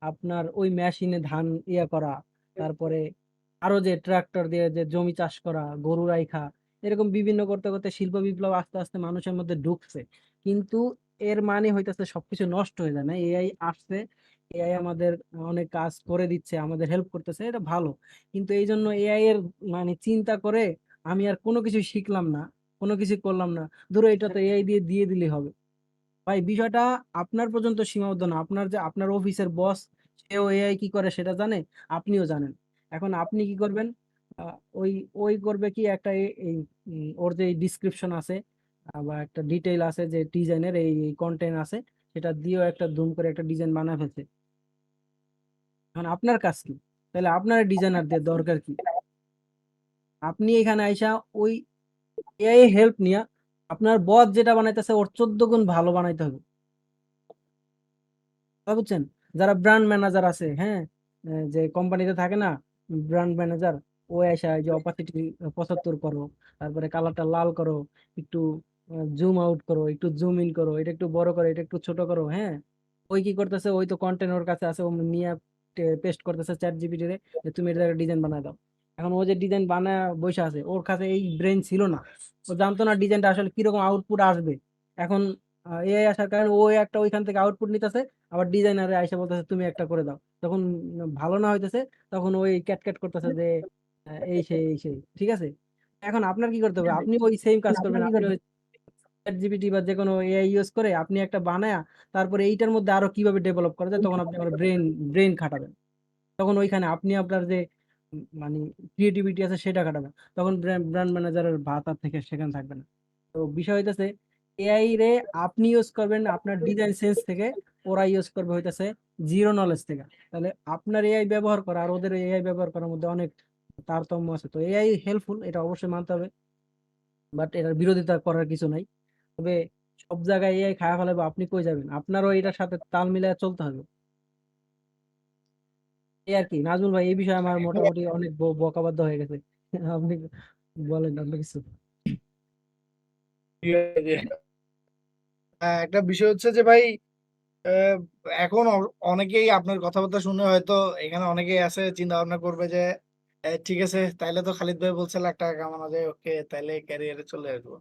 আপনার ওই মেশিনে ধান করা, তারপরে আরো যে ট্রাক্টর দিয়ে যে জমি চাষ করা, গরু রাইখা, এরকম বিভিন্ন করতে করতে শিল্প বিপ্লব আস্তে আস্তে মানুষের মধ্যে ঢুকছে। কিন্তু এর মানে হইতেছে সবকিছু নষ্ট হয়ে যায় না। এআই আসছে, এআই আমাদের অনেক কাজ করে দিচ্ছে, আমাদের হেল্প করতেছে, এটা ভালো। কিন্তু এই জন্য এআই এর মানে চিন্তা করে আমি আর কোনো কিছু শিখলাম না, কোনো কিছু করলাম না, ধরো এটা তো এআই দিয়ে দিয়ে দিলেই হবে। ভাই বিষয়টা আপনার পর্যন্ত সীমাবদ্ধ না, আপনার যে আপনার অফিসের বস সেও এআই কি করে সেটা জানে, আপনিও জানেন। এখন আপনি কি করবেন? ওই ওই করবে কি একটা এই ওর যে ডিসক্রিপশন আছে, বা একটা ডিটেইল আছে যে ডিজাইনের এই কন্টেন্ট আছে, সেটা দিয়েও একটা দুম করে একটা ডিজাইন বানায় ফেলছে। এখন আপনার কাজ কি? তাহলে আপনার ডিজাইনার দিয়ে দরকার কি? আপনি এখানে আইসা ওই এআই হেল্প নিয়ে আপনার বস যেটা বানাইতেছে ওর 14 গুণ ভালো বানাইতে হবে, কথা বুঝছেন? যারা ব্র্যান্ড ম্যানেজার আছে, হ্যাঁ, যে কোম্পানিতে থাকে না ব্র্যান্ড ম্যানেজার, ও এসে যে অপাসিটি 75 করো, তারপরে কালারটা লাল করো, একটু জুম আউট করো, একটু জুম ইন করো, এটা একটু বড় করো, এটা একটু ছোট করো, হ্যাঁ। ওই কি করতেছে, ওই তো কন্টেন্ট ওর কাছে আছে, ও নিয়ে পেস্ট করতেছে চ্যাট জিপিটি রে, যে তুমি এটা ডিজাইন বানায় দাও। এখন ও যে ডিজাইন বানায় বসে আছে, ওর কাছে এই ব্রেন ছিল না, ও জানতো না ডিজাইনটা আসলে কিরকম আউটপুট আসবে। এখন এআই আসার কারণে ও একটা ওইখান থেকে আউটপুট নিতেছে, আবার ডিজাইনারে আইসা বলতেছে তুমি একটা করে দাও। তখন ভালো না হইতেছে, তখন ওই ক্যাট করতেছে যে এই সেই এই সেই, ঠিক আছে। এখন আপনার কি করতে হবে? আপনি ওই সেম কাজ করবেন, আপনি ওই চ্যাট জিপিটি বা যে কোনো এআই ইউজ করে আপনি একটা বানায়া, তারপরে এইটার মধ্যে আরো কিভাবে ডেভেলপ করা যায় তখন আপনি আমার ব্রেন ব্রেন খাটাবেন। তখন ওইখানে আপনি আপনার যে মানে ক্রিয়েটিভিটি আছে সেটা কাটাবে, তখন ব্র্যান্ড ম্যানেজারের ভাত আর থেকে সেখানে থাকবে না। তো বিষয় হইতেছে এআই রে আপনি ইউজ করবেন আপনার ডিজাইন সেন্স থেকে, ওরা ইউজ করবে হইতেছে জিরো নলেজ থেকে। তাহলে আপনার এআই ব্যবহার করা আর ওদের এআই ব্যবহার করার মধ্যে অনেক তারতম্য আছে। তো এআই হেল্পফুল, এটা অবশ্যই মানতে হবে, বাট এটার বিরোধিতা করার কিছু নাই। তবে সব জায়গায় এআই খায়া ফেলাবে, আপনি কই যাবেন? আপনারও এটার সাথে তাল মিলায় চলতে হবে। এই আর কি নাজমুল ভাই, এই বিষয়ে আমার মোটামুটি অনেক বকাবাদ্য হয়ে গেছে। আপনি বলেন অন্য কিছু। একটা বিষয় হচ্ছে যে ভাই, আহ, এখন অনেকেই আপনার কথাবার্তা শুনে হয়তো এখানে অনেকেই আছে চিন্তা ভাবনা করবে যে ঠিক আছে, তাইলে তো খালিদ ভাই বলছে লাখ টাকা কামানো যায়, ওকে তাইলে ক্যারিয়ারে চলে আসবো।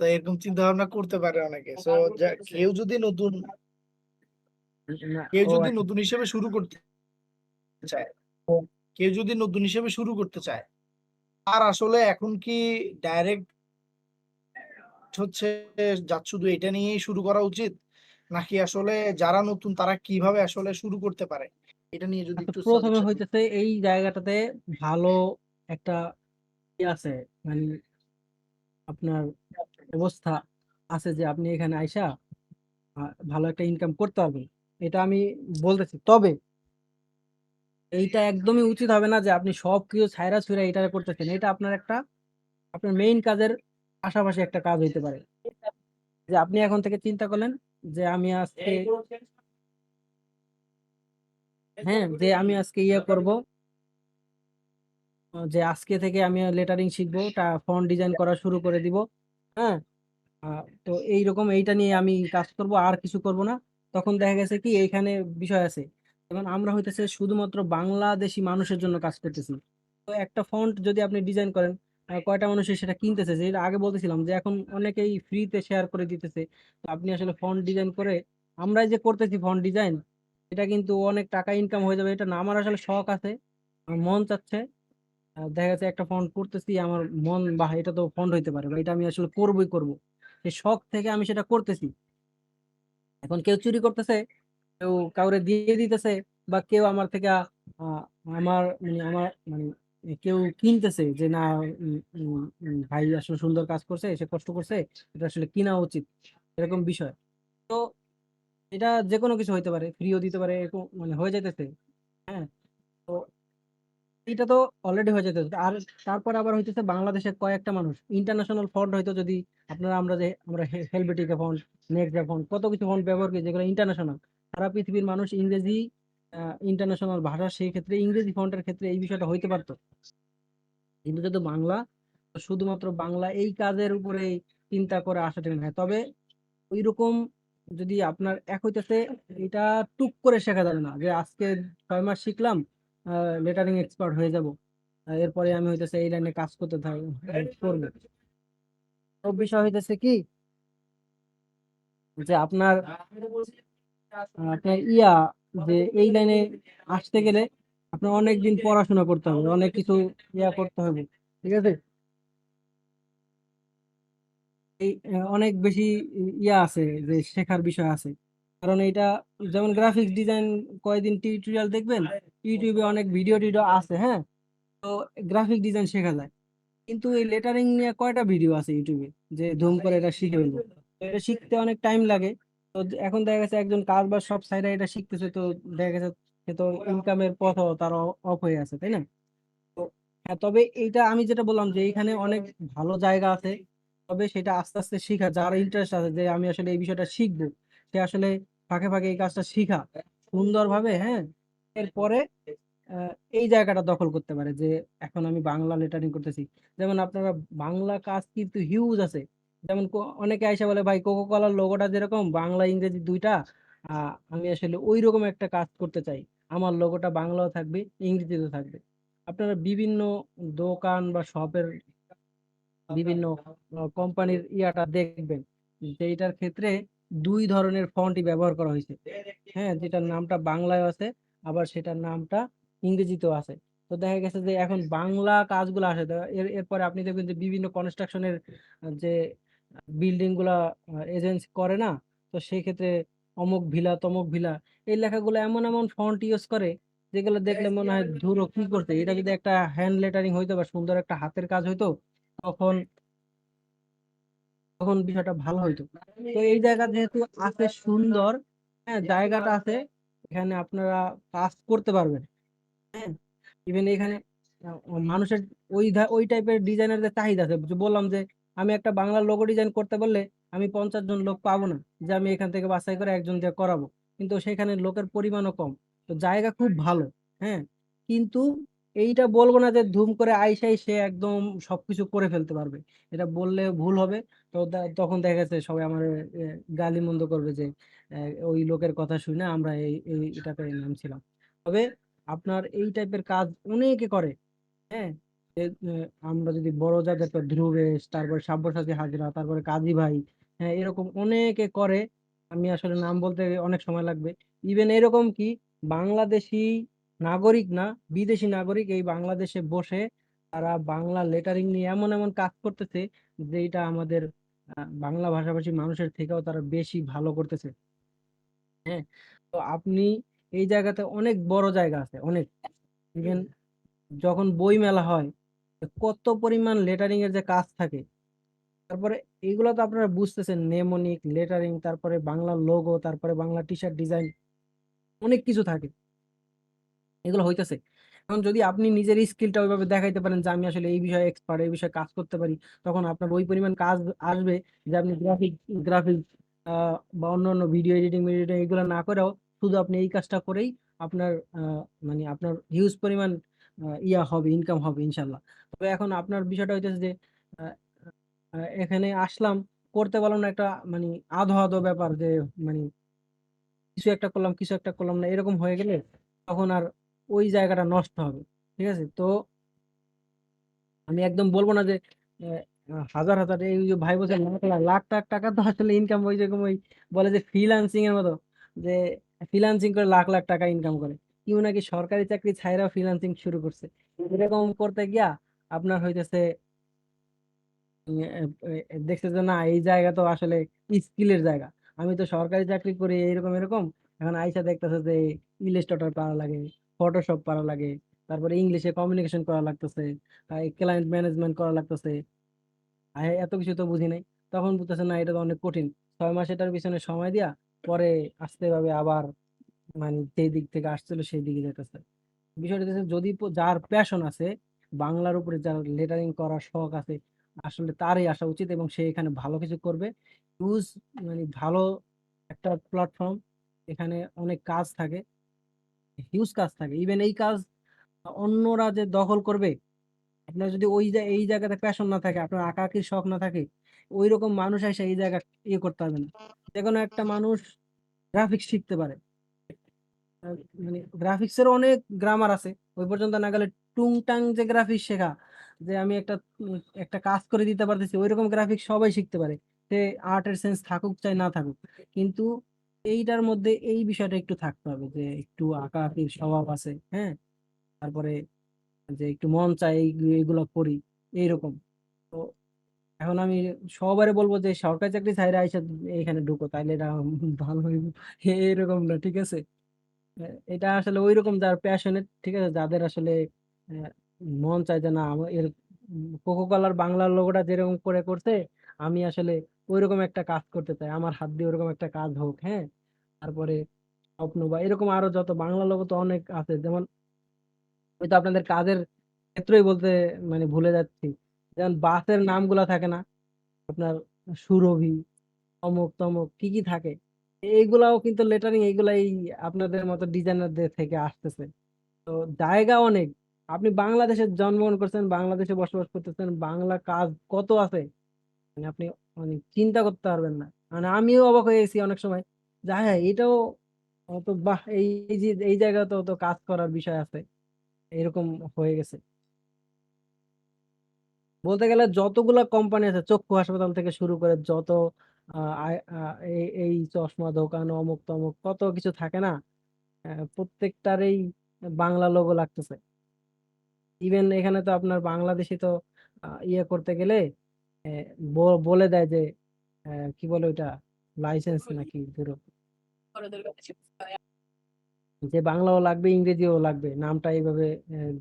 তো এরকম চিন্তা ভাবনা করতে পারে অনেকে। তো কেউ যদি নতুন না, কেউ ও যদি আচ্ছা। নতুন হিসেবে শুরু করতে চায়, কেউ যদি নতুন হিসেবে শুরু করতে চায়, আর আসলে এখন কি ডাইরেক্ট হচ্ছে যার শুধু এটা নিয়েই শুরু করা উচিত, নাকি আসলে যারা নতুন তারা কিভাবে আসলে শুরু করতে পারে, এটা নিয়ে যদি আচ্ছা, একটু প্রথমে সাজেশন দিন। হইতেছে এই জায়গাটাতে ভালো একটা আছে, মানে আপনার অবস্থা আছে যে আপনি এখানে আইসা ভালো একটা ইনকাম করতে পারবেন, এটা আমি বলতেছি। তবে এইটা একদমই উচিত হবে না যে আপনি সবকিছু ছাইরা ছুঁড়া এটা করতেছেন। এটা আপনার একটা আপনার মেইন কাজের পাশাপাশি একটা কাজ হইতে পারে। যে আপনি এখন থেকে চিন্তা করলেন যে আমি আজকে, হ্যাঁ, যে আমি আজকে ইয়ে করব, যে আজকে থেকে আমি লেটারিং শিখবো, ফন্ট ডিজাইন করা শুরু করে দিব। হ্যাঁ, তো এইরকম এইটা নিয়ে আমি কাজ করব, আর কিছু করব না। তখন দেখা গেছে কি এইখানে বিষয় আছে, যেমন আমরা হইতেছে শুধুমাত্র বাংলাদেশি মানুষের জন্য কাজ করতেছি। তো একটা ফন্ট যদি আপনি ডিজাইন করেন, কয়টা মানুষের সেটা কিনতেছে, যে আগে বলতেছিলাম যে এখন অনেকেই ফ্রিতে শেয়ার করে দিতেছে। তো আপনি আসলে ফন্ট ডিজাইন করে, আমরা যে করতেছি ফন্ট ডিজাইন, এটা কিন্তু অনেক টাকা ইনকাম হয়ে যাবে। এটা না আমার আসলে শখ আছে, আমার মন চাচ্ছে, দেখা যাচ্ছে একটা ফন্ট করতেছি, আমার মন বাহ এটা তো ফন্ট হইতে পারে বা এটা আমি আসলে করবই করব, সেই শখ থেকে আমি সেটা করতেছি। এখন কেউ চুরি করতেছে, কেউ কাউরে দিয়ে দিতেছে, বা কেউ আমার থেকে আহ, আমার কেউ কিনতেছে যে না, ভাই আসলে সুন্দর কাজ করছে, সে কষ্ট করছে, এটা আসলে কিনা উচিত, এরকম বিষয়। তো এটা যে কোনো কিছু হইতে পারে, ফ্রিও দিতে পারে, এরকম হয়ে যাইতেছে। হ্যাঁ, তো এটা তো অলরেডি হয়ে যেতে। আর তারপর আবার হইতেছে বাংলাদেশের কয়েকটা মানুষ ইন্টারন্যাশনাল ফন্ট হয়তো, যদি আপনারা আমরা হেলভেটিকা ফন্ট, নেক্সট ফন্ট, কত কিছু ফন্ট ব্যবহার করি যেগুলো ইন্টারন্যাশনাল, সারা পৃথিবীর মানুষ ইংরেজি ইন্টারন্যাশনাল ভাষা, সেই ক্ষেত্রে ইংরেজি ফন্টের ক্ষেত্রে এই বিষয়টা হইতে পারতো। কিন্তু যেহেতু বাংলা, তো শুধুমাত্র বাংলা এই কাজের উপরে চিন্তা করে আসাটা না। তবে ওইরকম যদি আপনার এক হইতেছে, এটা টুক করে শেখা যাবে না যে আজকে 6 মাস শিখলাম, লেটারিং এক্সপার্ট হয়ে যাব, এরপরে আমি হইতেছে এই লাইনে কাজ করতে করবো। সব বিষয় হইতেছে কি যে আপনার যে এই লাইনে আসতে গেলে আপনার অনেক দিন পড়াশোনা করতে হবে, অনেক কিছু করতে হবে, ঠিক আছে। এই অনেক বেশি আছে, যে শেখার বিষয় আছে। কারণ এটা যেমন গ্রাফিক্স ডিজাইন, কয়দিন টিউটোরিয়াল দেখবেন, ইউটিউবে অনেক ভিডিও টিডিও আছে, হ্যাঁ। তো গ্রাফিক ডিজাইন শেখা যায়, কিন্তু এই লেটারিং নিয়ে কয়টা ভিডিও আছে ইউটিউবে যে ধুম করে এটা শিখে ফেলবো? তো এটা শিখতে অনেক টাইম লাগে। তো এখন দেখা গেছে একজন কাজ বা সব সাইডে এটা শিখতেছে, তো দেখা গেছে সে তো ইনকামের পথও তার অফ হয়ে আছে, তাই না? তো হ্যাঁ, তবে এইটা আমি যেটা বললাম যে এখানে অনেক ভালো জায়গা আছে। তবে সেটা আস্তে আস্তে শিখা, যার ইন্টারেস্ট আছে যে আমি আসলে এই বিষয়টা শিখবো, সে আসলে ফাঁকে ফাঁকে এই কাজটা শিখা সুন্দরভাবে, হ্যাঁ, এরপরে আহ, এই জায়গাটা দখল করতে পারে যে এখন আমি বাংলা লেটারিং করতেছি। যেমন আপনারা বাংলা কাজ কিন্তু হিউজ আছে। যেমন অনেকে আইসা বলে ভাই কোকো কোলার লোগোটা যেরকম বাংলা ইংরেজি দুইটা, আমি আসলে ওই রকম একটা কাজ করতে চাই, আমার লোগোটা বাংলাও থাকবে ইংরেজিতেও থাকবে। আপনারা বিভিন্ন দোকান বা শপের বিভিন্ন কোম্পানির দেখবেন যে এটার ক্ষেত্রে দুই ধরনের ফন্টই ব্যবহার করা হয়েছে। হ্যাঁ, যেটার নামটা বাংলায় আছে, আবার সেটার নামটা ইংরেজিতেও আছে। তো দেখা গেছে যে এখন বাংলা কাজগুলো আসে, তো এরপরে আপনি দেখবেন যে বিভিন্ন কনস্ট্রাকশনের যে বিল্ডিং গুলা এজেন্সি করে না, তো সেই ক্ষেত্রে অমুক ভিলা তমুক ভিলা, এই লেখাগুলো এমন এমন ফন্ট ইউজ করে যেগুলো দেখলে মনে হয় ধুরো কি করতে, এটা যদি একটা হ্যান্ড লেটারিং হইতো বা সুন্দর একটা হাতের কাজ হইতো তখন তখন বিষয়টা ভালো হইতো। তো এই জায়গা যেহেতু আছে সুন্দর, হ্যাঁ জায়গাটা আছে, এখানে আপনারা কাজ করতে পারবেন। হ্যাঁ ইভেন এখানে মানুষের ওই টাইপের ডিজাইনারদের চাহিদা আছে। যে বললাম যে আমি একটা বাংলা লোগো ডিজাইন করতে বললে আমি 50 জন লোক পাবো না যে আমি এখান থেকে বাছাই করে একজন দিয়ে করাবো, কিন্তু সেখানে লোকের পরিমাণও কম। তো জায়গা খুব ভালো। হ্যাঁ কিন্তু এইটা বলবো না যে ধুম করে আইসাই সে একদম সবকিছু করে ফেলতে পারবে, এটা বললে ভুল হবে। তো তখন দেখা গেছে সবাই আমার গালি মন্দ করবে যে ওই লোকের কথা শুনে আমরা এই এটাকে নামছিলাম। তবে আপনার এই টাইপের কাজ অনেকে করে। হ্যাঁ আমরা যদি বড় যাদের তো ধ্রুবেশ, তারপরে সাব্যসাচী হাজরা, তারপরে কাজী ভাই, হ্যাঁ এরকম অনেকে করে। আমি আসলে নাম বলতে অনেক সময় লাগবে। ইভেন এরকম কি বাংলাদেশি নাগরিক না, বিদেশি নাগরিক এই বাংলাদেশে বসে তারা বাংলা লেটারিং নিয়ে এমন এমন কাজ করতেছে যে এটা আমাদের বাংলা ভাষাভাষী মানুষের থেকেও তারা বেশি ভালো করতেছে। হ্যাঁ তো আপনি এই জায়গাতে অনেক বড় জায়গা আছে অনেক। ইভেন যখন বই মেলা হয় কত পরিমাণ লেটারিং এর যে কাজ থাকে, তারপরে এগুলো তো আপনারা বুঝতেছেন, নেমোনিক লেটারিং, তারপরে বাংলা লোগো, তারপরে বাংলা টি শার্ট ডিজাইন, অনেক কিছু থাকে, এগুলো হইতেছে। এখন যদি আপনি নিজের স্কিলটা ওইভাবে দেখাইতে পারেন যে আমি আসলে এই বিষয়ে এক্সপার্ট, এই বিষয়ে কাজ করতে পারি, তখন আপনার ওই পরিমাণ কাজ আসবে যে আপনি গ্রাফিক বা অন্য অন্য ভিডিও এডিটিং এগুলো না করেও শুধু আপনি এই কাজটা করেই আপনার মানে আপনার হিউজ পরিমাণ ইয়া হবে, ইনকাম হবে ইনশাল্লাহ। তবে এখন আপনার বিষয়টা হইতেছে যে আহ, এখানে আসলাম, করতে পারলাম না, একটা মানে আধো আধো ব্যাপার যে মানে কিছু একটা করলাম কিছু একটা করলাম না, এরকম হয়ে গেলে তখন আর ওই জায়গাটা নষ্ট হবে। ঠিক আছে, তো আমি একদম বলবো না যে হাজার হাজার, এই যে ভাই বলছে লাখ লাখ লাখ লাখ টাকা তো আসলে ইনকাম ওই যেরকম ওই বলে যে ফ্রিল্যান্সিং এর মতো, যে ফ্রিল্যান্সিং করে লাখ লাখ টাকা ইনকাম করে, কেউ নাকি সরকারি চাকরি ছাইরা ফ্রিল্যান্সিং শুরু করছে। এরকম করতে গিয়া আপনার হইতেছে দেখছে যে না এই জায়গা তো আসলে স্কিলের জায়গা, আমি তো সরকারি চাকরি করি এরকম এরকম, এখন আইসা দেখতেছে যে ইলাস্ট্রেটর পারা লাগে, ফটোশপ পারা লাগে, তারপরে ইংলিশে কমিউনিকেশন করা লাগতেছে, ক্লায়েন্ট ম্যানেজমেন্ট করা লাগতেছে, এত কিছু তো বুঝি নাই। তখন বলতেছে না এটা তো অনেক কঠিন, 6 মাস এটার পিছনে সময় দিয়া পরে আসতে ভাবে আবার মানে যেই দিক থেকে আসছিল সেই দিকে যেতেছে। বিষয়টা হচ্ছে যদি যার প্যাশন আছে, বাংলার উপরে যার লেটারিং করার শখ আছে, আসলে তারই আসা উচিত এবং সে এখানে ভালো কিছু করবে। ইউজ মানে ভালো একটা প্ল্যাটফর্ম, এখানে অনেক কাজ থাকে, হিউজ কাজ থাকে। ইভেন এই কাজ অন্যরা যে দখল করবে, আপনার যদি এই জায়গাতে প্যাশন না থাকে, আপনার আঁকা আঁকির শখ না থাকে, ওই রকম মানুষ এসে এই জায়গা ইয়ে করতে পারবে না। যে কোনো একটা মানুষ গ্রাফিক্স শিখতে পারে, আহ, মানে গ্রাফিক্সের অনেক গ্রামার আছে, ওই পর্যন্ত না গেলে টুংটাং যে গ্রাফিক্স শেখা, যে আমি একটা কাজ করে দিতে পারতেছি, ওইরকম গ্রাফিক্স সবাই শিখতে পারে, সে আর্টের সেন্স থাকুক চাই না থাকুক। কিন্তু এইটার মধ্যে এই বিষয়টা একটু থাকতে হবে যে একটু আঁকা আঁকির স্বভাব আছে, হ্যাঁ তারপরে যে একটু মন চাই এইগুলো করি এইরকম। তো এখন আমি সবারে বলবো যে সরকারি চাকরি ছাইরা আইসা এখানে ঢুকো, তাইলে এটা ভালো হইব এরকম না, ঠিক আছে। এটা আসলে ওই রকম যার প্যাশনেট, ঠিক আছে, যাদের আসলে আহ, মন চায় যে না আমার এর কোকো কোলার বাংলার লোগোটা যেরকম করে করতে, আমি আসলে ওইরকম একটা কাজ করতে চাই, আমার হাত দিয়ে ওরকম একটা কাজ হোক। হ্যাঁ তারপরে স্বপ্ন বা এরকম আরো যত বাংলা লোগো তো অনেক আছে, যেমন হয়তো আপনাদের কাজের ক্ষেত্রেই বলতে মানে ভুলে যাচ্ছি, যেমন বাসের নামগুলা থাকে না আপনার, সুরভি, অমুক তমুক কি কি থাকে, এইগুলাও কিন্তু লেটারিং এইগুলাই আপনাদের মতো ডিজাইনারদের থেকে আসতেছে। তো জায়গা অনেক, আপনি বাংলাদেশে জন্মগ্রহণ করছেন, বাংলাদেশে বসবাস করতেছেন, বাংলা কাজ কত আছে মানে আপনি মানে চিন্তা করতে পারবেন না। মানে আমিও অবাক হয়ে গেছি অনেক সময় যে হ্যাঁ এটাও তো বাহ, এই যে এই জায়গাতেও তো কাজ করার বিষয় আছে, এরকম হয়ে গেছে। বলতে গেলে যতগুলা কোম্পানি আছে, চক্ষু হাসপাতাল থেকে শুরু করে যত এই চশমা দোকান অমুক তমুক কত কিছু থাকে না, প্রত্যেকটারই বাংলা লোগো লাগতেছে। ইভেন এখানে তো আপনার বাংলাদেশি তো ইয়ে করতে গেলে আহ, বলে দেয় যে কি বলে ওইটা, লাইসেন্স নাকি ধরো, যে বাংলাও লাগবে ইংরেজিও লাগবে, নামটা এইভাবে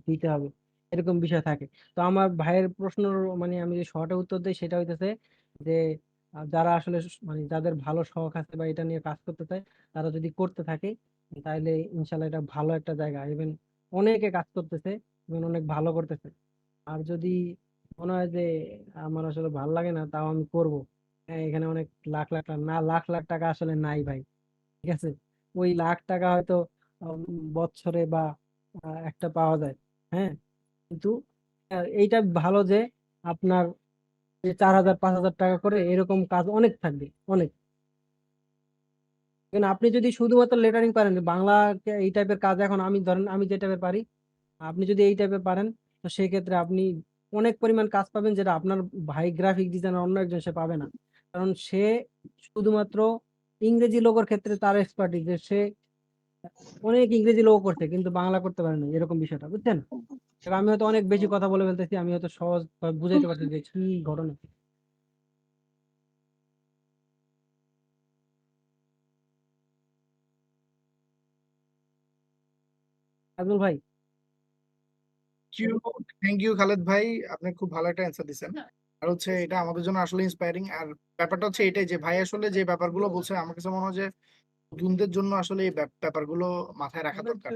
দিতে হবে, এরকম বিষয় থাকে। তো আমার ভাইয়ের প্রশ্ন, মানে আমি যে শর্টে উত্তর দিই সেটা হইতেছে যে যারা আসলে মানে যাদের ভালো শখ আছে বা এটা নিয়ে কাজ করতে চায়, তারা যদি করতে থাকে তাহলে ইনশাল্লাহ এটা ভালো একটা জায়গা। ইভেন অনেকে কাজ করতেছে, ইভেন অনেক ভালো করতেছে। আর যদি মনে হয় যে আমার আসলে ভালো লাগে না, তাও আমি করব, হ্যাঁ, এখানে অনেক লাখ লাখ না, লাখ লাখ টাকা আসলে নাই ভাই, ঠিক আছে? ওই লাখ টাকা হয়তো বছরে বা একটা পাওয়া যায়, হ্যাঁ। কিন্তু এইটা ভালো যে আপনার 4,000 5,000 টাকা করে এরকম কাজ অনেক থাকবে, অনেক। কিন্তু আপনি যদি শুধুমাত্র লেটারিং পারেন, বাংলা এই টাইপের কাজ, এখন আমি ধরেন আমি যে টাইপের পারি, আপনি যদি এই টাইপের পারেন, তো সেই ক্ষেত্রে আপনি অনেক পরিমাণ কাজ পাবেন, যেটা আপনার ভাই গ্রাফিক ডিজাইনার অন্য একজন সে পাবে না। কারণ সে শুধুমাত্র ইংরেজি লোগোর ক্ষেত্রে তার এক্সপার্টিস, যে সে অনেক ইংরেজি লোগো করছে কিন্তু বাংলা করতে পারে না, এরকম বিষয়টা, বুঝছেন? এবার আমি হয়তো অনেক বেশি কথা বলে ফেলতেছি, আমি হয়তো সহজ বুঝাইতে পারছি যে কি ঘটনা। আজমল ভাই, থ্যাংক ইউ খালেদ ভাই, আপনি খুব ভালো একটা অ্যান্সার দিচ্ছেন। আর হচ্ছে এটা আমাদের জন্য আসলে ইন্সপায়ারিং। আর ব্যাপারটা হচ্ছে এটাই যে ভাই আসলে যে ব্যাপারগুলো বলছে, আমার কাছে মনে হয় যে নতুনদের জন্য আসলে এই ব্যাপারগুলো মাথায় রাখা দরকার।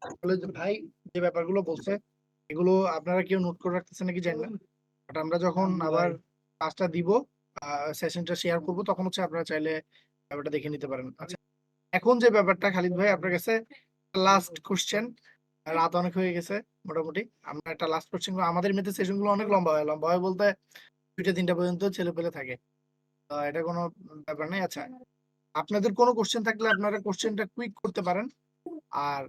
আসলে যে ভাই যে ব্যাপারগুলো বলছে, এগুলো আপনারা কেউ নোট করে রাখতেছেন নাকি জানি না, বাট আমরা যখন আবার ক্লাসটা দিব, সেশনটা শেয়ার করব, তখন হচ্ছে আপনারা চাইলে ব্যাপারটা দেখে নিতে পারেন। আচ্ছা, এখন যে ব্যাপারটা খালিদ ভাই আপনার কাছে, লাস্ট কোশ্চেন, রাত অনেক হয়ে গেছে মোটামুটি, আমরা একটা লাস্ট কোশ্চেন, আমাদের মেয়েদের সেশন গুলো অনেক লম্বা হয় বলতে 2টা 3টা পর্যন্ত ছেলে পেলে থাকে, তো এটা কোনো ব্যাপার নেই। আচ্ছা, আপনাদের কোনো কোশ্চেন থাকলে আপনারা কোশ্চেনটা কুইক করতে পারেন। আর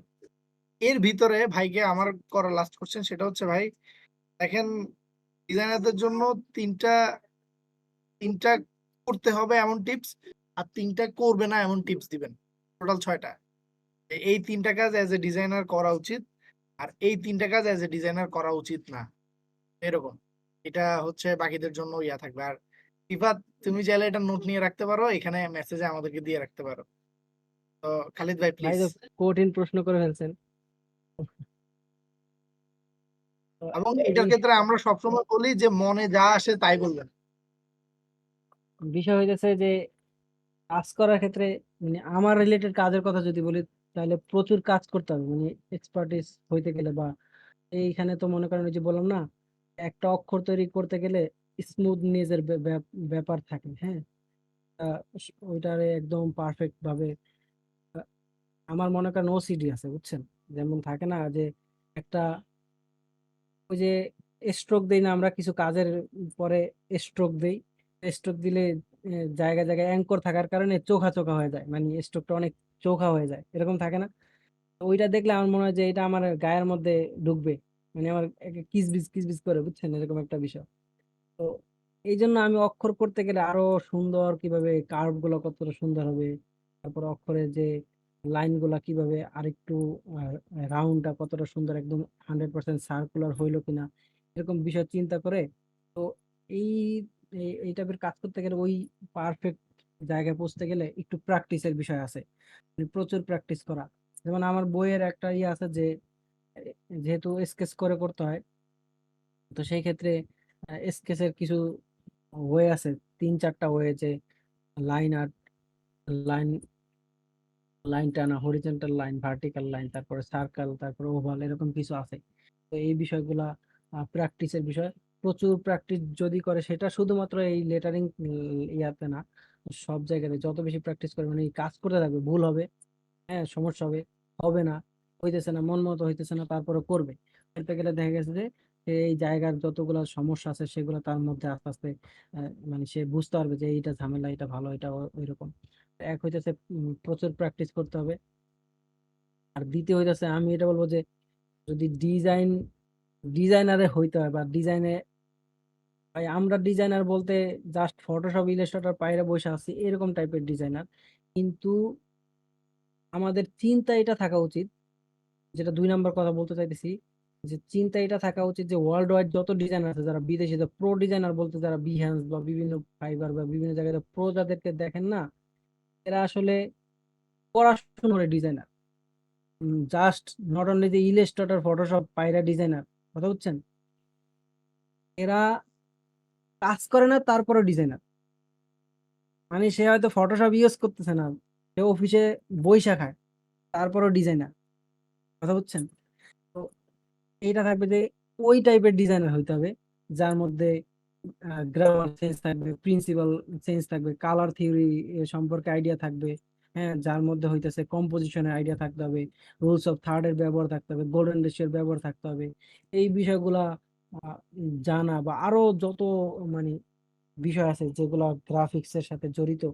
এর ভিতরে ভাইকে আমার করা লাস্ট কোশ্চেন, সেটা হচ্ছে ভাই দেখেন, ডিজাইনারদের জন্য তিনটা তিনটা করতে হবে এমন টিপস, আর তিনটা করবে না এমন টিপস দিবেন, টোটাল 6টা। এই তিনটা কাজ অ্যাজ এ ডিজাইনার করা উচিত, আর এই তিনটা কাজ অ্যাজ এ ডিজাইনার করা উচিত না, এরকম। এটা হচ্ছে বাকিদের জন্য ইয়া থাকবে। আর ইফাত, তুমি চাইলে এটা নোট নিয়ে রাখতে পারো, এখানে মেসেজে আমাদেরকে দিয়ে রাখতে পারো। তো খালিদ ভাই ভাই প্লিজ। তো কঠিন প্রশ্ন করে ফেলছেন। তো এবং এই এটার ক্ষেত্রে আমরা সবসময় বলি যে মনে যা আসে তাই বলবেন। বিষয় হইতেছে যে কাজ করার ক্ষেত্রে, মানে আমার রিলেটেড কাজের কথা যদি বলি, তাহলে প্রচুর কাজ করতে হবে, মানে এক্সপার্টিস হইতে গেলে, বা এইখানে তো মনে করেন ওই যে বললাম না, একটা অক্ষর তৈরি করতে গেলে স্মুথনেসের ব্যাপার থাকে, হ্যাঁ। ওইটারে একদম পারফেক্ট ভাবে আহ, আমার মনে করেন ওসিডি আছে, বুঝছেন? যেমন থাকে না যে একটা, ওই যে স্ট্রোক দেই না আমরা কিছু কাজের পরে, স্ট্রোক দেই, স্ট্রোক দিলে জায়গায় জায়গায় অ্যাঙ্কর থাকার কারণে চোখা চোখা হয়ে যায়, মানে স্ট্রোকটা অনেক চোখা হয়ে যায়, এরকম থাকে না? তো ওইটা দেখলে আমার মনে হয় যে এটা আমার গায়ের মধ্যে ঢুকবে, মানে আমার কিসবিস কিসবিস করে, বুঝছেন, এরকম একটা বিষয়। তো এই জন্য আমি অক্ষর করতে গেলে আরো সুন্দর কিভাবে কার্ভ গুলো কতটা সুন্দর হবে, তারপর অক্ষরের যে লাইন গুলা কিভাবে আরেকটু রাউন্ডটা কতটা সুন্দর, একদম 100% সার্কুলার হইলো কিনা, এরকম বিষয় চিন্তা করে। তো এই এই টাইপের কাজ করতে গেলে, ওই পারফেক্ট জায়গায় পৌঁছতে গেলে একটু প্র্যাকটিসের বিষয় আছে, মানে প্রচুর প্র্যাকটিস করা। যেমন আমার বইয়ের একটা ইয়ে আছে যে যেহেতু স্কেচ করে করতে হয়, তো সেই ক্ষেত্রে স্কেচের কিছু ওয়ে আছে, 3 4টা ওয়ে, যে লাইন আর্ট, লাইন লাইন টানা, হরিজন্টাল লাইন, ভার্টিক্যাল লাইন, তারপরে সার্কেল, তারপরে ওভাল, এরকম কিছু আছে। তো এই বিষয়গুলা প্র্যাকটিসের বিষয়, প্রচুর প্র্যাকটিস যদি করে, সেটা শুধুমাত্র এই লেটারিং ইয়াতে না, সব জায়গাতে যত বেশি প্র্যাকটিস করে, মানে এই কাজ করতে থাকবে, ভুল হবে, হ্যাঁ, সমস্যা হবে, হবে না, হইতেছে না, মন মতো হইতেছে না, তারপরে করবে। করতে গেলে দেখা গেছে যে এই জায়গার যতগুলো সমস্যা আছে সেগুলো তার মধ্যে আস্তে আস্তে মানে সে বুঝতে পারবে যে এইটা ঝামেলা, এটা ভালো, এটা ওইরকম। এক হইতেছে প্রচুর প্র্যাকটিস করতে হবে। আর দ্বিতীয় হইতেছে, আমি এটা বলবো যে যদি ডিজাইনারে হইতে হয়, বা ডিজাইনে, ভাই আমরা ডিজাইনার বলতে জাস্ট ফটোশপ ইলাস্ট্রেটর পাইরে বসে আছি এরকম টাইপের ডিজাইনার, কিন্তু আমাদের চিন্তা এটা থাকা উচিত, যেটা 2 নাম্বার কথা বলতে চাইতেছি, যে চিন্তা এটা থাকা উচিত যে ওয়ার্ল্ড ওয়াইড যত ডিজাইনার আছে, যারা বিদেশি প্রো ডিজাইনার বলতে, যারা বিহ্যান্স বা বিভিন্ন ফাইবার বা বিভিন্ন জায়গায় প্রো যাদেরকে দেখেন না, এরা আসলে পড়াশোনা করে ডিজাইনার, জাস্ট নট অনলি যে ইলাস্ট্রেটর, ফটোশপ, পায়রা ডিজাইনার, কথা বুঝছেন? এরা কাজ করে না তারপরে ডিজাইনার। মানে সে হয়তো ফটোশপ ইউজ করতেছে না, সে অফিসে বইসা খায়, তারপরেও ডিজাইনার, কথা বুঝছেন? তো এইটা থাকবে যে ওই টাইপের ডিজাইনার হইতে হবে, যার মধ্যে গ্রামার সেন্স থাকবে, প্রিন্সিপাল সেন্স থাকবে, কালার থিওরি সম্পর্কে আইডিয়া থাকবে, হ্যাঁ, যার মধ্যে হইতেছে কম্পোজিশনের আইডিয়া থাকতে হবে, রুলস অফ থার্ড এর ব্যবহার থাকতে হবে, গোল্ডেন রেশিওর ব্যবহার থাকতে হবে। এই বিষয়গুলা জানা, বা আরো যত মানে বিষয় আছে যেগুলো গ্রাফিক্স এর সাথে জড়িত,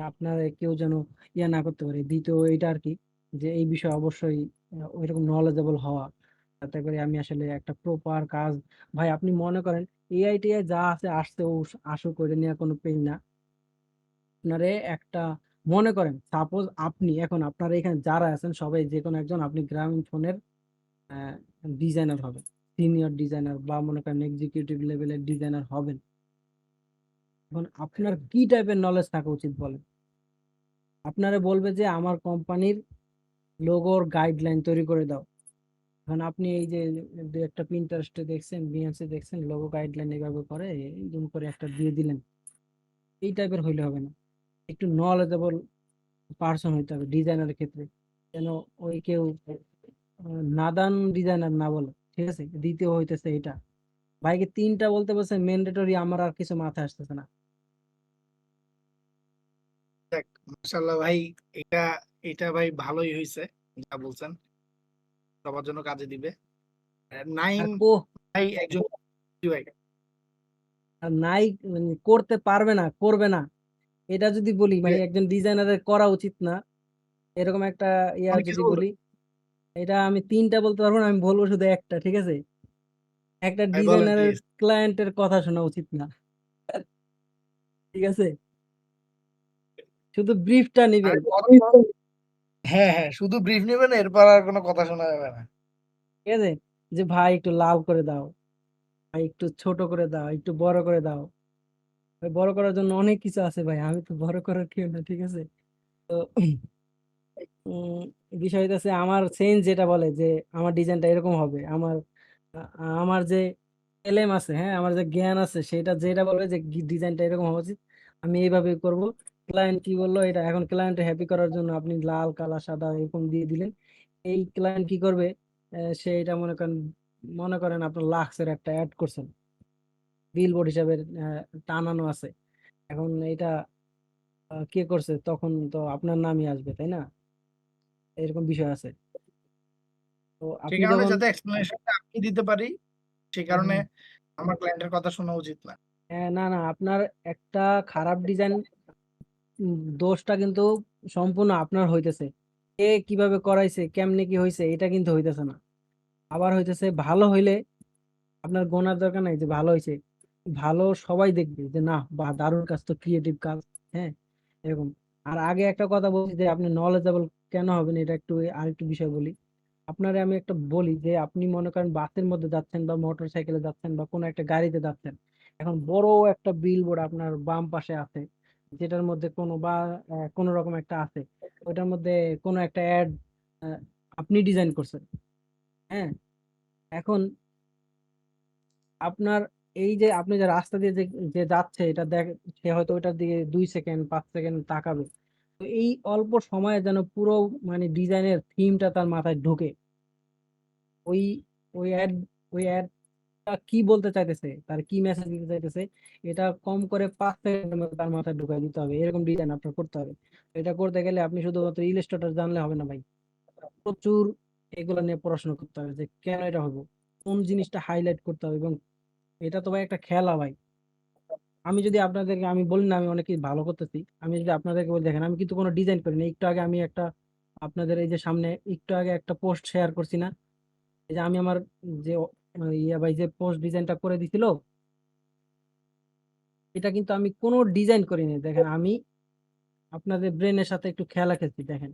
আপনারা কেউ যেন ইয়া না করতে পারে। দ্বিতীয় এটা আর কি, যে এই বিষয়ে অবশ্যই ওইরকম নলেজেবল হওয়া, যাতে করে আমি আসলে একটা প্রপার কাজ। ভাই আপনি মনে করেন এআই টিআই যা আছে আসতে আসুক, করে নিয়ে কোনো পেন না। আপনারে একটা, মনে করেন সাপোজ আপনি এখন আপনারা এখানে যারা আছেন সবাই যে কোনো একজন আপনি গ্রামীণ ফোনের ডিজাইনার হবেন, সিনিয়র ডিজাইনার বা মনে করেন এক্সিকিউটিভ লেভেলের ডিজাইনার হবেন। এখন আপনার কি টাইপের নলেজ থাকা উচিত বলেন? আপনারে বলবে যে আমার কোম্পানির লোগোর গাইডলাইন তৈরি করে দাও। এখন আপনি এই যে দু একটা পিন্টারেস্টে দেখছেন, বিএনসি দেখছেন, লোগো গাইডলাইন এইভাবে করে জুম করে একটা দিয়ে দিলেন, এই টাইপের হইলে হবে না। একটু নলেজেবল পার্সন হইতে হবে ডিজাইনারের ক্ষেত্রে, যেন ওই কেউ নাদান ডিজাইনার না বলে, ঠিক আছে? দ্বিতীয় হইতেছে এটা, ভাইকে তিনটা বলতে বলছে ম্যান্ডেটরি, আমার আর কিছু মাথায় আসতেছে না। দেখ, মাশাআল্লাহ ভাই, এটা এটা ভাই ভালোই হয়েছে যা বলছেন, সবার জন্য কাজে দিবে। নাইম আর ভাই একজন, জি ভাই। আর নাই মানে করতে পারবে না, করবে না, এটা যদি বলি মানে একজন ডিজাইনারের করা উচিত না, এরকম একটা ইয়া অনেক যদি কিছু বলতে বলি, এটা আমি তিনটা বলতে পারবো না, আমি বলবো শুধু একটা, ঠিক আছে? একটা ভাই, বলেন ডিজাইনারের প্লিজ। ক্লায়েন্টের কথা শোনা উচিত না, ঠিক আছে? শুধু ব্রিফটা নিবেন, হ্যাঁ হ্যাঁ, শুধু ব্রিফ নেবেন, এরপর আর কোনো কথা শোনা যাবে না। ঠিক আছে? যে ভাই একটু লাল করে দাও, ভাই একটু ছোট করে দাও, একটু বড় করে দাও। ভাই বড় করার জন্য অনেক কিছু আছে ভাই, আমি তো বড় করার কেউ না, ঠিক আছে? তো উম, বিষয় হইতেছে আমার সেন্স যেটা বলে যে আমার ডিজাইনটা এরকম হবে, আমার যে এলএম আছে, হ্যাঁ, আমার যে জ্ঞান আছে, সেটা যেটা বলবে যে ডিজাইনটা এরকম হওয়া উচিত, আমি এইভাবে করব। ক্লায়েন্ট কি বললো, এটা এখন ক্লায়েন্ট হ্যাপি করার জন্য আপনি লাল কালা সাদা এরকম দিয়ে দিলেন, এই ক্লায়েন্ট কি করবে? সে এটা মনে করেন আপনার লাক্সের একটা অ্যাড করছেন, বিলবোর্ড হিসাবে টানানো আছে, এখন এটা কে করছে, তখন তো আপনার নামই আসবে, তাই না? এরকম বিষয় আছে। তো সেই আপনি কারণে যখন যাতে এক্সপ্লেনেশনটা আমি দিতে পারি, সেই কারণে হুম, আমার ক্লায়েন্টের কথা শোনা উচিত না। না না, আপনার একটা খারাপ ডিজাইন, দোষটা কিন্তু সম্পূর্ণ আপনার হইতেছে, কে কিভাবে করাইছে, কেমনে কি হয়েছে, এটা কিন্তু হইতেছে না। আবার হইতেছে ভালো হইলে আপনার গোনার দরকার নাই যে ভালো হয়েছে, ভালো সবাই দেখবে যে না বা দারুণ কাজ, তো ক্রিয়েটিভ কাজ, হ্যাঁ, এরকম। আর আগে একটা কথা বলছি যে আপনি নলেজেবল কেন হবেন, এটা একটু আরেকটু বিষয় বলি আপনারে। আমি একটা বলি যে আপনি মনে করেন বাসের মধ্যে যাচ্ছেন বা মোটর সাইকেলে যাচ্ছেন বা কোনো একটা গাড়িতে যাচ্ছেন, এখন বড় একটা বিলবোর্ড আপনার বাম পাশে আছে, যেটার মধ্যে কোনো রকম একটা আছে, ওইটার মধ্যে কোনো একটা অ্যাড আপনি ডিজাইন করছেন, হ্যাঁ। এখন আপনার এই যে আপনি যে রাস্তা দিয়ে যে যে যাচ্ছে এটা দেখ, সে হয়তো ওইটার দিকে 2 সেকেন্ড 5 সেকেন্ড তাকাবে, তো এই অল্প সময়ে যেন পুরো মানে ডিজাইনের থিমটা তার মাথায় ঢোকে, ওই ওই অ্যাড ওই অ্যাডটা কি বলতে চাইতেছে, তার কি মেসেজ দিতে চাইতেছে, এটা কম করে 5 সেকেন্ডের মধ্যে তার মাথায় ঢুকাই দিতে হবে, এরকম ডিজাইন আপনার করতে হবে। তো এটা করতে গেলে আপনি শুধুমাত্র ইলাস্ট্রেটর জানলে হবে না ভাই, প্রচুর এগুলো নিয়ে পড়াশোনা করতে হবে, যে কেন এটা হবে, কোন জিনিসটা হাইলাইট করতে হবে, এবং এটা তো ভাই একটা খেলা ভাই। আমি বলি না আমি অনেক কিছু ভালো করতেছি, আমি যদি আপনাদেরকে বলি দেখেন আমি কিন্তু কোনো ডিজাইন করি না, একটু আগে আমি একটা আপনাদের এই যে সামনে একটু আগে একটা পোস্ট শেয়ার করছি না, এই যে আমি আমার যে ইয়া ভাই যে পোস্ট ডিজাইনটা করে দিছিল, এটা কিন্তু আমি কোনো ডিজাইন করিনি, দেখেন আমি আপনাদের ব্রেনের সাথে একটু খেলা খেলছি, দেখেন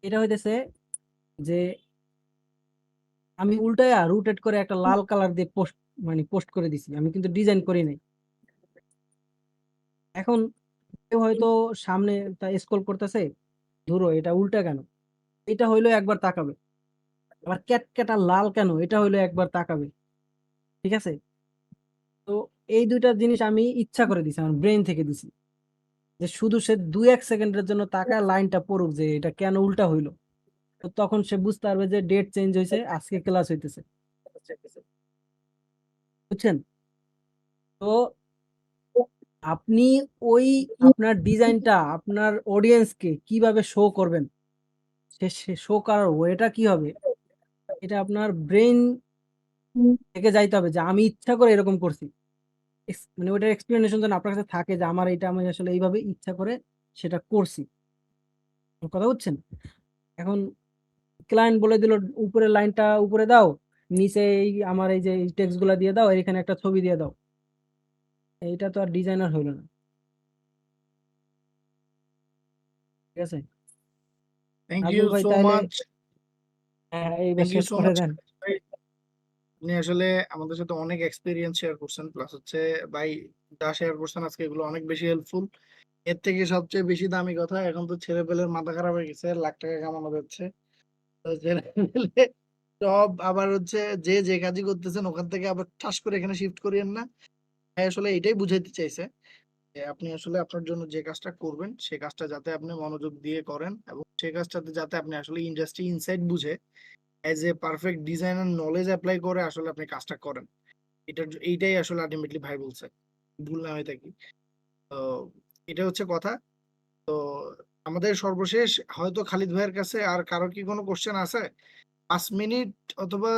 এটা হইতেছে যে আমি উল্টায়া রোটেট করে একটা লাল কালার দিয়ে পোস্ট করে দিছি, আমি কিন্তু ডিজাইন করি নাই। এখন কেউ হয়তো সামনে তা স্ক্রল করতেছে, ধরো এটা উল্টা কেন, এটা হইলো একবার তাকাবে। আবার ক্যাটক্যাটা লাল কেন? এটা হইলো একবার তাকাবে। ঠিক আছে? তো এই ২ টা জিনিস আমি ইচ্ছা করে দিছি। আমার ব্রেইন থেকে দিছি। যে শুধু সে ২-১ সেকেন্ডের জন্য তাকায় লাইনটা পড়ুক যে এটা কেন উল্টা হইলো। তো তখন সে বুঝতে পারবে যে ডেট চেঞ্জ হইছে, আজকে ক্লাস হইতেছে। বুঝছেন? তো আপনি ওই আপনার ডিজাইনটা আপনার অডিয়েন্সকে কিভাবে শো করবেন? সে শো করার ওয়েটা কি হবে? এটা আপনার ব্রেইন থেকে যাইতে হবে যে আমি ইচ্ছা করে এরকম করছি। মানে ওটার এক্সপ্লেনেশন যেন আপনার কাছে থাকে যে আমার এটা আমি আসলে এইভাবে ইচ্ছা করে সেটা করছি। আমার কথা বুঝছেন? এখন ক্লায়েন্ট বলে দিল উপরের লাইনটা উপরে দাও, নিচে এই আমার এই যে এই টেক্সট গুলা দিয়ে দাও, আর এখানে একটা ছবি দিয়ে দাও। এইটা তো আর ডিজাইনার হইল না। ঠিক আছে? থ্যাংক ইউ নাজমুল ভাই সো তাহলে মাচ। এইবার থ্যাংক ইউ শেষ সো করে মাচ দেন। ভাই। আপনি আসলে আমাদের সাথে অনেক এক্সপেরিয়েন্স শেয়ার করছেন, প্লাস হচ্ছে ভাই যা শেয়ার করছেন আজকে এগুলো অনেক বেশি হেল্পফুল। এর থেকে সবচেয়ে বেশি দামি কথা, এখন তো ছেলে পেলের মাথা খারাপ হয়ে গেছে, লাখ টাকা কামানো যাচ্ছে। তো ছেলে পেলে সব আবার হচ্ছে যে যে কাজই করতেছেন ওখান থেকে আবার ঠাস করে এখানে শিফট করিয়েন না। ভাই আসলে এটাই বুঝাইতে চাইছে যে আপনি আসলে আপনার জন্য যে কাজটা করবেন সে কাজটা যাতে আপনি মনোযোগ দিয়ে করেন, এবং সেই কাজটাতে যাতে আপনি আসলে ইন্ডাস্ট্রি ইনসাইট বুঝে as a perfect designer knowledge apply করে আসলে আপনি কাজটা করেন। এইটাই আসলে আলটিমেটলি ভাই বলছে, ভুল না হয়ে থাকি। তো এটা হচ্ছে কথা। তো আমাদের সর্বশেষ হয়তো খালিদ ভাইয়ের কাছে আর কারো কি কোনো কোশ্চেন আছে? 5 মিনিট অথবা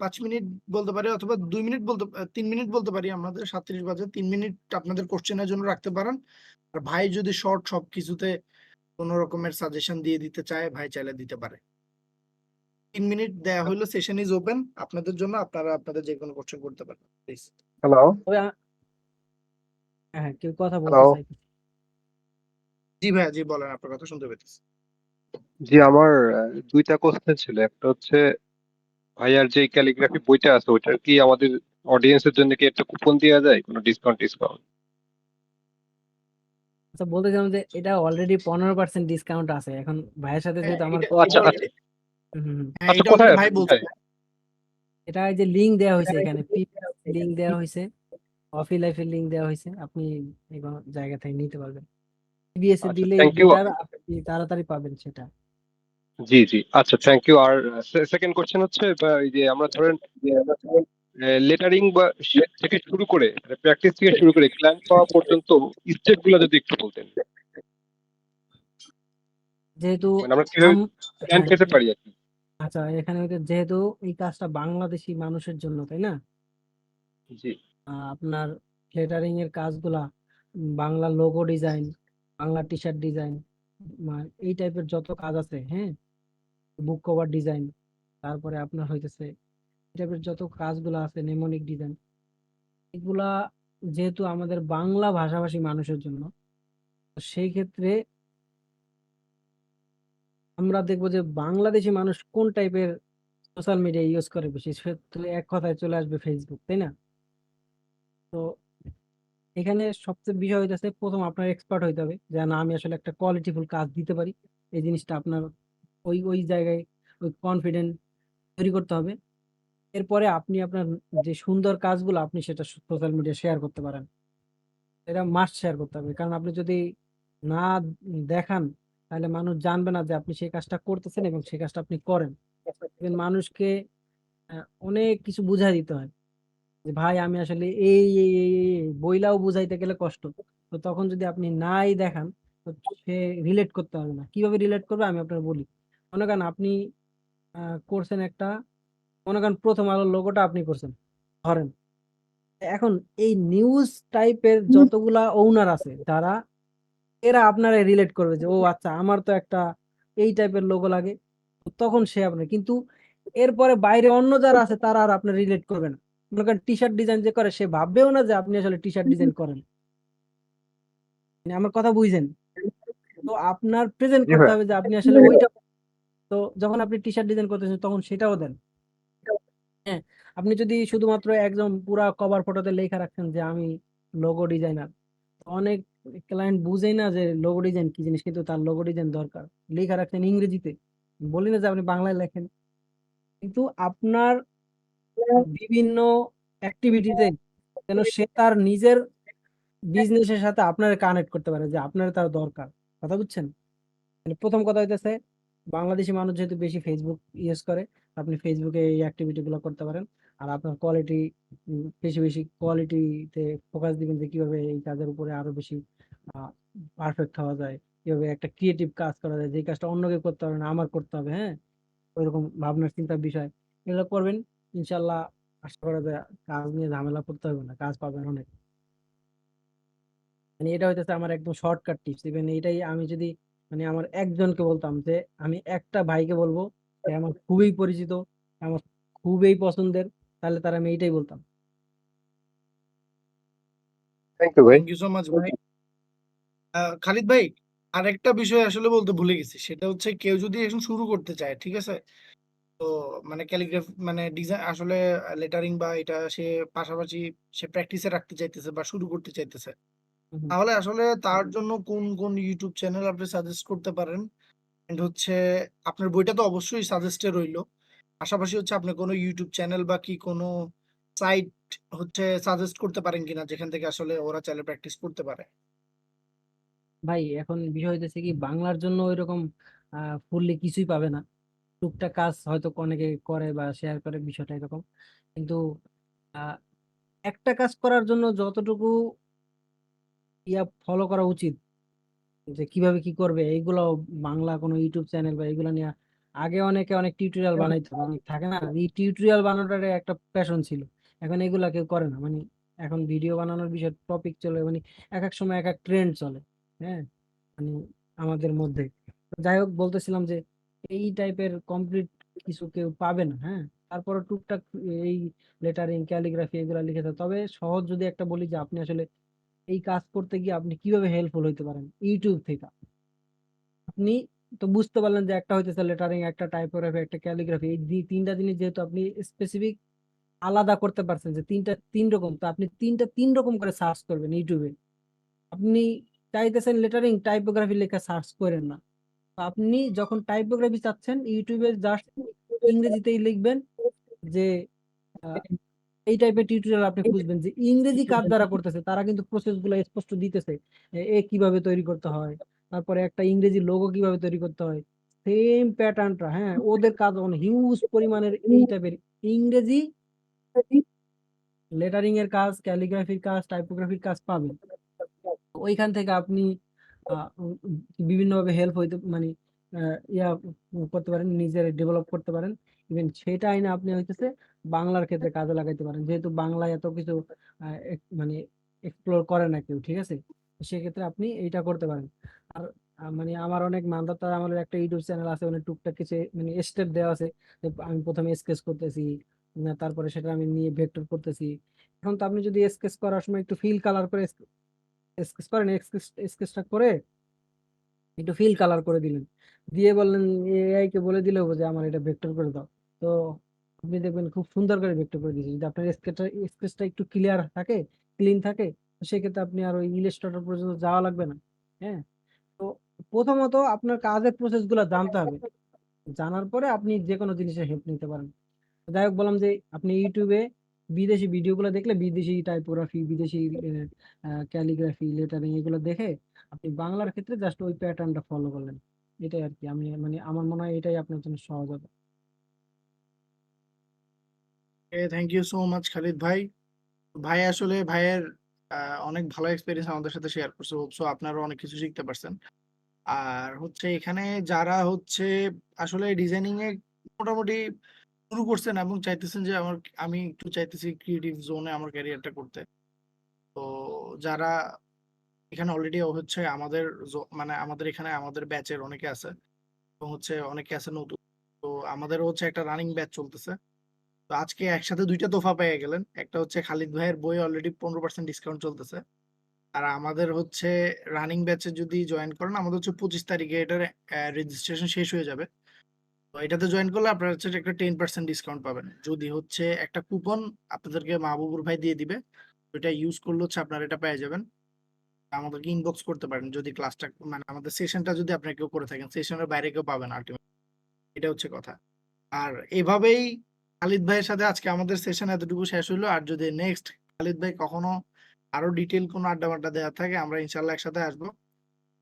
5 মিনিট বলতে পারি, অথবা 2 মিনিট বলতে 3 মিনিট বলতে পারি। আমাদের 37 বাজে, 3 মিনিট আপনাদের কোশ্চেনের জন্য রাখতে পারেন। আর ভাই যদি শর্ট সবকিছুতে কোনো রকমের সাজেশন দিয়ে দিতে চায়, ভাই চাইলে দিতে পারে। 3 মিনিট দেয়া হইলো, সেশন ইজ ওপেন আপনাদের জন্য, আপনারা আপনাদের যে কোনো কোশ্চেন করতে পারেন প্লিজ। হ্যালো তবে হ্যাঁ, কেউ কথা হ্যালো বলতে চাইতেছে। জি ভাইয়া, জি বলেন, আপনার কথা শুনতে পেতেছি। জি আমার দুইটা কোশ্চেন ছিল। একটা হচ্ছে ভাইয়ার যে ক্যালিগ্রাফি বইটা আছে ওইটার কি আমাদের অডিয়েন্সের জন্য কি একটা কুপন দেওয়া যায়, কোনো ডিসকাউন্ট ডিসকাউন্ট? আচ্ছা, বলতেছিলাম যে এটা অলরেডি 15% ডিসকাউন্ট আছে। এখন ভাইয়ের সাথে হ্যাঁ যেহেতু আমার এটা ও এটা আচ্ছা আচ্ছা অলরেডি, হুম, হুম, হুম। হ্যাঁ আচ্ছা, এটা কোথায় অলরেডি আছে ভাই বলছে। কোথায়? এটা এই যে লিঙ্ক দেওয়া হয়েছে এখানে, লিঙ্ক দেওয়া হয়েছে, অফি লাইফের লিঙ্ক দেওয়া হয়েছে। আপনি এই কোনো জায়গা থেকে নিতে পারবেন। পিবিএস এ আচ্ছা, দিলেই থ্যাংক ইউ। বেটার, আপনি তাড়াতাড়ি পাবেন সেটা। জি জি, আচ্ছা, থ্যাংক ইউ। আর সেকেন্ড কোশ্চেন হচ্ছে এই যে আমরা ধরেন লেটারিং বা থেকে শুরু করে প্র্যাকটিস থেকে শুরু করে ক্লায়েন্ট পাওয়া পর্যন্ত স্টেপ গুলো যদি একটু বলতেন, যেহেতু মানে আমরা কিভাবে ক্লায়েন্ট হ্যাঁ, পেতে পারি আর কি। আচ্ছা, এখানে হচ্ছে যেহেতু এই কাজটা বাংলাদেশি মানুষের জন্য, তাই না? জি আপনার লেটারিং এর কাজগুলা Bangla logo design, Bangla T shirt design, এই টাইপের যত কাজ আছে, হ্যাঁ, বুক কভার ডিজাইন, তারপরে আপনার হইতেছে এই টাইপের যত কাজগুলো আছে, নেমোনিক ডিজাইন, এগুলা যেহেতু আমাদের বাংলা ভাষাভাষী মানুষের জন্য, তো সেই ক্ষেত্রে আমরা দেখবো যে বাংলাদেশি মানুষ কোন টাইপের সোশ্যাল মিডিয়া ইউজ করে বেশি, সে তো এক কথায় চলে আসবে ফেসবুক, তাই না? তো এখানে সবচেয়ে বিষয় হইতেছে প্রথম আপনার এক্সপার্ট হইতে হবে যে না আমি আসলে একটা কোয়ালিটিফুল কাজ দিতে পারি। এই জিনিসটা আপনার ওই ওই জায়গায় ওই কনফিডেন্ট তৈরি করতে হবে। এরপরে আপনি আপনার যে সুন্দর কাজগুলো আপনি সেটা সোশ্যাল মিডিয়া শেয়ার করতে পারেন। এটা মাস্ট শেয়ার করতে হবে, কারণ আপনি যদি না দেখান তাহলে মানুষ জানবে না যে আপনি সেই কাজটা করতেছেন এবং সেই কাজটা আপনি করেন। Even মানুষকে অনেক কিছু বুঝাই দিতে হয় যে ভাই আমি আসলে এই বইলাও বুঝাইতে গেলে কষ্ট। তো তখন যদি আপনি নাই দেখান, তো সে রিলেট করতে পারবে না। কিভাবে রিলেট করবে আমি আপনার বলি। মনে করেন আপনি করছেন একটা, মনে করেন প্রথম আলোর লোগোটা আপনি করছেন, ধরেন। এখন এই নিউজ টাইপের যতগুলা ওনার আছে যারা, এরা আপনারা রিলেট করবে যে ও আচ্ছা আমার তো একটা এই টাইপের লোগো লাগে, তো তখন সে আপনার, কিন্তু এরপরে বাইরে অন্য যারা আছে তারা আর আপনার রিলেট করবে না। মনে করেন টি শার্ট ডিজাইন যে করে সে ভাববেও না যে আপনি আসলে টি শার্ট ডিজাইন করেন। মানে আমার কথা বুঝছেন? তো আপনার প্রেজেন্ট জি করতে ভাইয়া। হবে যে আপনি আসলে ওইটা, তো যখন আপনি টি শার্ট ডিজাইন করতেছেন তখন সেটাও দেন। হ্যাঁ, আপনি যদি শুধুমাত্র একদম পুরা কভার ফটোতে লেখা রাখছেন যে আমি লোগো ডিজাইনার, অনেক ক্লায়েন্ট বুঝেই না যে লোগো ডিজাইন কি জিনিস, কিন্তু তার লোগো ডিজাইন দরকার। লেখা রাখছেন ইংরেজিতে, বলি না যে আপনি বাংলায় লেখেন, কিন্তু আপনার বিভিন্ন অ্যাক্টিভিটিতে যেন সে তার নিজের বিজনেসের সাথে আপনার কানেক্ট করতে পারে, যে আপনার তার দরকার। কথা বুঝছেন? মানে প্রথম কথা হইতেছে, বাংলাদেশি মানুষ যেহেতু বেশি ফেসবুক ইউজ করে, আপনি ফেসবুকে এই অ্যাক্টিভিটি গুলো করতে পারেন। আর আপনার কোয়ালিটি, বেশি বেশি কোয়ালিটিতে ফোকাস দিবেন, যে কিভাবে এই কাজের উপরে আরো বেশি পারফেক্ট হওয়া যায়, কিভাবে একটা ক্রিয়েটিভ কাজ করা যায়, যে কাজটা অন্য কেউ করতে পারবে না, আমার করতে হবে। হ্যাঁ, ওইরকম ভাবনার চিন্তার বিষয় এগুলো করবেন, ইনশাল্লাহ। আশা করা যায় কাজ নিয়ে ঝামেলা করতে হবে না, কাজ পাবেন অনেক। মানে এটা হইতেছে আমার একদম শর্টকাট টিপস। ইভেন এটাই আমি যদি মানে আমার একজনকে বলতাম, যে আমি একটা ভাইকে বলবো, যে আমার খুবই পরিচিত, আমার খুবই পছন্দের, তাহলে তার আমি এইটাই বলতাম। থ্যাংক ইউ ভাই। থ্যাংক ইউ সো মাচ ভাই। খালিদ ভাই, আরেকটা বিষয় আসলে বলতে ভুলে গেছি, সেটা হচ্ছে কেউ যদি এখন শুরু করতে চায়, ঠিক আছে, তো মানে ক্যালিগ্রাফি মানে ডিজাইন আসলে লেটারিং বা এটা সে পাশাপাশি সে প্র্যাকটিসে রাখতে চাইতেছে বা শুরু করতে চাইতেছে, হুম। তাহলে আসলে তার জন্য কোন কোন ইউটিউব চ্যানেল আপনি সাজেস্ট করতে পারেন? এন্ড হচ্ছে আপনার বইটা তো অবশ্যই সাজেস্টে রইলো, পাশাপাশি হচ্ছে আপনি কোনো ইউটিউব চ্যানেল বা কি কোনো সাইট হচ্ছে সাজেস্ট করতে পারেন কিনা যেখান থেকে আসলে ওরা চাইলে প্র্যাকটিস করতে পারে? ভাই এখন বিষয় হইতেছে কি, বাংলার জন্য ওইরকম ফুললি কিছুই পাবে না। টুকটাক কাজ হয়তো অনেকে করে বা শেয়ার করে, বিষয়টা এরকম। কিন্তু আহ, একটা কাজ করার জন্য যতটুকু ফলো করা উচিত, যে কিভাবে কি করবে এইগুলো, বাংলা কোনো ইউটিউব চ্যানেল বা এগুলো নিয়ে আগে অনেকে অনেক টিউটোরিয়াল বানাইতো, মানে থাকে না, এই টিউটোরিয়াল বানানোর একটা প্যাশন ছিল। এখন এগুলা কেউ করে না। মানে এখন ভিডিও বানানোর বিষয় টপিক চলে, মানে এক এক সময় এক এক ট্রেন্ড চলে। হ্যাঁ, মানে আমাদের মধ্যে। তো যাই হোক, বলতেছিলাম যে এই টাইপের কমপ্লিট কিছু কেউ পাবে না। হ্যাঁ, তারপরে টুকটাক এই লেটারিং, ক্যালিগ্রাফি এগুলা লিখেছে। তবে সহজ যদি একটা বলি, যে আপনি আসলে এই কাজ করতে গিয়ে আপনি কিভাবে হেল্পফুল হইতে পারেন ইউটিউব থেকে, আপনি তো বুঝতে পারলেন যে একটা হইতেছে লেটারিং, একটা টাইপোগ্রাফি, একটা ক্যালিগ্রাফি। এই তিনটা জিনিস যেহেতু আপনি স্পেসিফিক আলাদা করতে পারছেন, যে তিনটা তিন রকম, তো আপনি তিনটা তিন রকম করে সার্চ করবেন ইউটিউবে। আপনি চাইতেছেন লেটারিং, টাইপোগ্রাফি লেখা সার্চ করেন না। তো আপনি যখন টাইপোগ্রাফি চাচ্ছেন, ইউটিউবে জাস্ট ইংরেজিতেই লিখবেন যে আহ, এই টাইপের টিউটোরিয়াল আপনি খুঁজবেন, যে ইংরেজি কাজ দ্বারা করতেছে, তারা কিন্তু প্রসেস গুলো স্পষ্ট দিতেছে, এ কিভাবে তৈরি করতে হয়, তারপরে একটা ইংরেজি লোগো কিভাবে তৈরি করতে হয়, সেম প্যাটার্নটা। হ্যাঁ, ওদের কাজ হিউজ পরিমাণের এই টাইপের ইংরেজি লেটারিং এর কাজ, ক্যালিগ্রাফির কাজ, টাইপোগ্রাফির কাজ পাবেন। ওইখান থেকে আপনি বিভিন্নভাবে হেল্প হইতে মানে ইয়া করতে পারেন, নিজের ডেভেলপ করতে পারেন। ইভেন সেটা আইনা আপনি হইতেছে বাংলার ক্ষেত্রে কাজে লাগাইতে পারেন, যেহেতু বাংলায় এত কিছু মানে এক্সপ্লোর করে না কেউ। ঠিক আছে, তো সেক্ষেত্রে আপনি এইটা করতে পারেন। আর মানে আমার অনেক মানদাতার আমাদের একটা ইউটিউব চ্যানেল আছে, অনেক টুকটাক কিছু মানে স্টেপ দেওয়া আছে, যে আমি প্রথমে স্কেচ করতেছি, তারপরে সেটা আমি নিয়ে ভেক্টর করতেছি। এখন তো আপনি যদি স্কেচ করার সময় একটু ফিল কালার করে স্কেচ করেন, স্কেচটা করে একটু ফিল কালার করে দিলেন, দিয়ে বললেন এআই কে বলে দিলেও যে আমার এটা ভেক্টর করে দাও, তো আপনি দেখবেন খুব সুন্দর করে ভেক্টর করে দিয়েছে। যদি আপনার স্কেচটা একটু ক্লিয়ার থাকে, ক্লিন থাকে, তো সেক্ষেত্রে আপনি আর ওই ইলাস্ট্রেটর পর্যন্ত যাওয়া লাগবে না। হ্যাঁ, তো প্রথমত আপনার কাজের প্রসেস গুলো জানতে হবে, জানার পরে আপনি যে কোনো জিনিসের হেল্প নিতে পারেন। যাই হোক, বললাম যে আপনি ইউটিউবে বিদেশি ভিডিওগুলো দেখলে, বিদেশি টাইপোগ্রাফি, বিদেশি ক্যালিগ্রাফি, লেটারিং এগুলো দেখে আপনি বাংলার ক্ষেত্রে জাস্ট ওই প্যাটার্নটা ফলো করলেন। এটাই আর কি, আমি মানে আমার মনে হয় এটাই আপনার জন্য সহজ হবে। Thank you so much Khalid ভাই। ভাই আসলে ভাইয়ের অনেক ভালো এক্সপিরিয়েন্স আমাদের সাথে শেয়ার করছে, সো আপনারা অনেক কিছু শিখতে পারছেন। আর হচ্ছে এখানে যারা হচ্ছে আসলে ডিজাইনিং এ মোটামুটি শুরু করছেন এবং চাইতেছেন যে আমি একটু চাইতেছি ক্রিয়েটিভ জোনে আমার ক্যারিয়ারটা করতে, তো যারা এখানে অলরেডি হচ্ছে আমাদের মানে আমাদের এখানে আমাদের ব্যাচের অনেকে আছে এবং হচ্ছে অনেকে আছে নতুন, তো আমাদের হচ্ছে একটা রানিং ব্যাচ চলতেছে। তো আজকে একসাথে দুইটা তোফা পেয়ে গেলেন, একটা হচ্ছে খালিদ ভাইয়ের বই অলরেডি 15% ডিসকাউন্ট চলতেছে, আর আমাদের হচ্ছে রানিং ব্যাচে যদি জয়েন করেন, আমাদের হচ্ছে 25 তারিখে এটার রেজিস্ট্রেশন শেষ হয়ে যাবে। তো এটাতে জয়েন করলে আপনারা হচ্ছে একটা 10% ডিসকাউন্ট পাবেন, যদি হচ্ছে একটা কুপন আপনাদেরকে মাহবুবুর ভাই দিয়ে দিবে, ওইটা ইউজ করলে হচ্ছে আপনারা এটা পেয়ে যাবেন। আমাদেরকে ইনবক্স করতে পারেন যদি ক্লাসটা মানে আমাদের সেশনটা যদি আপনারা কেউ করে থাকেন, সেশনের বাইরে কেউ পাবেন আলটিমেটলি। এটা হচ্ছে কথা। আর এভাবেই খালিদ ভাইয়ের সাথে আজকে আমাদের সেশন এতটুকু শেষ হইলো। আর যদি নেক্সট খালিদ ভাই কখনো আরো ডিটেইল কোনো আড্ডা-মাড্ডা দেওয়ার থাকে আমরা ইনশাআল্লাহ একসাথে আসবো।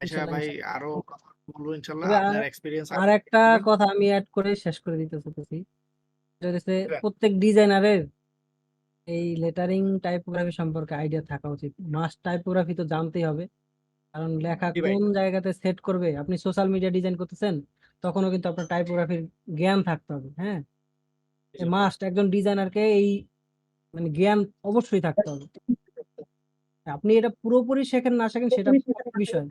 এসে ইনশাল্লাহ ভাই ইনশাল্লাহ আরো কথা বলবো ইনশাআল্লাহ। তবে আপনার এক্সপেরিয়েন্স আর একটা কথা আমি অ্যাড করে শেষ করে দিতে চাইতেছি, সেটা হচ্ছে হ্যাঁ। প্রত্যেক ডিজাইনারের এই লেটারিং টাইপোগ্রাফি সম্পর্কে আইডিয়া থাকা উচিত। মাস্ট টাইপোগ্রাফি তো জানতেই হবে, কারণ লেখা জি ভাই। কোন জায়গাতে সেট করবে। আপনি সোশ্যাল মিডিয়া ডিজাইন করতেছেন, তখনও কিন্তু আপনার টাইপোগ্রাফির জ্ঞান থাকতে হবে। হ্যাঁ, মাস্ট একজন ডিজাইনারকে এই মানে জ্ঞান অবশ্যই থাকতে হবে। আপনি এটা পুরোপুরি শেখেন না শেখেন সেটা পরের বিষয়,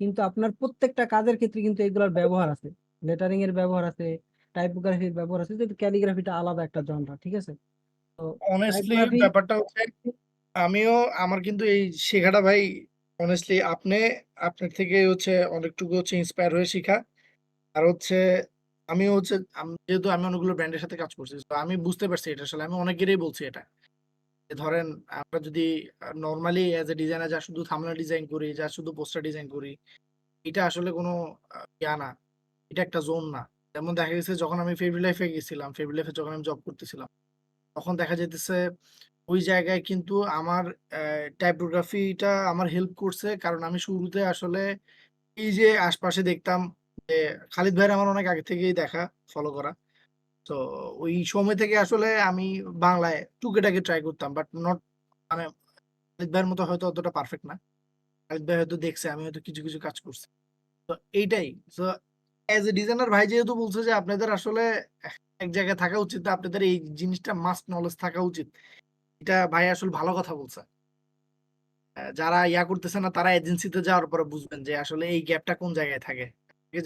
কিন্তু আপনার প্রত্যেকটা কাজের ক্ষেত্রে কিন্তু এগুলোর ব্যবহার আছে। লেটারিং এর ব্যবহার আছে, টাইপোগ্রাফির ব্যবহার আছে, কিন্তু ক্যালিগ্রাফিটা আলাদা একটা জনরা, ঠিক আছে? তো অনেস্টলি টাইপোগ্রাফি ব্যাপারটা হচ্ছে আমার কিন্তু এই শেখাটা ভাই অনেস্টলি আপনার থেকে হচ্ছে অনেকটুকু হচ্ছে ইন্সপায়ার হয়ে শিখা। আর হচ্ছে আমিও হচ্ছে যেহেতু আমি অনেকগুলো ব্র্যান্ডের সাথে কাজ করছি। তো আমি বুঝতে পারছি এটা আসলে আমি অনেকেরই বলছি এটা। যে ধরেন আমরা যদি নরমালি এজ এ ডিজাইনার যা শুধু থাম্বনেল ডিজাইন করি, যা শুধু পোস্টার ডিজাইন করি, এটা আসলে কোনো ইয়া না। এটা একটা জোন না। যেমন দেখা গেছে যখন আমি ফেব্রি লাইফে গেছিলাম, ফেব্রি লাইফে যখন আমি জব করতেছিলাম, তখন দেখা যাইতেছে ওই জায়গায় কিন্তু আমার টাইপোগ্রাফিটা আমার হেল্প করছে। কারণ আমি শুরুতে আসলে এই যে আশপাশে দেখতাম যে খালিদ ভাইয়ের আমার অনেক আগে থেকেই দেখা, ফলো করা। তো ওই সময় থেকে আসলে আমি বাংলায় টুকিটাকি ট্রাই করতাম। বাট নট মানে খালিদ ভাইয়ের মতো হয়তো অতটা পারফেক্ট না। খালিদ ভাই হয়তো দেখছে আমি হয়তো কিছু কাজ করছি। তো এইটাই। সো এজ এ ডিজাইনার ভাই যেহেতু বলছে যে আপনাদের আসলে এক জায়গায় থাকা উচিত, আপনাদের এই জিনিসটা মাস্ট নলেজ থাকা উচিত। এটা ভাই আসলে ভালো কথা বলছে। যারা ইয়া করতেছে না তারা এজেন্সিতে যাওয়ার পরে বুঝবেন যে আসলে এই গ্যাপটা কোন জায়গায় থাকে।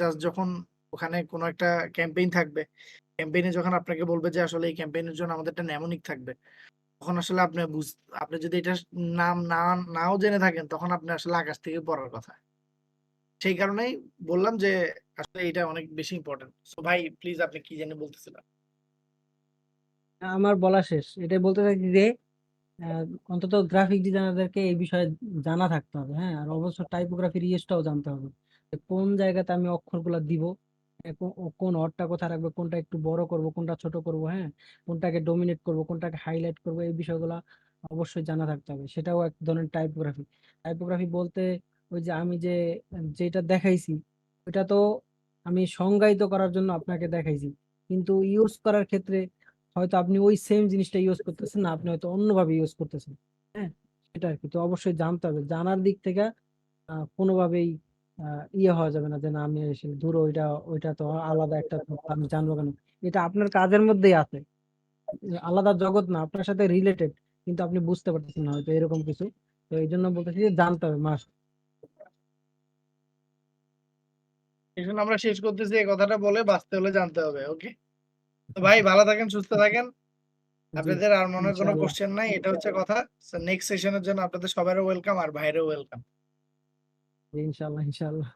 জাস্ট যখন ওখানে কোনো একটা ক্যাম্পেইন থাকবে, ক্যাম্পেইনে যখন আপনাকে বলবে যে আসলে এই ক্যাম্পেইনের জন্য আমাদের একটা নেমোনিক থাকবে, তখন আসলে আপনি যদি এটা নাম নাও জেনে থাকেন তখন আপনি আসলে আকাশ থেকে পড়ার কথা। সেই কারণেই বললাম যে আসলে এটা অনেক বেশি ইম্পোর্টেন্ট। সো ভাই প্লিজ আপনি কি জানি বলতেছিলেন? আমার বলা শেষ। এটাই বলতে চাইছি যে আহ, অন্তত গ্রাফিক ডিজাইনারদেরকে এই বিষয়ে জানা থাকতে হবে। হ্যাঁ, আর অবশ্য টাইপোগ্রাফির ইয়েসটাও জানতে হবে, যে কোন জায়গাতে আমি অক্ষরগুলো দিব, কোন অর্থটা কোথায় রাখবো, কোনটা একটু বড় করব, কোনটা ছোট করব, হ্যাঁ, কোনটাকে ডোমিনেট করব, কোনটাকে হাইলাইট করব, এই বিষয়গুলো অবশ্যই জানা থাকতে হবে। সেটাও এক ধরনের টাইপোগ্রাফি। টাইপোগ্রাফি বলতে ওই যে আমি যেটা দেখাইছি, ওইটা তো আমি সংজ্ঞায়িত করার জন্য আপনাকে দেখাইছি, কিন্তু ইউজ করার ক্ষেত্রে হয়তো আপনি ওই সেম জিনিসটা ইউজ করতেছেন না, আপনি হয়তো অন্যভাবে ইউজ করতেছেন। হ্যাঁ, সেটা আর কি। তো অবশ্যই জানতে হবে, জানার দিক থেকে কোনোভাবেই ইয়ে হওয়া যাবে না যে না আমি এসে দূর ওইটা ওইটা তো আলাদা একটা তথ্য, আমি জানবো কেন। এটা আপনার কাজের মধ্যেই আছে, আলাদা জগৎ না, আপনার সাথে রিলেটেড, কিন্তু আপনি বুঝতে পারতেছেন না হয়তো এরকম কিছু। তো এই জন্য বলতেছি যে জানতে হবে মাস্ট। এই জন্য আমরা শেষ করতেছি এই কথাটা বলে বাঁচতে হলে জানতে হবে। ওকে? তো ভাই ভালো থাকেন, সুস্থ থাকেন। জি, আপনাদের আর মনে হয় কোনো ইনশাআল্লাহ। কোশ্চেন নাই। এটা হচ্ছে কথা। সো নেক্সট সেশনের জন্য আপনাদের সবারও ওয়েলকাম আর ভাইয়েরও ওয়েলকাম। জি, ইনশাআল্লাহ ইনশাআল্লাহ।